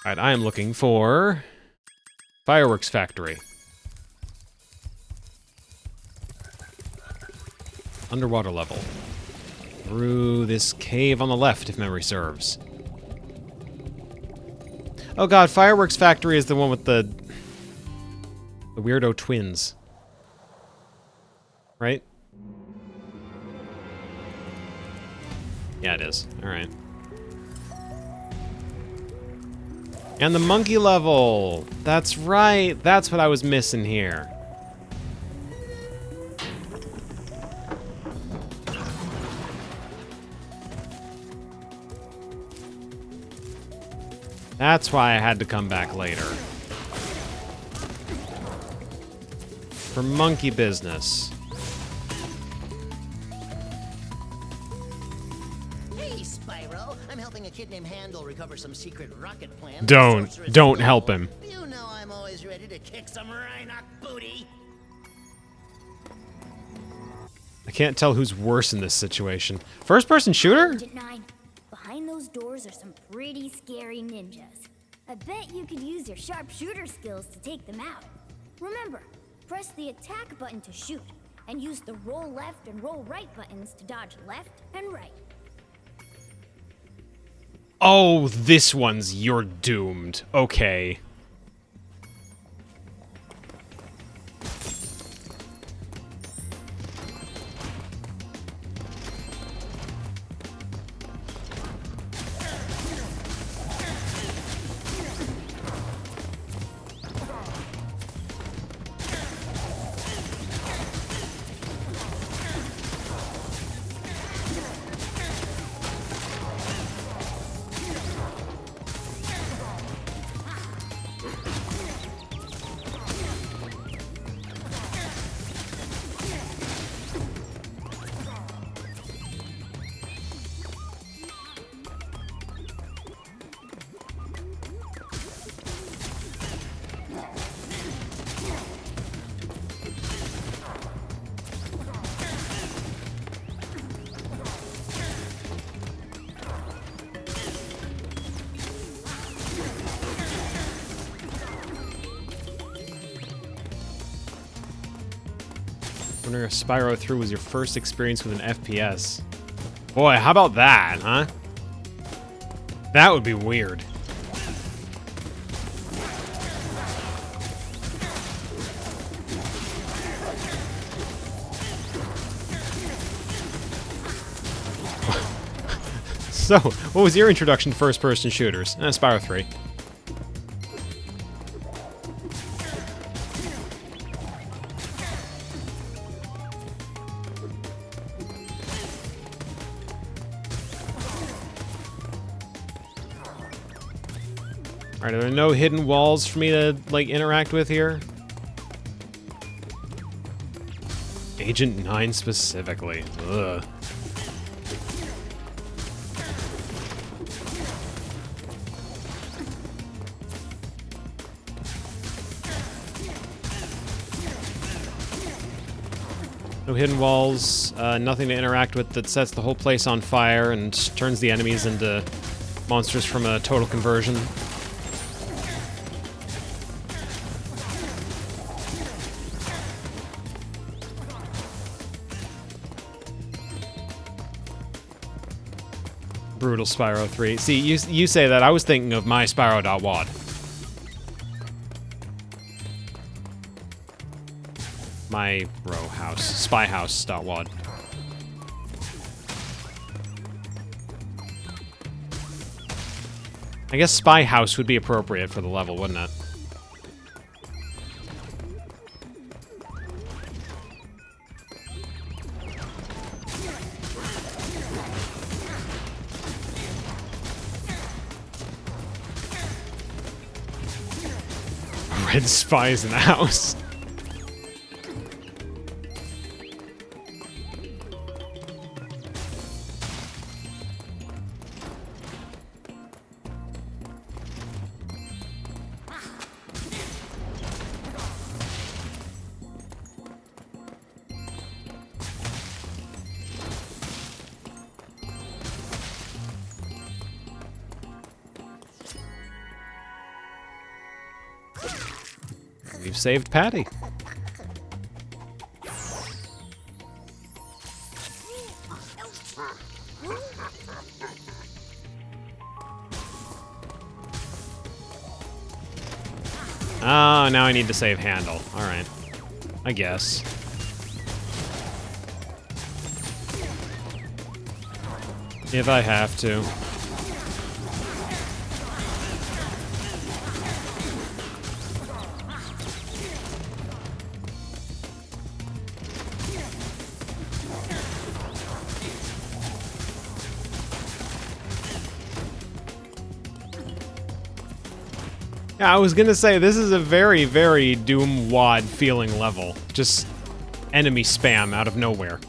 [SPEAKER 1] Alright, I am looking for fireworks factory. Underwater level. Through this cave on the left, if memory serves. Oh god, fireworks factory is the one with the weirdo twins. Right? Yeah, it is. Alright. And the monkey level! That's right! That's what I was missing here. That's why I had to come back later. For monkey business.
[SPEAKER 3] Hey, Spyro. I'm helping a kid named Handel recover some secret rocket plan.
[SPEAKER 1] Don't help him.
[SPEAKER 3] You know I'm always ready to kick some Rhinoc booty.
[SPEAKER 1] I can't tell who's worse in this situation. First-person shooter?
[SPEAKER 5] Agent 9, behind those doors are some pretty scary ninjas. I bet you could use your sharpshooter skills to take them out. Remember, press the attack button to shoot, and use the roll left and roll right buttons to dodge left and right.
[SPEAKER 1] Oh, this one's you're doomed. Okay. Wondering if Spyro 3 was your first experience with an FPS. Boy, how about that, huh? That would be weird. So, what was your introduction to first-person shooters? Spyro 3. Alright, are there no hidden walls for me to, like, interact with here? Agent 9 specifically. Ugh. No hidden walls, nothing to interact with that sets the whole place on fire and turns the enemies into monsters from a total conversion. Brutal Spyro 3. See, you say that, I was thinking of my Spyro.wad. My row house. Spyhouse.wad. I guess Spy House would be appropriate for the level, wouldn't it? Red spies in the house. we've saved Patty. Oh, now I need to save handle. Alright. I guess. If I have to. Yeah, I was gonna say, this is a very, very Doom WAD feeling level. Just enemy spam out of nowhere.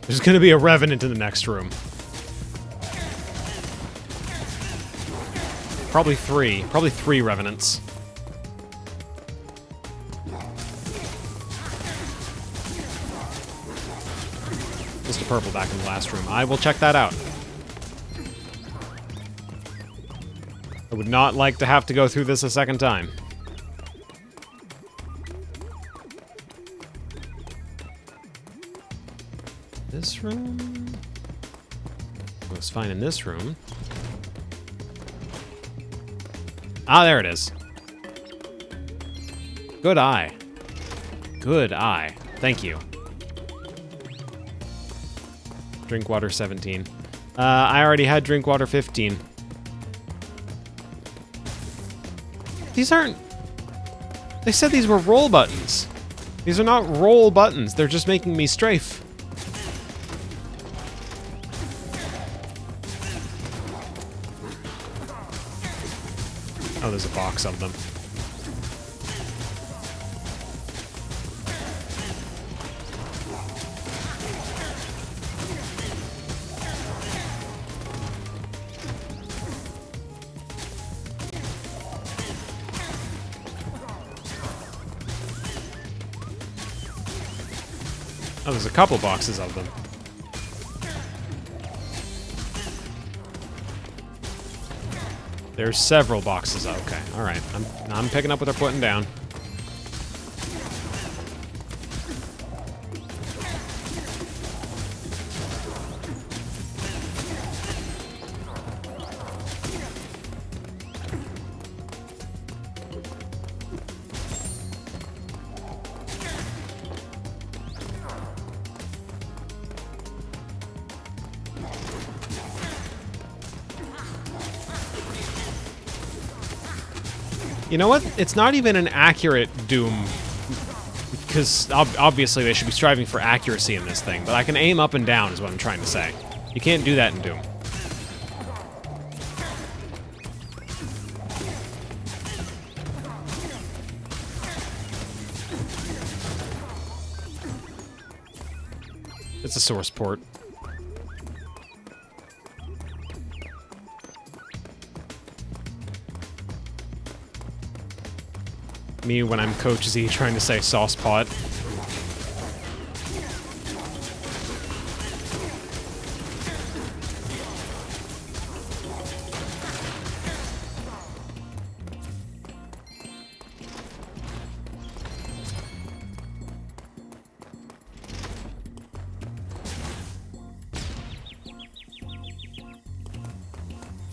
[SPEAKER 1] There's gonna be a Revenant in the next room. Probably three. Probably 3 Revenants. Mr. Purple back in the last room. I will check that out. I would not like to have to go through this a second time. This room? Looks fine in this room. Ah, there it is. Good eye. Good eye. Thank you. Drink water 17. I already had drink water 15. These aren't... They said these were roll buttons. These are not roll buttons. They're just making me strafe. Oh, there's a box of them. Oh, there's a couple boxes of them. There's several boxes. Okay, all right. I'm picking up what they're putting down. You know what? It's not even an accurate Doom, because obviously they should be striving for accuracy in this thing, but I can aim up and down is what I'm trying to say. You can't do that in Doom. It's a source port. Me when I'm Coach Z trying to say sauce pot.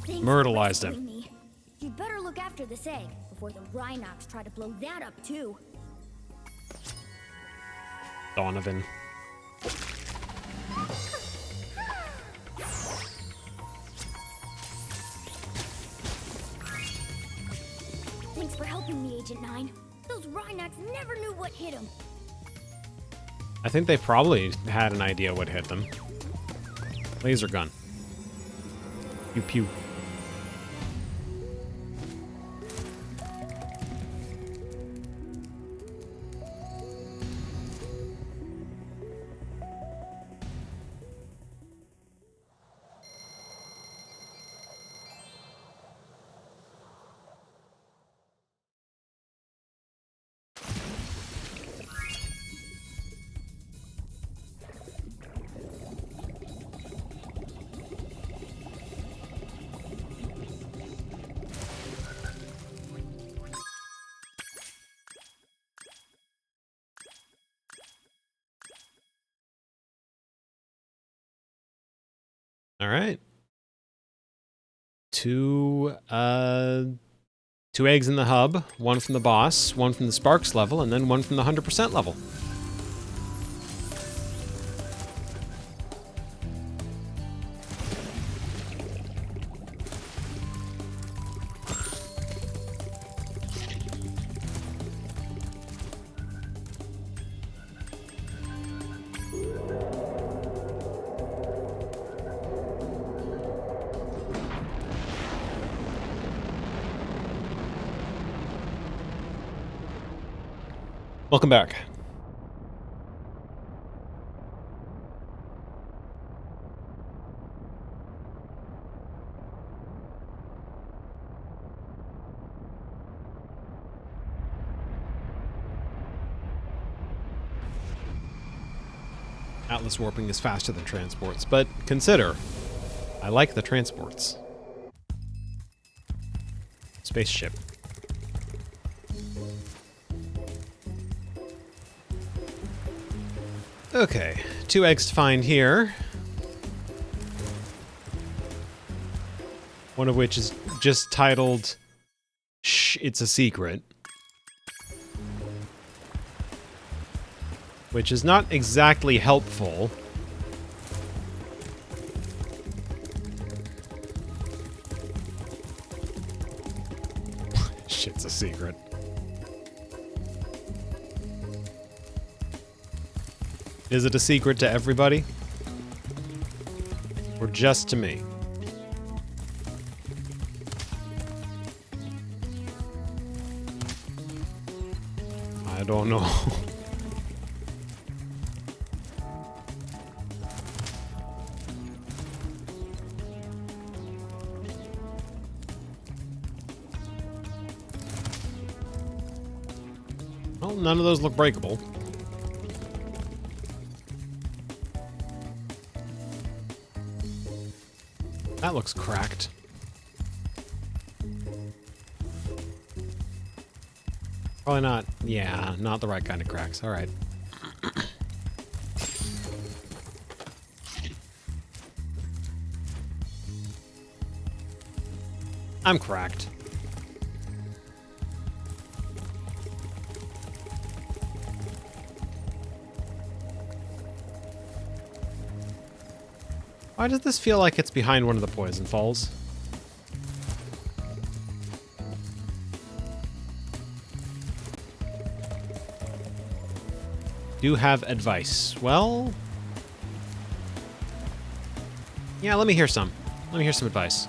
[SPEAKER 1] Myrtleized him.
[SPEAKER 5] You'd better look after this egg before the Rhinox try to blow that up too.
[SPEAKER 1] Donovan.
[SPEAKER 5] Thanks for helping me, Agent 9. Those Rhinox never knew what hit them.
[SPEAKER 1] I think they probably had an idea what hit them. Laser gun. Pew pew. All right. Two eggs in the hub, one from the boss, one from the Sparks level, and then one from the 100% level. Welcome back. Atlas warping is faster than transports, but consider, I like the transports. Spaceship. Okay, 2 eggs to find here. One of which is just titled, "Shh, it's a secret." Which is not exactly helpful. Shit's a secret. Is it a secret to everybody? Or just to me? I don't know. Well, none of those look breakable. That looks cracked. Probably not. Yeah, not the right kind of cracks. All right. I'm cracked. Why does this feel like it's behind one of the poison falls? Do have advice. Well... yeah, let me hear some. Let me hear some advice.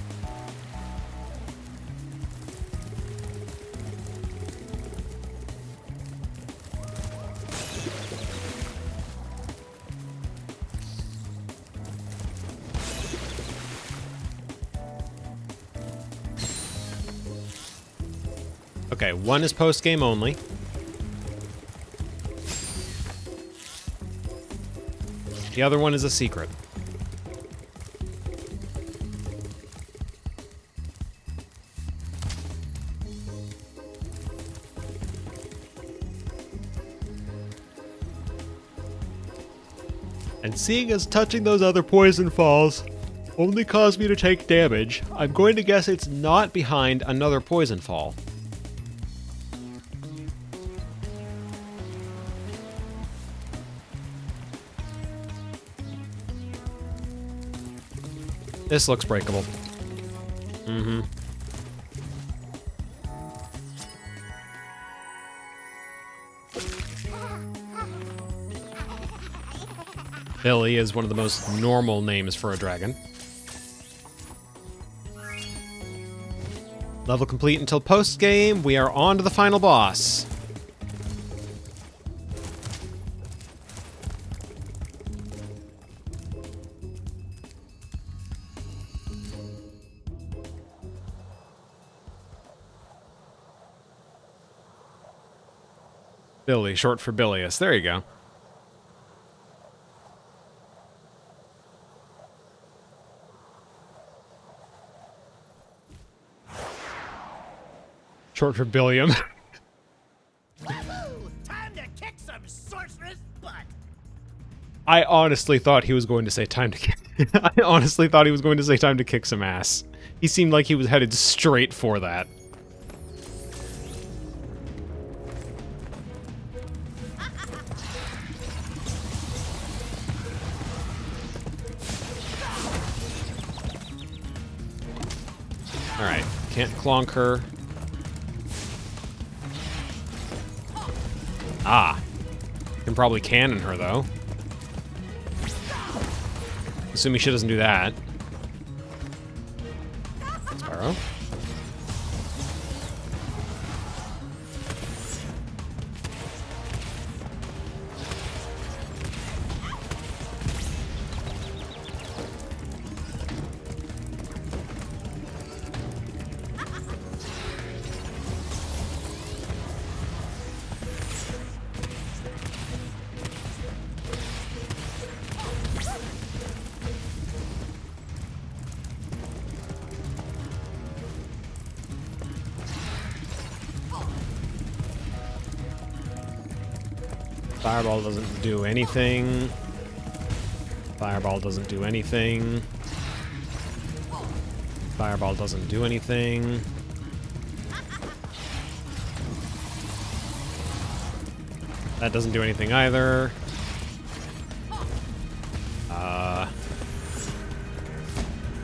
[SPEAKER 1] Okay, one is post-game only. The other one is a secret. And seeing as touching those other poison falls only caused me to take damage, I'm going to guess it's not behind another poison fall. This looks breakable. Mm-hmm. Billy is one of the most normal names for a dragon. Level complete until post-game. We are on to the final boss. Billy, short for Bilious. There you go. Short for Billiam.
[SPEAKER 3] Woohoo! Time to kick some sorceress butt!
[SPEAKER 1] I honestly thought he was going to say time to I honestly thought he was going to say time to kick some ass. He seemed like he was headed straight for that. Alright, can't clonk her. Ah. Can probably cannon her, though. Assuming she doesn't do that. Spyro. Fireball doesn't do anything. Fireball doesn't do anything. Fireball doesn't do anything. That doesn't do anything either.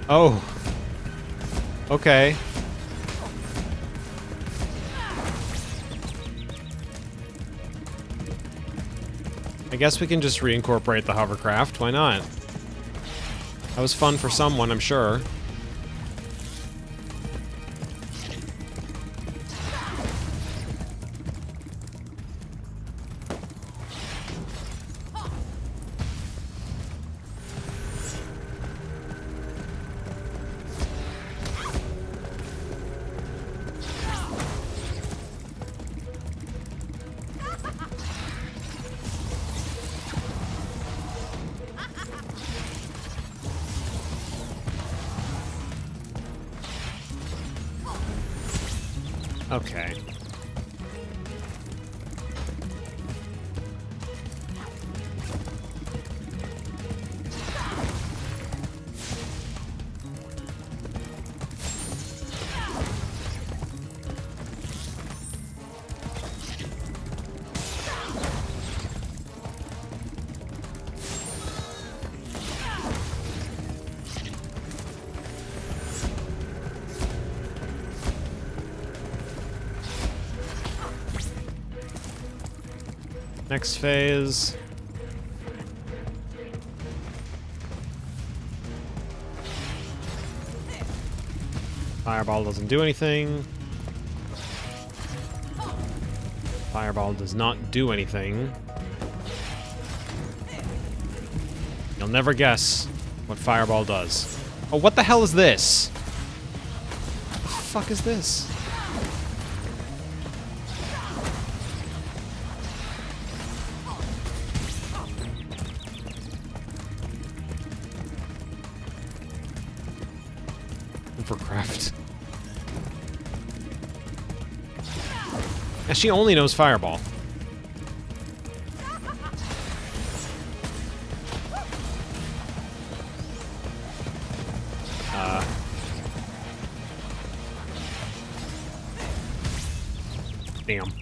[SPEAKER 1] Oh. Okay. I guess we can just reincorporate the hovercraft. Why not? That was fun for someone, I'm sure. Okay. Next phase. Fireball doesn't do anything. Fireball does not do anything. You'll never guess what Fireball does. Oh, what the hell is this? What the fuck is this? Craft. And she only knows Fireball. Damn.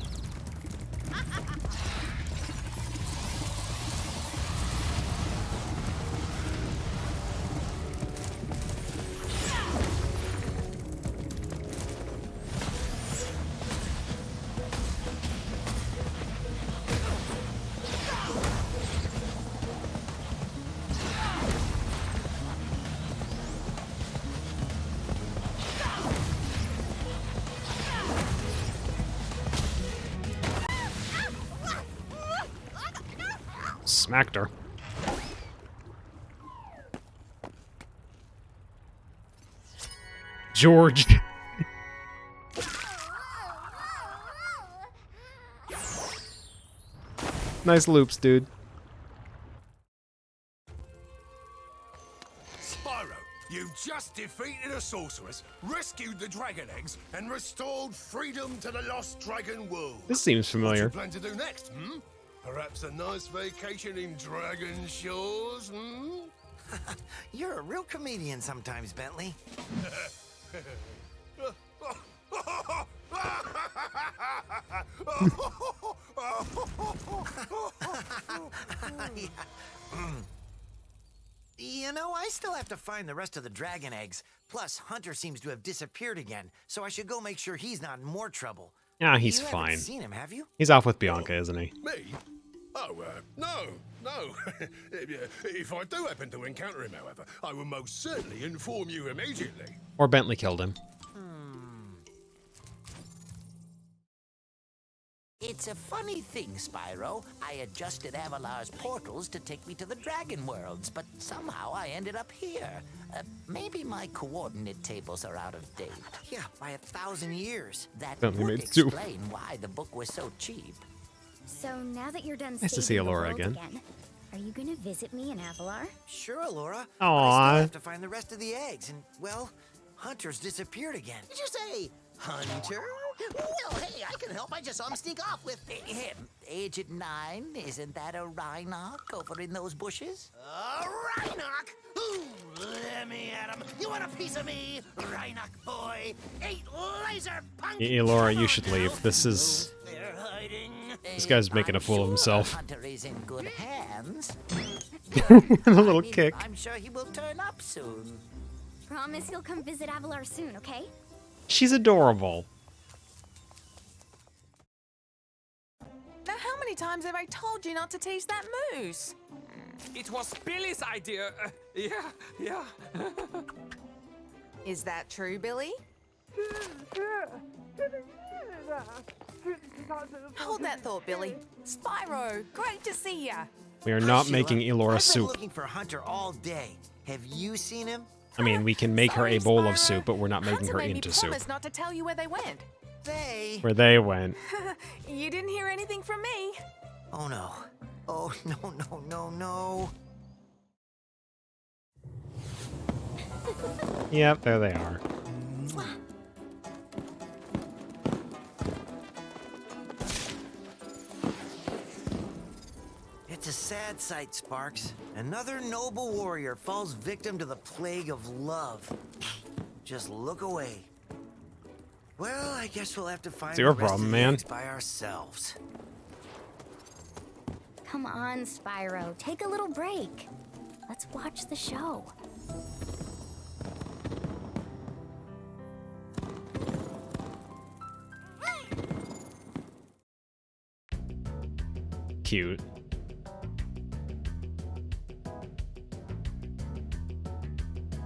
[SPEAKER 1] Smacked her. George. Nice loops, dude.
[SPEAKER 2] Spyro, you just defeated a sorceress, rescued the dragon eggs, and restored freedom to the lost dragon world.
[SPEAKER 1] This seems familiar.
[SPEAKER 2] What do you plan to do next, hmm? Perhaps a nice vacation in Dragon Shores, hmm?
[SPEAKER 10] You're a real comedian sometimes, Bentley. You know, I still have to find the rest of the dragon eggs. Plus, Hunter seems to have disappeared again, so I should go make sure he's not in more trouble.
[SPEAKER 1] Yeah, he's
[SPEAKER 10] You
[SPEAKER 1] fine.
[SPEAKER 10] haven't seen him, have you?
[SPEAKER 1] He's off with Bianca, isn't he?
[SPEAKER 14] Me? Oh, no. If I do happen to encounter him, however, I will most certainly inform you immediately.
[SPEAKER 1] Or Bentley killed him.
[SPEAKER 4] It's a funny thing, Spyro. I adjusted Avalar's portals to take me to the Dragon Worlds, but somehow I ended up here. Maybe my coordinate tables are out of date.
[SPEAKER 10] Yeah, by 1,000 years.
[SPEAKER 4] That
[SPEAKER 1] Bentley
[SPEAKER 4] would
[SPEAKER 1] made soup.
[SPEAKER 4] explain why the book was so cheap.
[SPEAKER 5] So now that you're done
[SPEAKER 1] Nice to see
[SPEAKER 5] saving the
[SPEAKER 1] Elora
[SPEAKER 5] world
[SPEAKER 1] again.
[SPEAKER 5] are you gonna visit me in Avalar?
[SPEAKER 10] Sure, Laura.
[SPEAKER 1] Aw.
[SPEAKER 10] I still have to find the rest of the eggs, and, well, Hunter's disappeared again.
[SPEAKER 3] Did you say Hunter? Well, hey, I can help. I just saw him sneak off with
[SPEAKER 4] Him, Agent 9, isn't that a Rhinoc over in those bushes?
[SPEAKER 3] Rhinoc! Ooh, let me at him. You want a piece of me, Rhinoc boy? 8 laser punch!
[SPEAKER 1] Elora, you should leave. This is...
[SPEAKER 3] They're hiding.
[SPEAKER 1] This guy's making a fool of himself.
[SPEAKER 4] Hunter is in good hands.
[SPEAKER 1] A little kick.
[SPEAKER 4] I'm sure he will turn up soon.
[SPEAKER 5] Promise you'll come visit Avalar soon, okay?
[SPEAKER 1] She's adorable.
[SPEAKER 13] Now, how many times have I told you not to tease that moose?
[SPEAKER 7] It was Billy's idea. Yeah.
[SPEAKER 13] Is that true, Billy? Hold that thought, Billy. Spyro, great to see ya.
[SPEAKER 1] We are not
[SPEAKER 10] Sheila,
[SPEAKER 1] making Elora
[SPEAKER 10] I've been
[SPEAKER 1] soup.
[SPEAKER 10] looking for Hunter all day. Have you seen him?
[SPEAKER 1] I mean, we can make her a
[SPEAKER 13] Sorry,
[SPEAKER 1] bowl of
[SPEAKER 13] Spyro.
[SPEAKER 1] soup, but we're not making
[SPEAKER 13] Hunter
[SPEAKER 1] her
[SPEAKER 13] made me
[SPEAKER 1] into soup.
[SPEAKER 13] promise not to tell you where they went.
[SPEAKER 10] They?
[SPEAKER 1] Where they went.
[SPEAKER 13] You didn't hear anything from me.
[SPEAKER 10] Oh, no. Oh, no.
[SPEAKER 1] Yep, there they are.
[SPEAKER 10] It's a sad sight, Sparks. Another noble warrior falls victim to the plague of love. Just look away. Well, I guess we'll have to find
[SPEAKER 1] It's your
[SPEAKER 10] the rest
[SPEAKER 1] problem,
[SPEAKER 10] of the
[SPEAKER 1] man.
[SPEAKER 10] eggs by ourselves.
[SPEAKER 5] Come on, Spyro, take a little break. Let's watch the show.
[SPEAKER 1] Cute.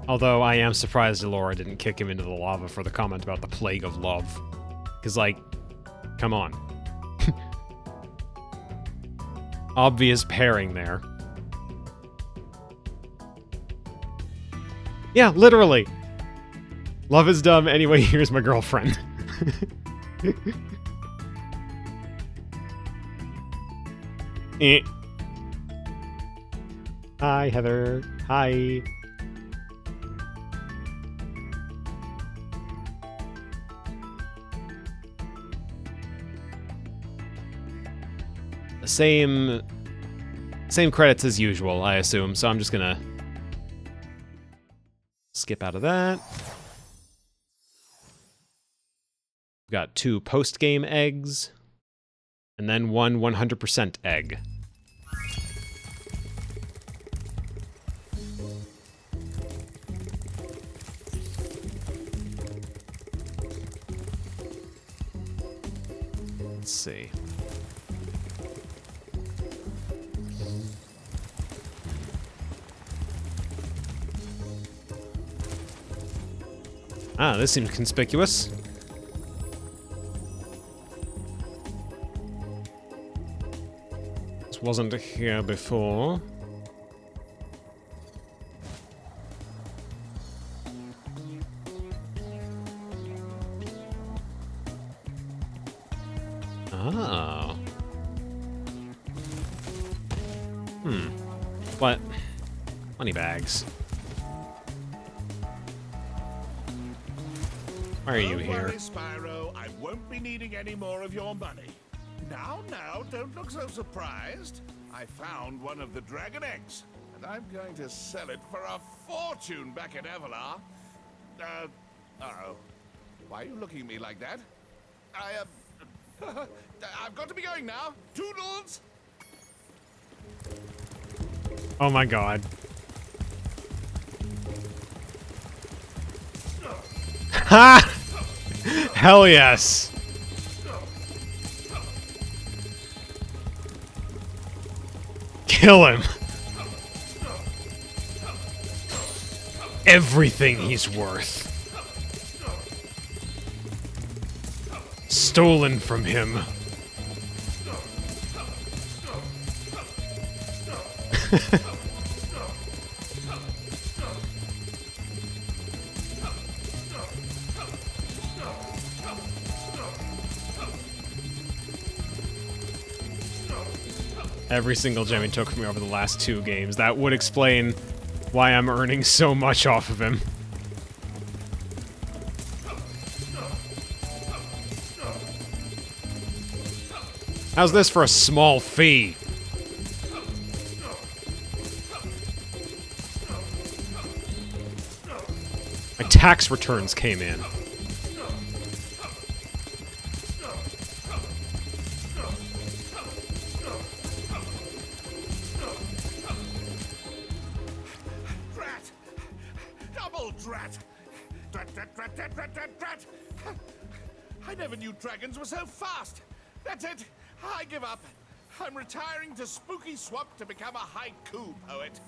[SPEAKER 1] Although I am surprised Elora didn't kick him into the lava for the comment about the plague of love. Because, like, come on. Obvious pairing there. Yeah, literally. Love is dumb. Anyway, here's my girlfriend. Eh. Hi, Heather. Hi. Same credits as usual, I assume, so I'm just gonna skip out of that. We've got 2 post-game eggs, and then 1 100% egg. Let's see. Ah, this seems conspicuous. This wasn't here before. Oh. What? Money bags. Why are you
[SPEAKER 2] Don't
[SPEAKER 1] here?
[SPEAKER 2] worry, Spyro. I won't be needing any more of your money. Now, don't look so surprised. I found one of the dragon eggs, and I'm going to sell it for a fortune back at Evelar. Uh-oh. Why are you looking at me like that? I've got to be going now. Toodles!
[SPEAKER 1] Oh my god. Ha! Hell yes! Kill him! Everything he's worth. Stolen from him. Every single gem he took from me over the last 2 games. That would explain why I'm earning so much off of him. How's this for a small fee? My tax returns came in.
[SPEAKER 2] Drat! Double drat! Drat, drat, drat, drat, drat, drat, drat! I never knew dragons were so fast! That's it! I give up! I'm retiring to Spooky Swamp to become a haiku poet.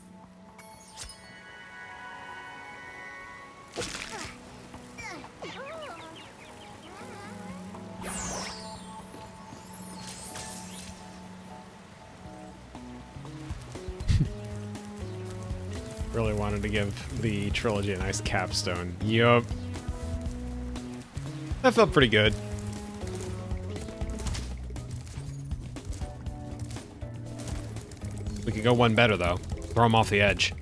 [SPEAKER 1] Really wanted to give the trilogy a nice capstone. Yup. That felt pretty good. We could go one better, though. Throw him off the edge.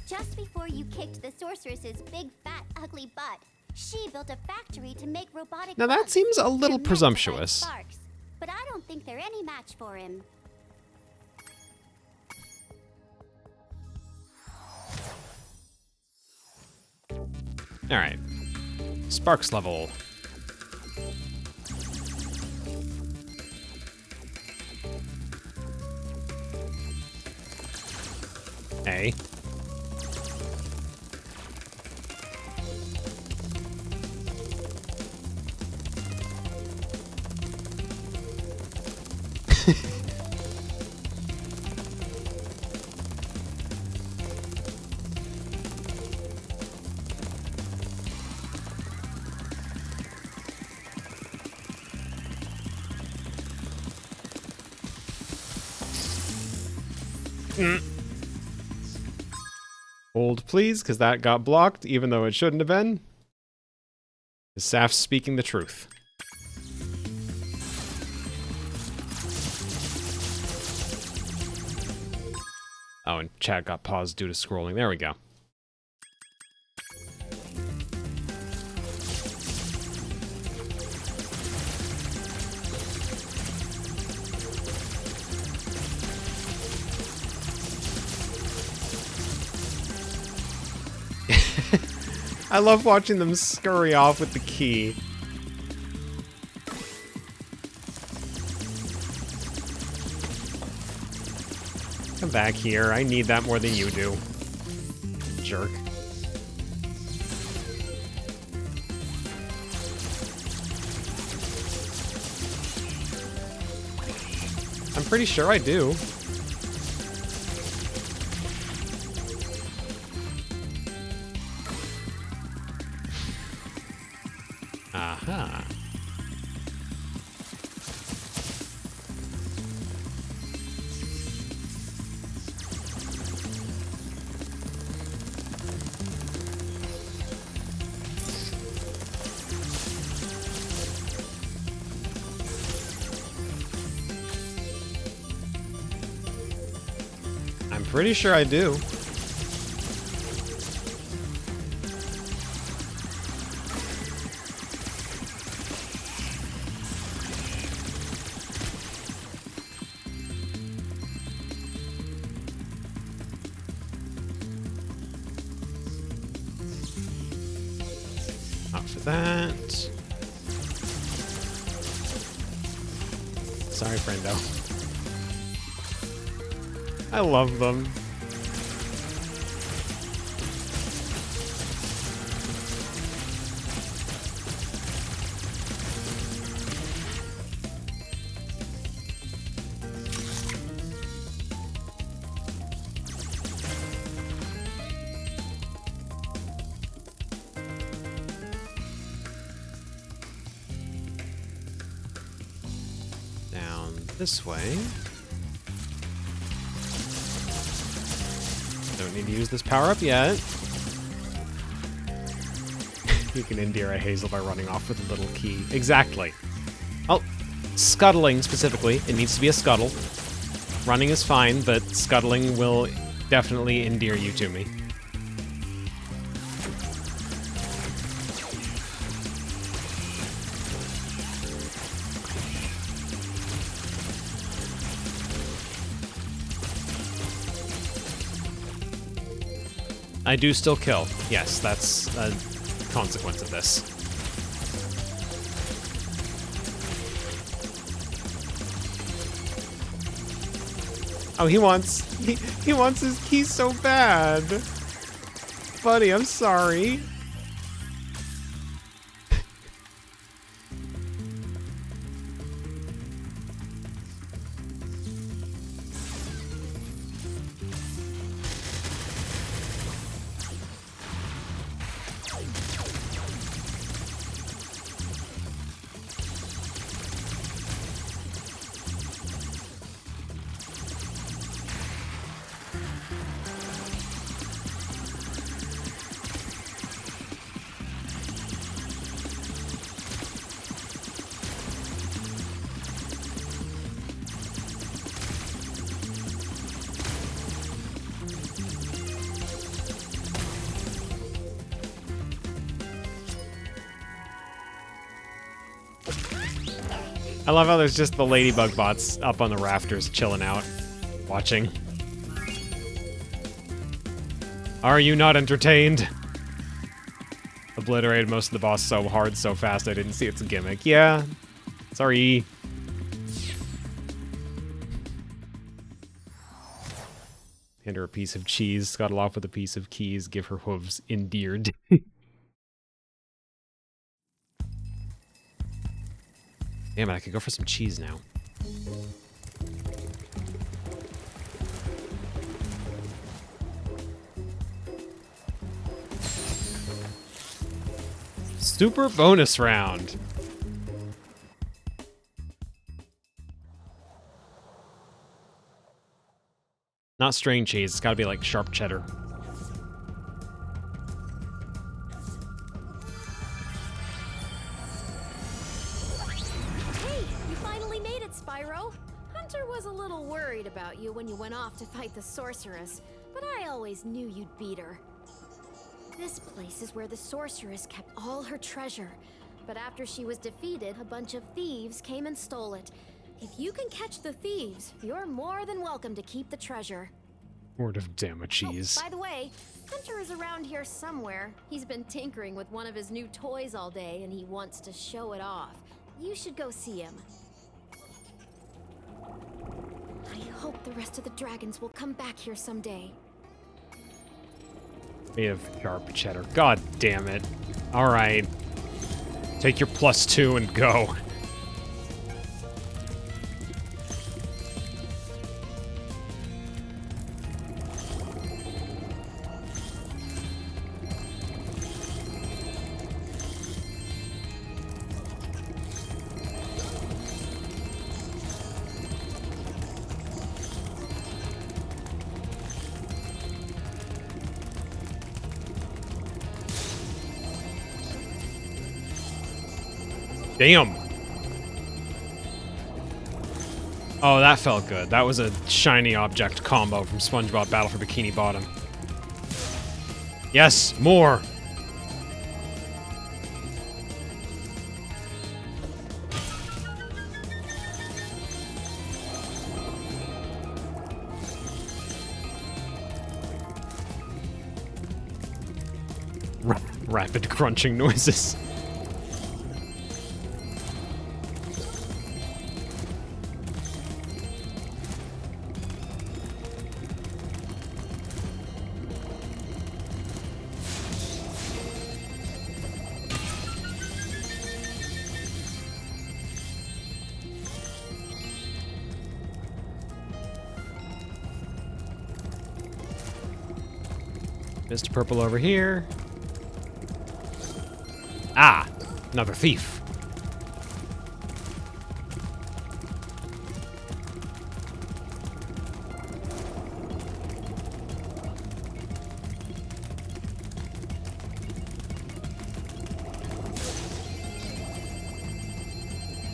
[SPEAKER 5] Just before you kicked the sorceress's big, fat, ugly butt, she built a factory to make robotic
[SPEAKER 1] Now that
[SPEAKER 5] bugs.
[SPEAKER 1] seems a little
[SPEAKER 5] They're meant to fight
[SPEAKER 1] presumptuous.
[SPEAKER 5] Sparks, but I don't think they're any match for him.
[SPEAKER 1] Alright. Sparks level. A. Hold, please, because that got blocked, even though it shouldn't have been. Saf's speaking the truth. Oh, and chat got paused due to scrolling. There we go. I love watching them scurry off with the key. Come back here. I need that more than you do. Jerk. I'm pretty sure I do. Aha. I'm pretty sure I do. for that. Sorry, friendo. I love them. Down this way. Don't need to use this power-up yet. You can endear a Hazel by running off with a little key. Exactly. Oh, scuttling specifically. It needs to be a scuttle. Running is fine, but scuttling will definitely endear you to me. I do still kill. Yes, that's a consequence of this. Oh, he wants his key so bad. Buddy, I'm sorry. I love how there's just the ladybug bots up on the rafters chilling out, watching. Are you not entertained? Obliterated most of the boss so hard, so fast, I didn't see its gimmick. Yeah, sorry. Hand her a piece of cheese, scuttle off with a piece of keys, give her hooves endeared. Damn it, I could go for some cheese now. Super bonus round. Not string cheese, it's gotta be like sharp cheddar.
[SPEAKER 15] Spyro. Hunter was a little worried about you when you went off to fight the sorceress, but I always knew you'd beat her. This place is where the sorceress kept all her treasure, but after she was defeated, a bunch of thieves came and stole it. If you can catch the thieves, you're more than welcome to keep the treasure.
[SPEAKER 1] Word of damn cheese.
[SPEAKER 15] Oh, by the way, Hunter is around here somewhere. He's been tinkering with one of his new toys all day, and he wants to show it off. You should go see him. I hope the rest of the dragons will come back here someday.
[SPEAKER 1] Made of sharp cheddar. God damn it. Alright. Take your +2 and go. Damn. Oh, that felt good. That was a shiny object combo from SpongeBob Battle for Bikini Bottom. Yes, more. Rapid crunching noises. Mr. Purple over here. Ah! Another thief.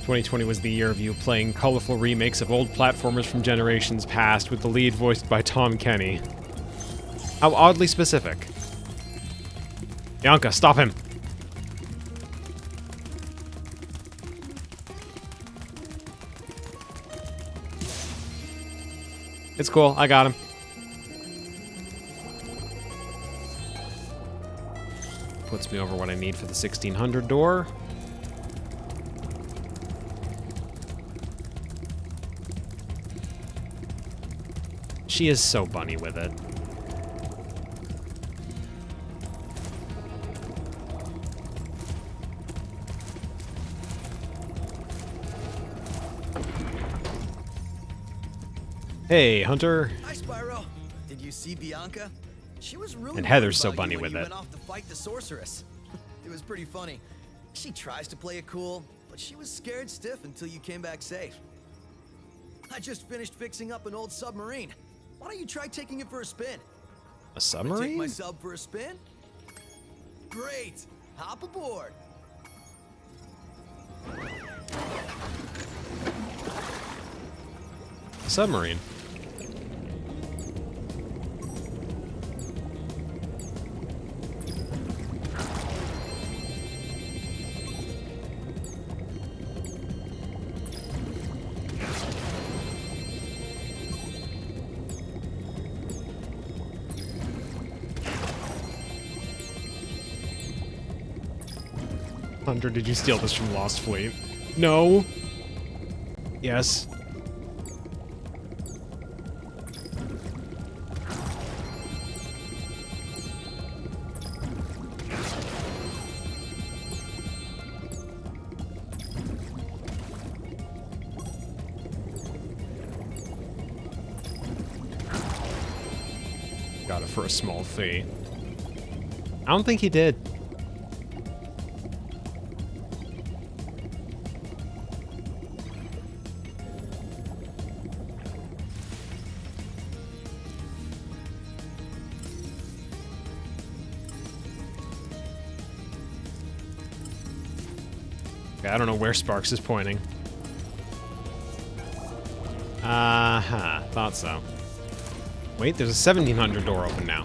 [SPEAKER 1] "2020 was the year of you playing colorful remakes of old platformers from generations past, with the lead voiced by Tom Kenny." How oddly specific. Bianca, stop him! It's cool, I got him. Puts me over what I need for the 1600 door. She is so bunny with it. Hey, Hunter.
[SPEAKER 6] Hi, Spyro. Did you see Bianca? She was really
[SPEAKER 1] And Heather's
[SPEAKER 6] worried
[SPEAKER 1] so
[SPEAKER 6] about
[SPEAKER 1] bunny
[SPEAKER 6] you when
[SPEAKER 1] with
[SPEAKER 6] you
[SPEAKER 1] it.
[SPEAKER 6] went off to fight the sorceress. It was pretty funny. She tries to play it cool, but she was scared stiff until you came back safe. I just finished fixing up an old submarine. Why don't you try taking it for a spin?
[SPEAKER 1] A submarine?
[SPEAKER 6] Take my sub for a spin? Great. Hop aboard.
[SPEAKER 1] Submarine. Hunter, did you steal this from Lost Fleet? No. Yes. Got it for a small fee. I don't think he did. Okay, I don't know where Sparks is pointing. Uh-huh, thought so. Wait, there's a 1700 door open now.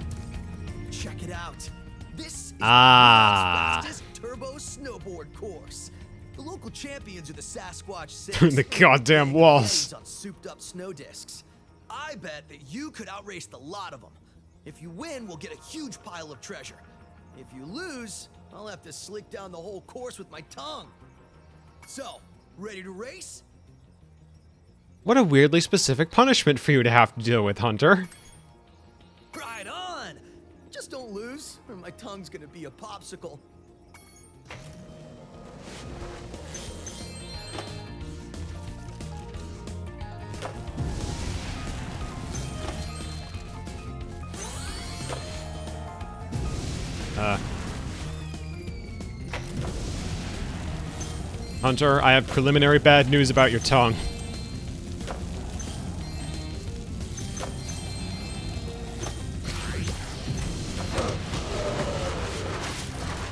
[SPEAKER 6] Check it out. This is the
[SPEAKER 1] Ah.
[SPEAKER 6] fastest turbo snowboard course. The local champions are the Sasquatch Six.
[SPEAKER 1] Through the goddamn walls.
[SPEAKER 6] On souped-up snow discs. I bet that you could outrace the lot of them. If you win, we'll get a huge pile of treasure. If you lose, I'll have to slick down the whole course with my tongue. So, ready to race?
[SPEAKER 1] What a weirdly specific punishment for you to have to deal with, Hunter.
[SPEAKER 6] Right on! Just don't lose, or my tongue's gonna be a popsicle.
[SPEAKER 1] Hunter, I have preliminary bad news about your tongue.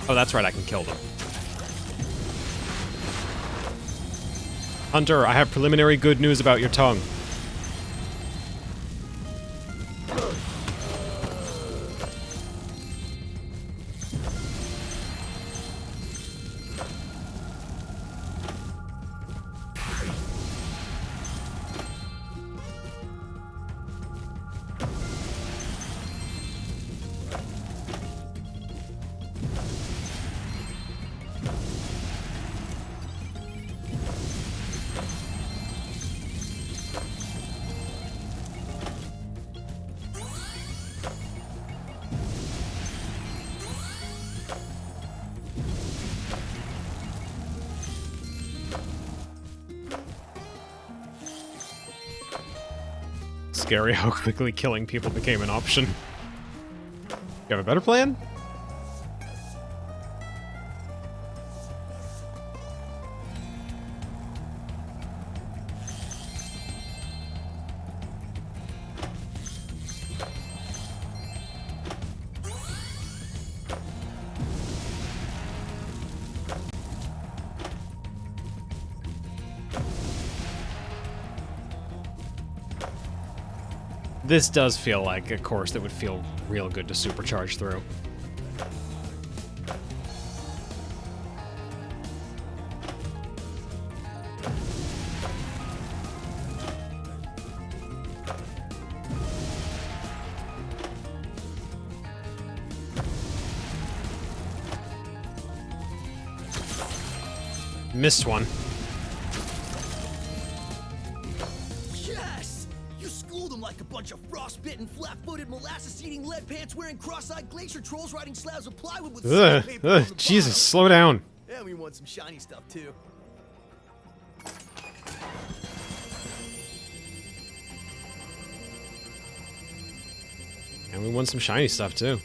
[SPEAKER 1] Oh, that's right, I can kill them. Hunter, I have preliminary good news about your tongue. Scary how quickly killing people became an option. You have a better plan? This does feel like a course that would feel real good to supercharge through. Missed one.
[SPEAKER 6] Yes! You schooled them like a bunch of frostbitten, flat-footed, molasses-eating, lead pants-wearing, cross-eyed glacier trolls riding slabs of plywood with sandpaper on the
[SPEAKER 1] Jesus,
[SPEAKER 6] bottom.
[SPEAKER 1] slow down.
[SPEAKER 6] And we want some shiny stuff, too.
[SPEAKER 1] And we won some shiny stuff, too.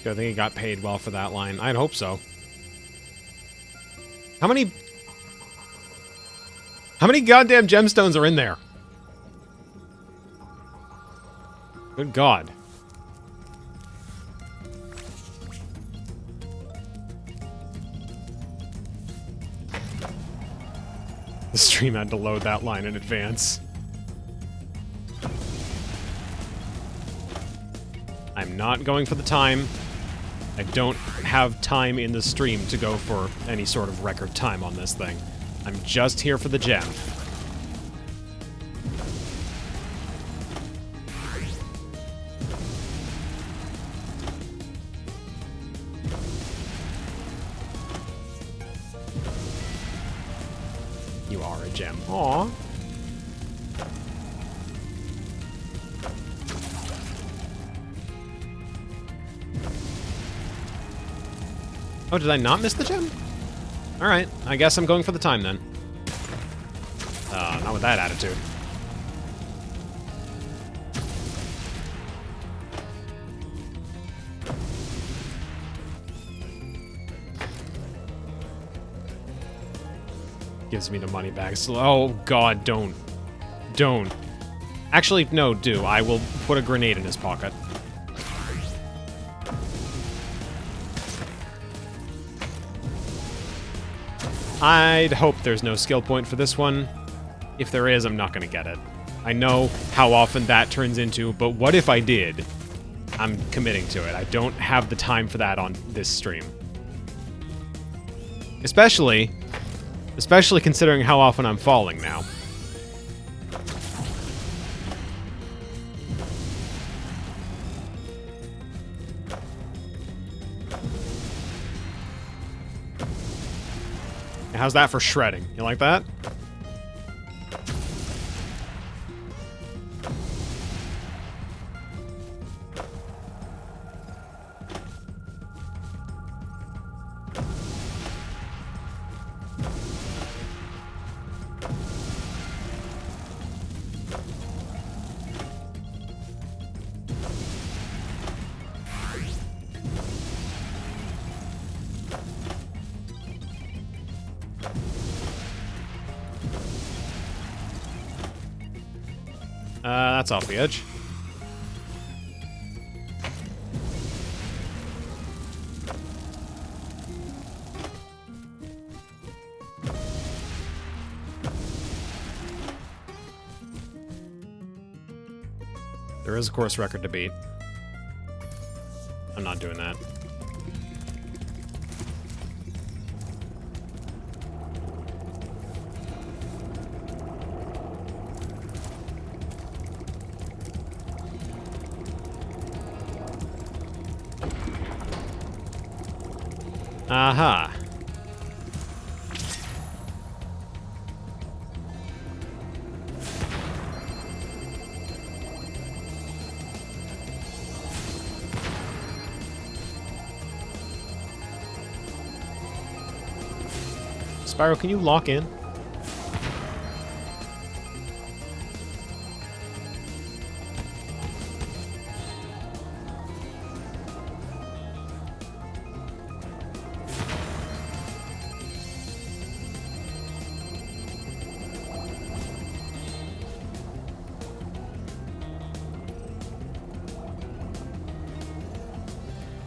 [SPEAKER 1] I think he got paid well for that line. I'd hope so. How many goddamn gemstones are in there? Good God. The stream had to load that line in advance. I'm not going for the time. I don't have time in the stream to go for any sort of record time on this thing. I'm just here for the gem. You are a gem. Aww. Oh, did I not miss the gem? Alright, I guess I'm going for the time then. Not with that attitude. Gives me the money back. Oh, God, don't. Don't. Actually, no, do. I will put a grenade in his pocket. I'd hope there's no skill point for this one. If there is, I'm not going to get it. I know how often that turns into, but what if I did? I'm committing to it. I don't have the time for that on this stream. Especially considering how often I'm falling now. How's that for shredding? You like that? That's off the edge. There is a course record to beat. I'm not doing that. Aha. Spyro, can you lock in?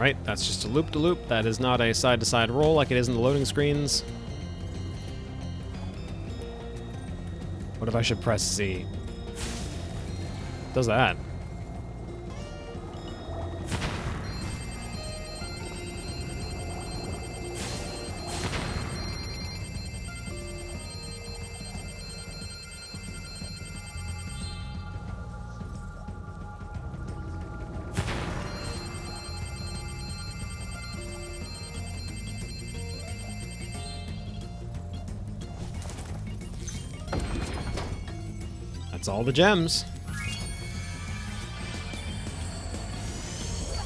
[SPEAKER 1] Right, that's just a loop-to-loop. That is not a side-to-side roll like it is in the loading screens. What if I should press Z? Does that? That's all the gems.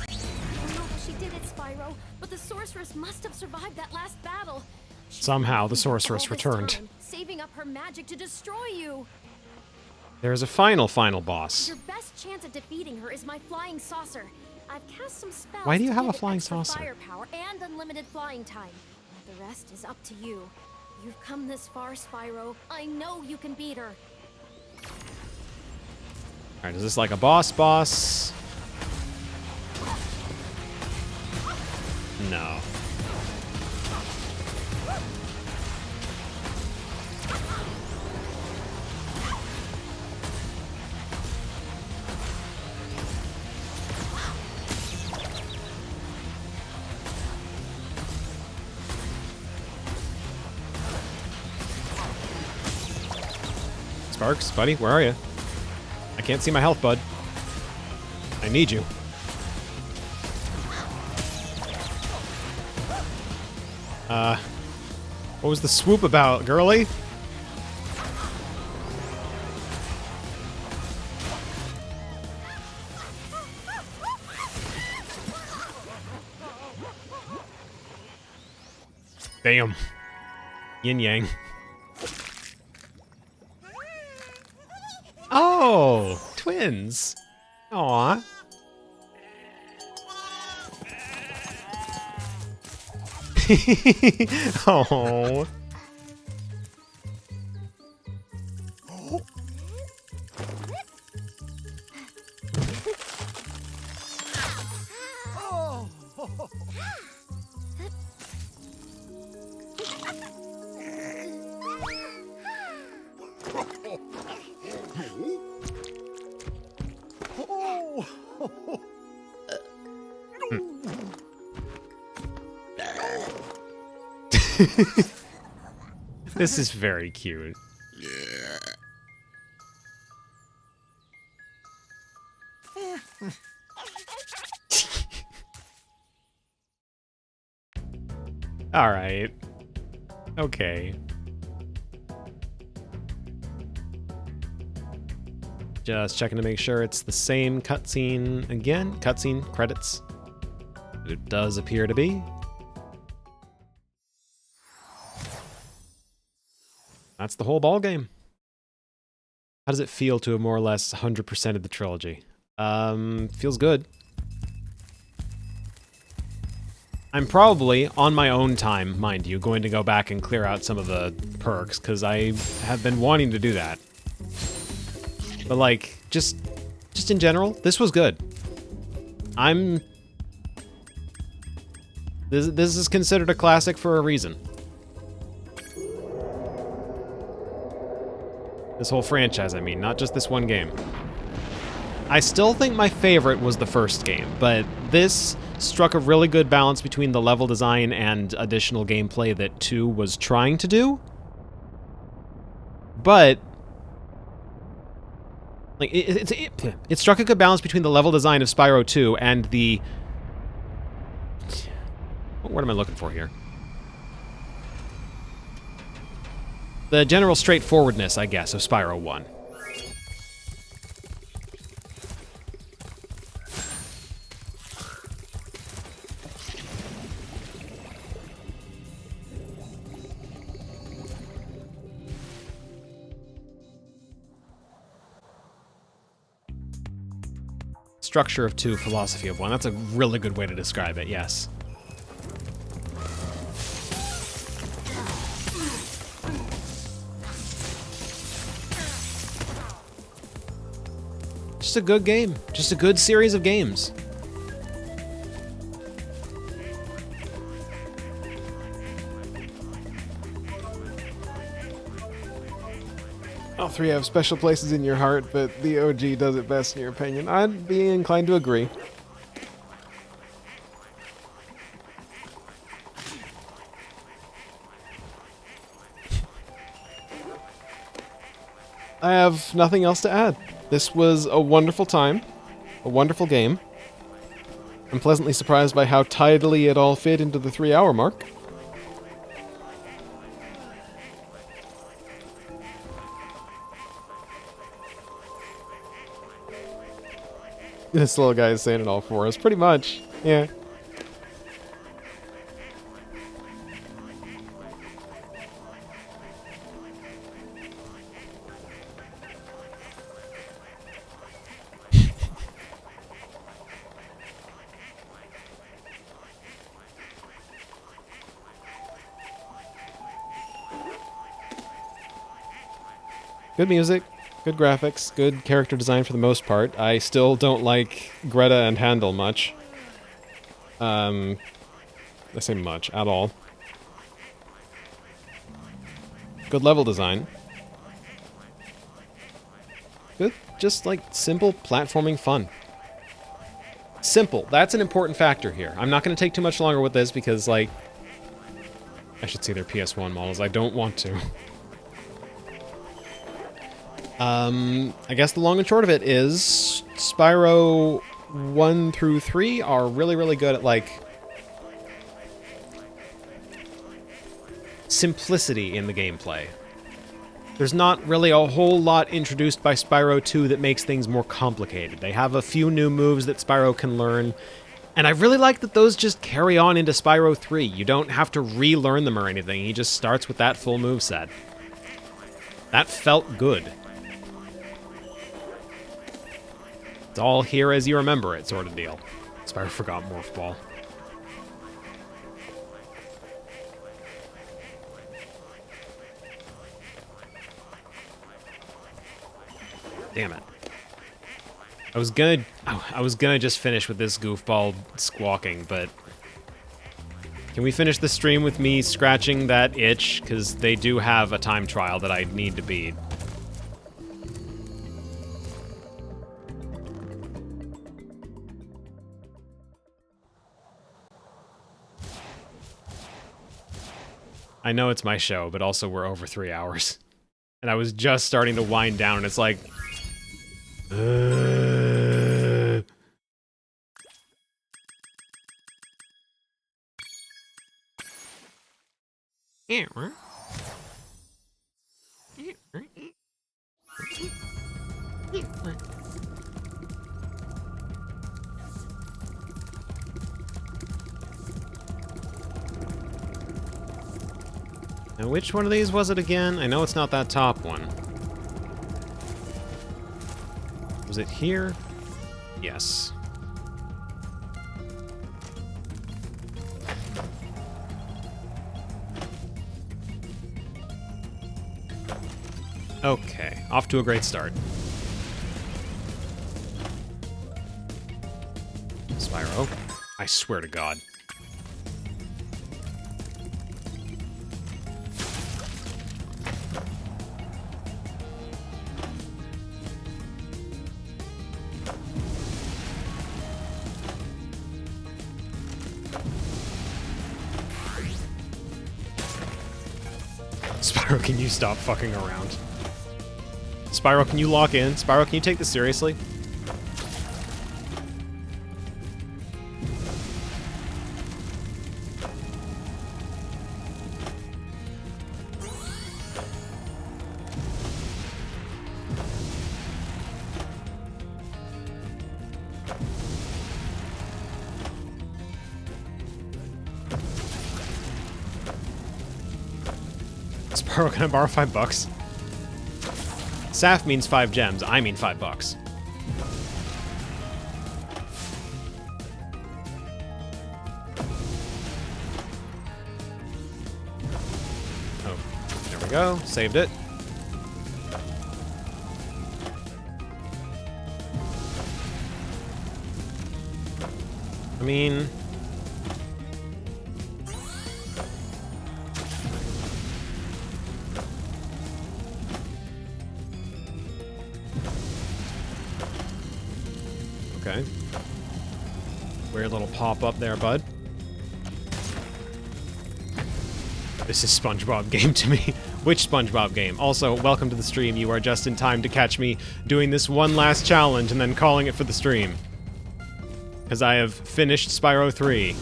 [SPEAKER 15] I don't know how she did it, Spyro, but the sorceress must have survived that last battle.
[SPEAKER 1] Somehow the sorceress
[SPEAKER 15] All this
[SPEAKER 1] returned.
[SPEAKER 15] time, saving up her magic to destroy you.
[SPEAKER 1] There's a final boss.
[SPEAKER 15] Your best chance at defeating her is my flying saucer. I've cast some spells.
[SPEAKER 1] Why do you
[SPEAKER 15] to
[SPEAKER 1] have
[SPEAKER 15] give
[SPEAKER 1] a
[SPEAKER 15] it
[SPEAKER 1] flying
[SPEAKER 15] extra
[SPEAKER 1] saucer?
[SPEAKER 15] Firepower and unlimited flying time. The rest is up to you. You've come this far, Spyro. I know you can beat her.
[SPEAKER 1] Alright, is this like a boss? No. Sparks, buddy, where are you? I can't see my health, bud. I need you. What was the swoop about, girly? Damn. Yin yang. Oh, twins. Aw. Oh. This is very cute. All right. Okay. Just checking to make sure it's the same cutscene again. Cutscene credits. It does appear to be. That's the whole ball game. How does it feel to have more or less 100% of the trilogy? Feels good. I'm probably, on my own time, mind you, going to go back and clear out some of the perks, because I have been wanting to do that. But like, just in general, this was good. This is considered a classic for a reason. This whole franchise, I mean, not just this one game. I still think my favorite was the first game, but this struck a really good balance between the level design and additional gameplay that 2 was trying to do. But like it struck a good balance between the level design of Spyro 2 and the... What am I looking for here? The general straightforwardness, I guess, of Spyro 1. Structure of 2, philosophy of 1. That's a really good way to describe it, yes. Just a good game. Just a good series of games. All three have special places in your heart, but the OG does it best in your opinion. I'd be inclined to agree. I have nothing else to add. This was a wonderful time, a wonderful game. I'm pleasantly surprised by how tidily it all fit into the 3-hour mark. This little guy is saying it all for us, pretty much. Yeah. Good music, good graphics, good character design for the most part. I still don't like Greta and Handel much. I say much, at all. Good level design. Good, just like simple platforming fun. Simple, that's an important factor here. I'm not going to take too much longer with this because, like, I should see their PS1 models. I don't want to. I guess the long and short of it is Spyro 1 through 3 are really, really good at, like, simplicity in the gameplay. There's not really a whole lot introduced by Spyro 2 that makes things more complicated. They have a few new moves that Spyro can learn, and I really like that those just carry on into Spyro 3. You don't have to relearn them or anything. He just starts with that full moveset. That felt good. It's all here as you remember it, sort of deal. Spyro forgot Morph Ball. Damn it. I was gonna just finish with this goofball squawking, but can we finish the stream with me scratching that itch? Because they do have a time trial that I need to beat. I know it's my show, but also we're over 3 hours. And I was just starting to wind down, and it's like... Now, which one of these was it again? I know it's not that top one. Was it here? Yes. Okay, off to a great start. Spyro, I swear to God. Spyro, can you stop fucking around? Spyro, can you lock in? Spyro, can you take this seriously? Spyro, can I borrow $5? Saf means 5 gems. I mean $5. Oh, there we go. Saved it. I mean... your little pop-up there, bud. This is SpongeBob game to me. Which SpongeBob game? Also, welcome to the stream. You are just in time to catch me doing this one last challenge and then calling it for the stream. Because I have finished Spyro 3.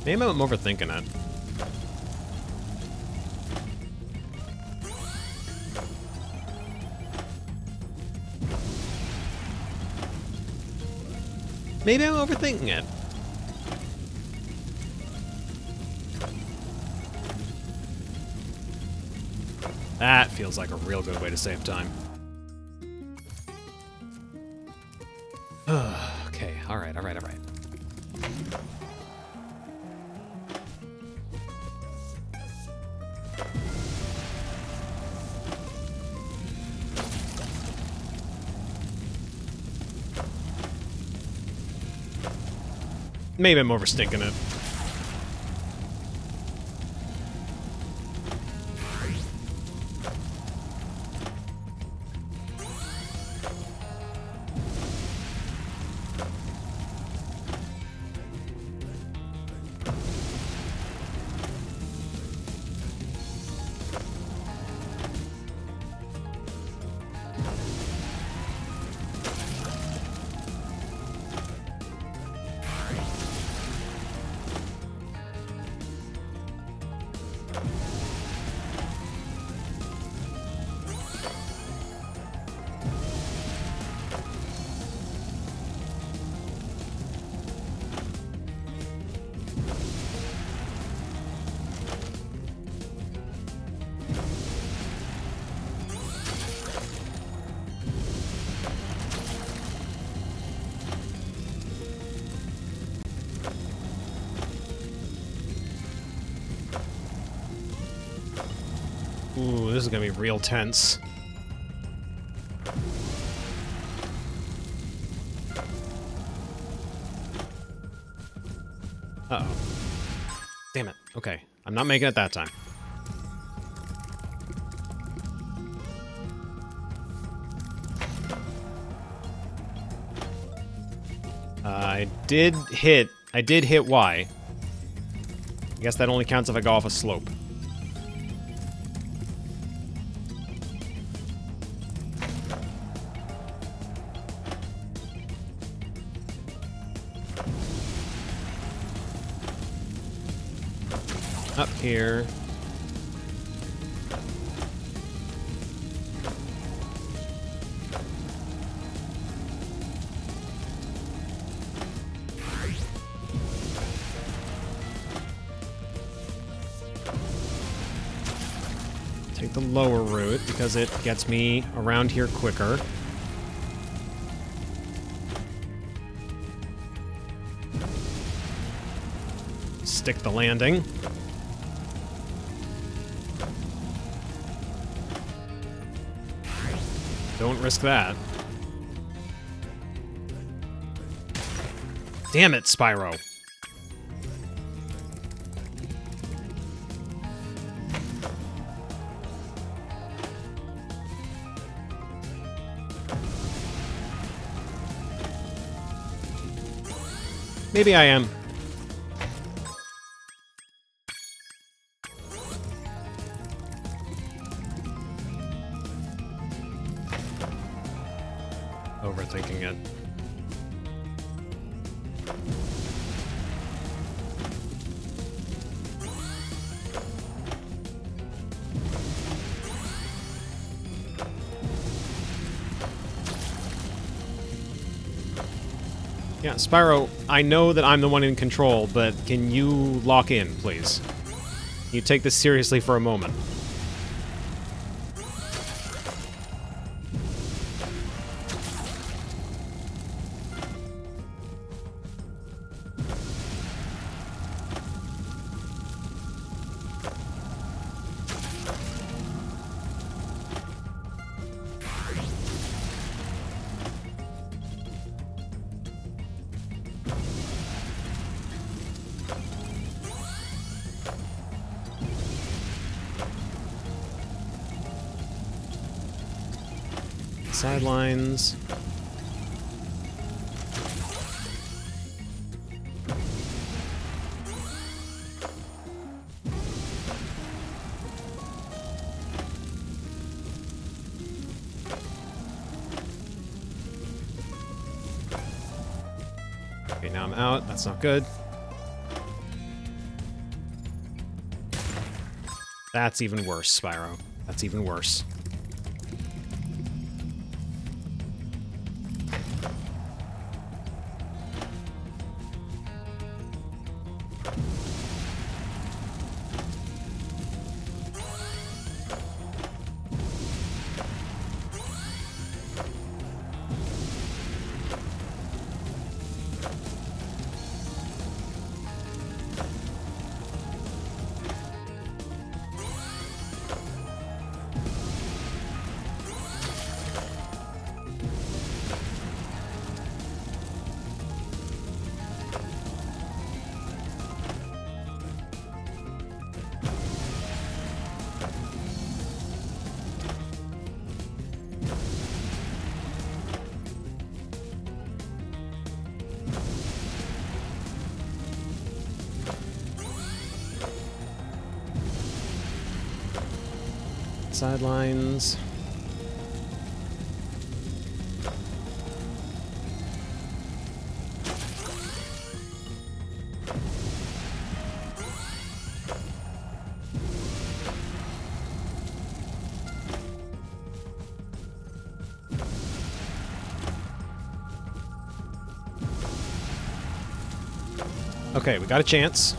[SPEAKER 1] Maybe I'm overthinking it. Maybe I'm overthinking it. That feels like a real good way to save time. Okay, alright. Maybe I'm overstinking it. Ooh, this is gonna be real tense. Uh-oh. Damn it. Okay. I'm not making it that time. I did hit Y. I guess that only counts if I go off a slope. Up here. Take the lower route because it gets me around here quicker. Stick the landing. Don't risk that. Damn it, Spyro. Maybe I am. Overthinking it. Yeah, Spyro, I know that I'm the one in control, but can you lock in, please? You take this seriously for a moment. Sidelines. Okay, now I'm out. That's not good. That's even worse, Spyro. That's even worse. Sidelines. Okay, we got a chance.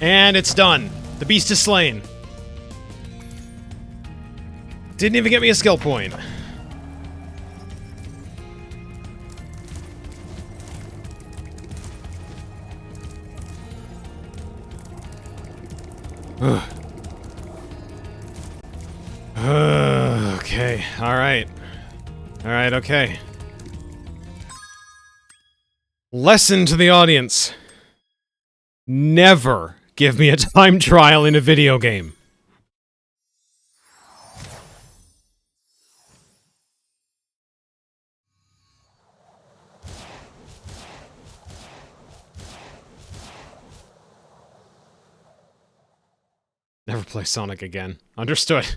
[SPEAKER 1] And it's done. The beast is slain. Didn't even get me a skill point. Okay, alright. Alright, okay. Lesson to the audience. Never give me a time trial in a video game. Never play Sonic again. Understood.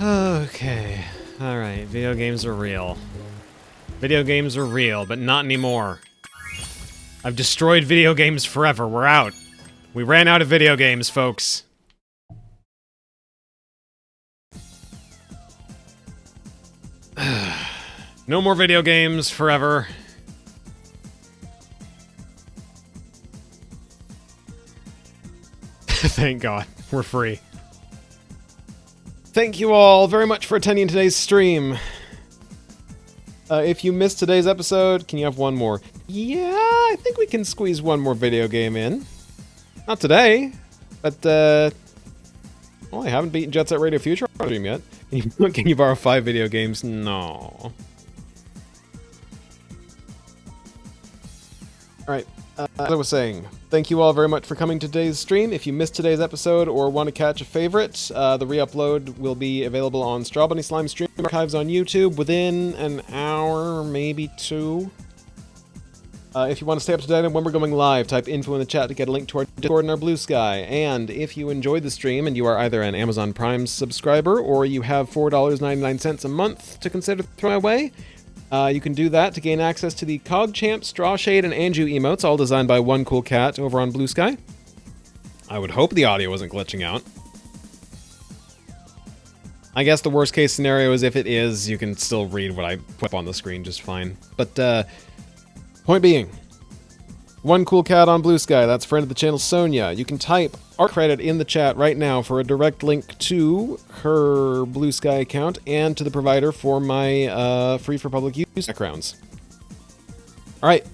[SPEAKER 1] Okay. Alright, video games are real. Video games are real, but not anymore. I've destroyed video games forever. We're out. We ran out of video games, folks. No more video games forever. Thank God, we're free. Thank you all very much for attending today's stream. If you missed today's episode, can you have one more? Yeah, I think we can squeeze one more video game in. Not today, but, well, I haven't beaten Jet Set Radio Future on stream yet. Can you borrow 5 video games? No. Alright, as I was saying, thank you all very much for coming to today's stream. If you missed today's episode or want to catch a favorite, the re-upload will be available on Strawbunny Slime Stream Archives on YouTube within an hour, maybe 2. If you want to stay up to date on when we're going live, type info in the chat to get a link to our Discord and our Blue Sky. And if you enjoyed the stream and you are either an Amazon Prime subscriber or you have $4.99 a month to consider throwing away, you can do that to gain access to the CogChamp, Strawshade, and Anju emotes, all designed by One Cool Cat over on Blue Sky. I would hope the audio wasn't glitching out. I guess the worst case scenario is if it is, you can still read what I put up on the screen just fine. But, point being, one cool cat on Blue Sky, that's friend of the channel, Sonia. You can type our credit in the chat right now for a direct link to her Blue Sky account and to the provider for my free for public use backgrounds. Alright,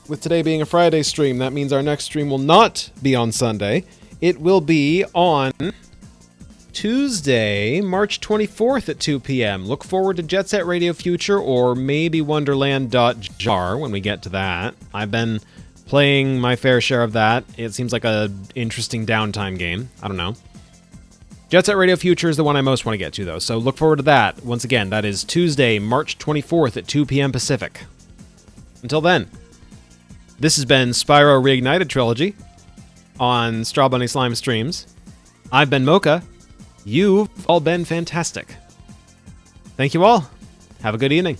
[SPEAKER 1] with today being a Friday stream, that means our next stream will not be on Sunday. It will be on Tuesday, March 24th at 2 p.m. Look forward to Jet Set Radio Future or maybe Wonderland.jar when we get to that. I've been playing my fair share of that. It seems like a interesting downtime game. I don't know. Jet Set Radio Future is the one I most want to get to, though, so look forward to that. Once again, that is Tuesday, March 24th at 2 p.m. Pacific. Until then, this has been Spyro Reignited Trilogy on Strawbunny Slime Streams. I've been Mocha. You've all been fantastic. Thank you all. Have a good evening.